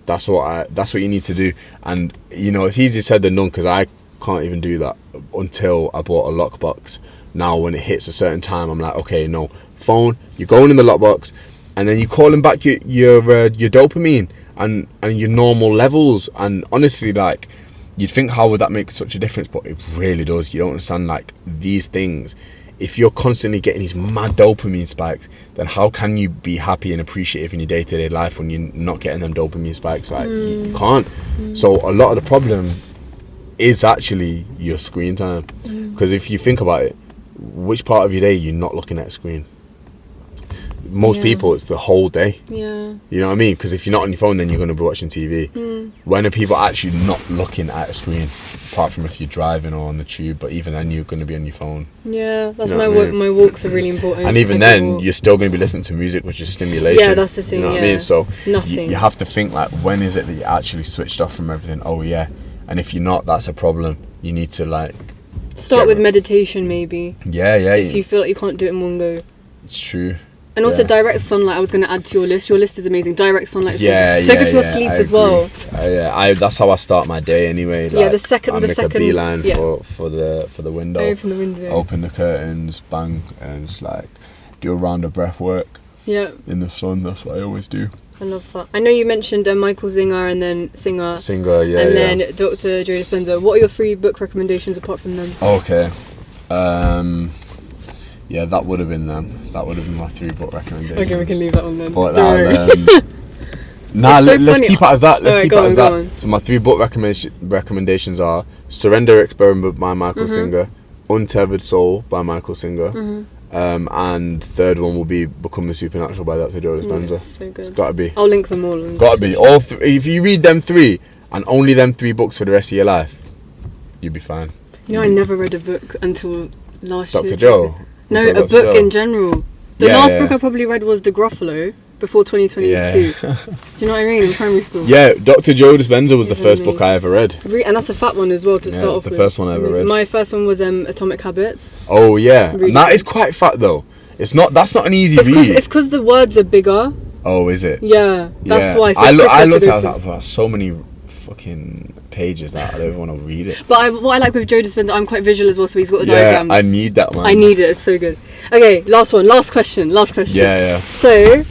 That's what you need to do. And, you know, it's easier said than done, because I can't even do that until I bought a lockbox. Now, when it hits a certain time, I'm like, okay, no, phone, you're going in the lockbox, and then you're calling back your dopamine and your normal levels. And honestly, like, you'd think, how would that make such a difference? But it really does. You don't understand, like, these things. If you're constantly getting these mad dopamine spikes, then how can you be happy and appreciative in your day-to-day life when you're not getting them dopamine spikes? Like, you can't. So a lot of the problem is actually your screen time. Because if you think about it, which part of your day you're not looking at a screen? Most people, it's the whole day. You know what I mean? Because if you're not on your phone, then you're going to be watching TV. When are people actually not looking at a screen? Apart from if you're driving or on the tube, but even then you're going to be on your phone. That's my walks are really important. And even then, you're still going to be listening to music, which is stimulation. That's the thing. You know what I mean? So nothing. You have to think, like, when is it that you're actually switched off from everything? Oh yeah. And if you're not, that's a problem. You need to, like, start with meditation, maybe. If you feel like you can't do it in one go. It's true. And also direct sunlight, I was going to add to your list. Your list is amazing. Direct sunlight is so good for your sleep as well. That's how I start my day anyway. Like, the second a beeline for the window. Open the window. Open the curtains, bang, and just like do a round of breath work. In the sun, that's what I always do. I love that. I know you mentioned Michael Singer and then Singer, and then Dr. Joe Dispenza. What are your 3 book recommendations apart from them? Okay. That would have been them. That would have been my 3 book recommendations. Okay, we can leave that one then. But let's keep it as that. So my 3 book recommendations are Surrender Experiment by Michael Singer, Untethered Soul by Michael Singer, and third one will be Becoming Supernatural by Dr. Joe Dispenza. So good. It's got to be. I'll link them all. Got to be. All if you read them 3 and only them 3 books for the rest of your life, you'll be fine. You know, I never read a book until last year. Dr. Joe? No, a book in general. The last book I probably read was The Gruffalo before 2022. Do you know what I mean? In primary school. Yeah, Dr. Joe Dispenza was the first book I ever read. And that's a fat one as well to start off with. That's the first one I ever read. My first one was Atomic Habits. Oh yeah, and that is quite fat though. That's not an easy read. It's because the words are bigger. Oh, is it? Yeah, that's why. So I looked at that, so many fucking pages that I don't even want to read it. But what I like with Joe Dispenza, I'm quite visual as well, so he's got the diagrams. I need that one. I need it. It's so good. Okay, last question. Yeah. So,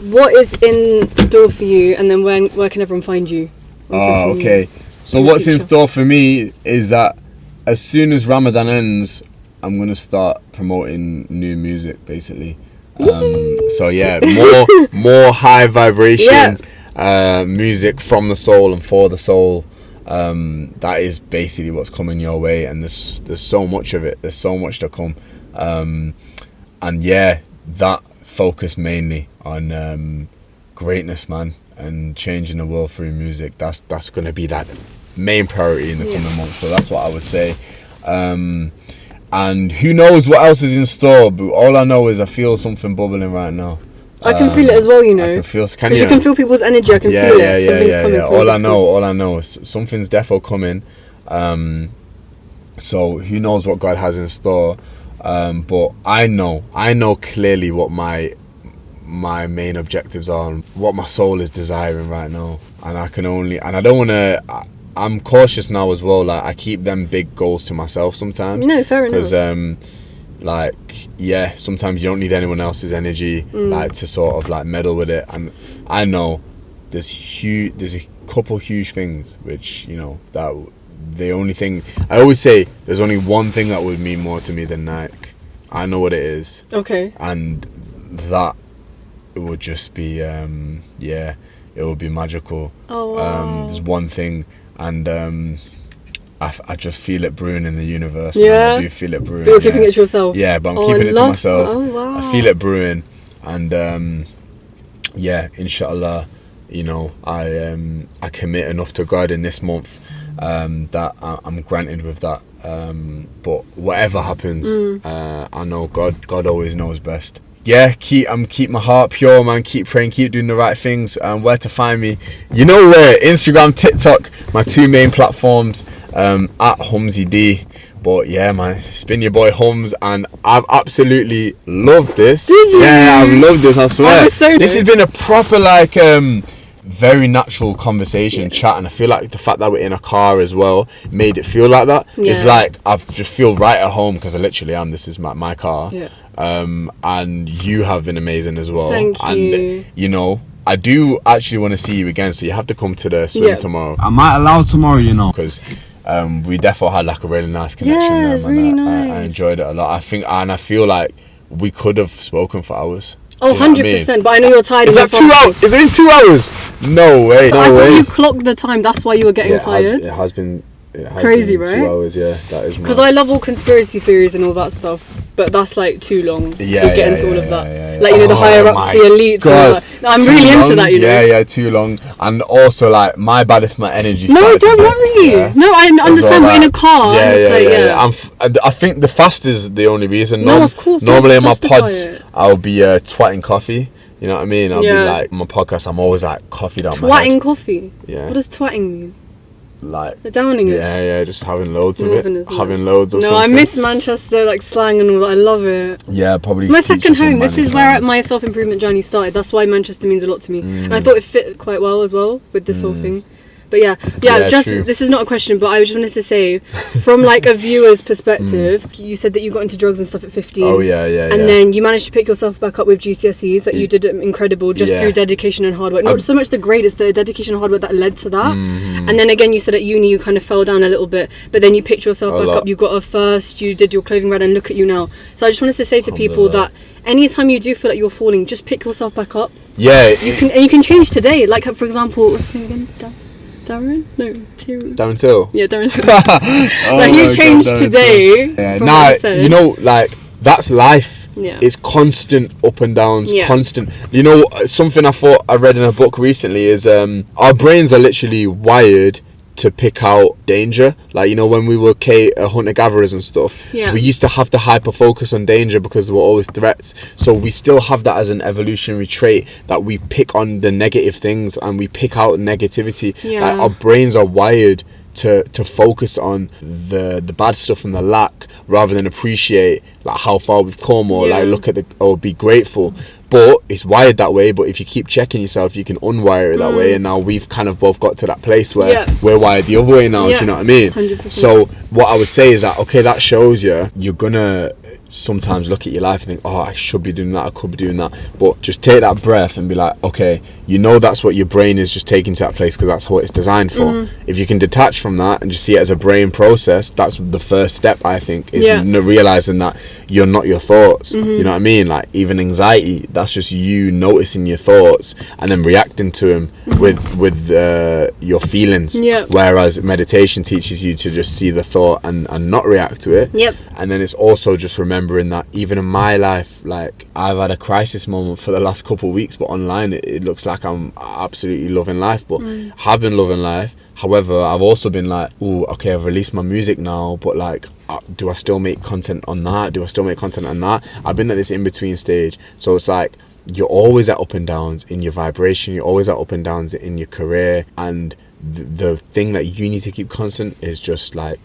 what is in store for you, and then where can everyone find you? Okay. So what's in store for me is that as soon as Ramadan ends, I'm gonna start promoting new music, basically. So yeah, more high vibration music from the soul and for the soul. That is basically what's coming your way, and there's so much of it. There's so much to come, and that focus mainly on greatness, man, and changing the world through music. That's going to be that main priority in the coming months. So that's what I would say. And who knows what else is in store? But all I know is I feel something bubbling right now. I can feel it as well, you know. I can feel. Because you can feel people's energy. I can feel it. Something's coming. All I know is something's defo coming. So who knows what God has in store? But I know clearly what my main objectives are and what my soul is desiring right now. And I don't want to. I'm cautious now as well. Like I keep them big goals to myself sometimes. No, fair enough. Because like, yeah, sometimes you don't need anyone else's energy like to sort of like meddle with it. And I know there's a couple huge things which, you know, that the only thing I always say, there's only one thing that would mean more to me than Nike. I know what it is. Okay. And that it would just be it would be magical. Oh wow. There's one thing, and I just feel it brewing in the universe. Yeah. Man. I do feel it brewing. But you're keeping it to yourself. Yeah, but I'm keeping it to myself. Oh wow. I feel it brewing, and inshallah, you know, I commit enough to God in this month that I'm granted with that. But whatever happens, I know God always knows best. Yeah, keep my heart pure, man. Keep praying, keep doing the right things. Where to find me? You know where? Instagram, TikTok, my two main platforms. At HumzD. But yeah, man, it's been your boy Humz, and I've absolutely loved this. Did you? Yeah, I've loved this. I swear. This has been a proper like very natural conversation, chat, and I feel like the fact that we're in a car as well made it feel like that. Yeah. It's like I just feel right at home because I literally am. This is my car. Yeah. And you have been amazing as well. Thank you. And you know, I do actually want to see you again, so you have to come to the swim Yeah. tomorrow. I might allow tomorrow, you know, because we definitely had like a really nice connection Yeah, there, man. really I nice. enjoyed it a lot. I feel like we could have spoken for hours. Oh, Do you know what I 100%. mean? But I know you're tired. Is that 2 hours? Is it in 2 hours? No way. I thought you clocked the time. That's why you were getting tired. It has been Crazy, been right? 2 hours, yeah. That is Because I love all conspiracy theories and all that stuff, but that's like too long. Yeah, we get into all of yeah, that. yeah. Like, you know, the higher ups, my the elites. God. And all that. I'm Too really into long? that, you know. Yeah, too long. And also, like, my bad if my energy No, started to don't dip, worry. yeah. No, I understand. We're in a car. Yeah, and it's yeah, like, I think the fast is the only reason. No, of course, don't Normally in my justify pods, it. I'll be twatting coffee. You know what I mean? I'll be Yeah. like, my podcast, I'm always like, coffee down my head. Twatting coffee. Yeah. What does twatting mean? Like, They're downing it. yeah, just having loads of Northern it. as well. Having loads of No, something. I miss Manchester, like slang and all that. I love it. Yeah, probably. It's my teach second us some home. This is money where time. my self-improvement journey started. That's why Manchester means a lot to me. And I thought it fit quite well as well with this whole thing. But yeah, just true. this is not a question, but I just wanted to say, from like a viewer's perspective, you said that you got into drugs and stuff at 15. Oh, yeah. And then you managed to pick yourself back up with GCSEs, that you did incredible just Yeah. through dedication and hard work. Not so much the grade, it's the dedication and hard work that led to that. And then again, you said at uni you kind of fell down a little bit, but then you picked yourself back up. You got a first, you did your clothing brand, and look at you now. So I just wanted to say to people that anytime you do feel like you're falling, just pick yourself back up. Yeah. You can change today. Like, for example, what's his name again? Darren? No, Tyrion. Darren Till. Yeah, Darren. Oh Like, you my changed God, Darren today. Yeah, from what I nah, said. you know, like, that's life. Yeah. It's constant up and downs, Yeah. constant. You know, something I thought I read in a book recently is our brains are literally wired to pick out danger. Like, you know, when we were hunter-gatherers and stuff, Yeah. we used to have to hyper-focus on danger because there were always threats. So we still have that as an evolutionary trait, that we pick on the negative things and we pick out negativity. Yeah. Like, our brains are wired to focus on the bad stuff and the lack, rather than appreciate like how far we've come, or Yeah. like look at or be grateful. But it's wired that way. But if you keep checking yourself, you can unwire it that way. And now we've kind of both got to that place where we're wired the other way now. Yeah. Do you know what I mean? 100%. So what I would say is that, okay, that shows you're gonna sometimes look at your life and think, oh, I should be doing that, I could be doing that. But just take that breath and be like, okay, you know, that's what your brain is just taking to that place because that's what it's designed for. If you can detach from that and just see it as a brain process, that's the first step, I think, is realizing that you're not your thoughts. You know what I mean? Like, even anxiety, that's just you noticing your thoughts and then reacting to them with your feelings. Whereas meditation teaches you to just see the thought and not react to it. And then it's also just remembering that even in my life, like, I've had a crisis moment for the last couple of weeks, but online it looks like I'm absolutely loving life, but have been loving life. However, I've also been like, oh, okay, I've released my music now, but like, do I still make content on that? Do I still make content on that? I've been at this in-between stage. So it's like, you're always at up and downs in your vibration, you're always at up and downs in your career, and the thing that you need to keep constant is just like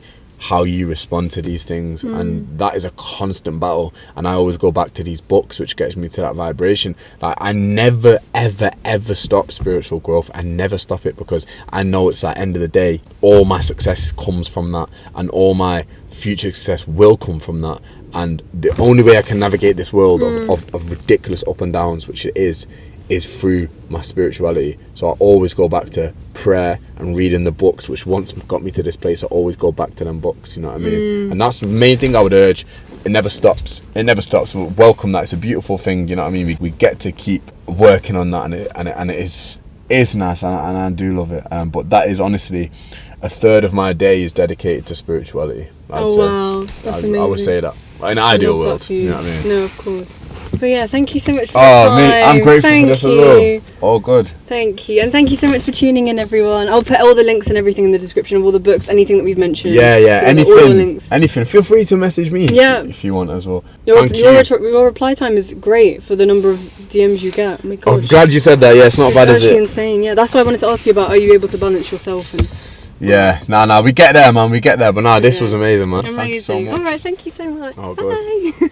how you respond to these things. And that is a constant battle, and I always go back to these books, which gets me to that vibration. Like, I never ever stop spiritual growth. I never stop it, because I know it's like, end of the day, all my success comes from that, and all my future success will come from that. And the only way I can navigate this world of ridiculous up and downs, which it is through my spirituality. So I always go back to prayer and reading the books, which once got me to this place. I always go back to them books, you know what I mean? And that's the main thing I would urge. It never stops. It never stops. We welcome that. It's a beautiful thing, you know what I mean? We get to keep working on that, and it is nice, and I do love it. But that is honestly a third of my day is dedicated to spirituality. Wow, that's amazing. I would say that. In an ideal world, you know what I mean? No, of course. But yeah, thank you so much for your time. Mate, I'm grateful for this as well. All good. Thank you. And thank you so much for tuning in, everyone. I'll put all the links and everything in the description of all the books, anything that we've mentioned. Yeah. So all the links. Anything. Feel free to message me if you want as well. Your reply time is great for the number of DMs you get. Oh my gosh. I'm glad you said that. Yeah, it's not bad, is it? It's actually insane. Yeah, that's why I wanted to ask you about, are you able to balance yourself? And yeah, no, we get there, man. We get there. But this was amazing, man. Amazing. Thank you so much. All right, thank you so much. Oh, good. Bye.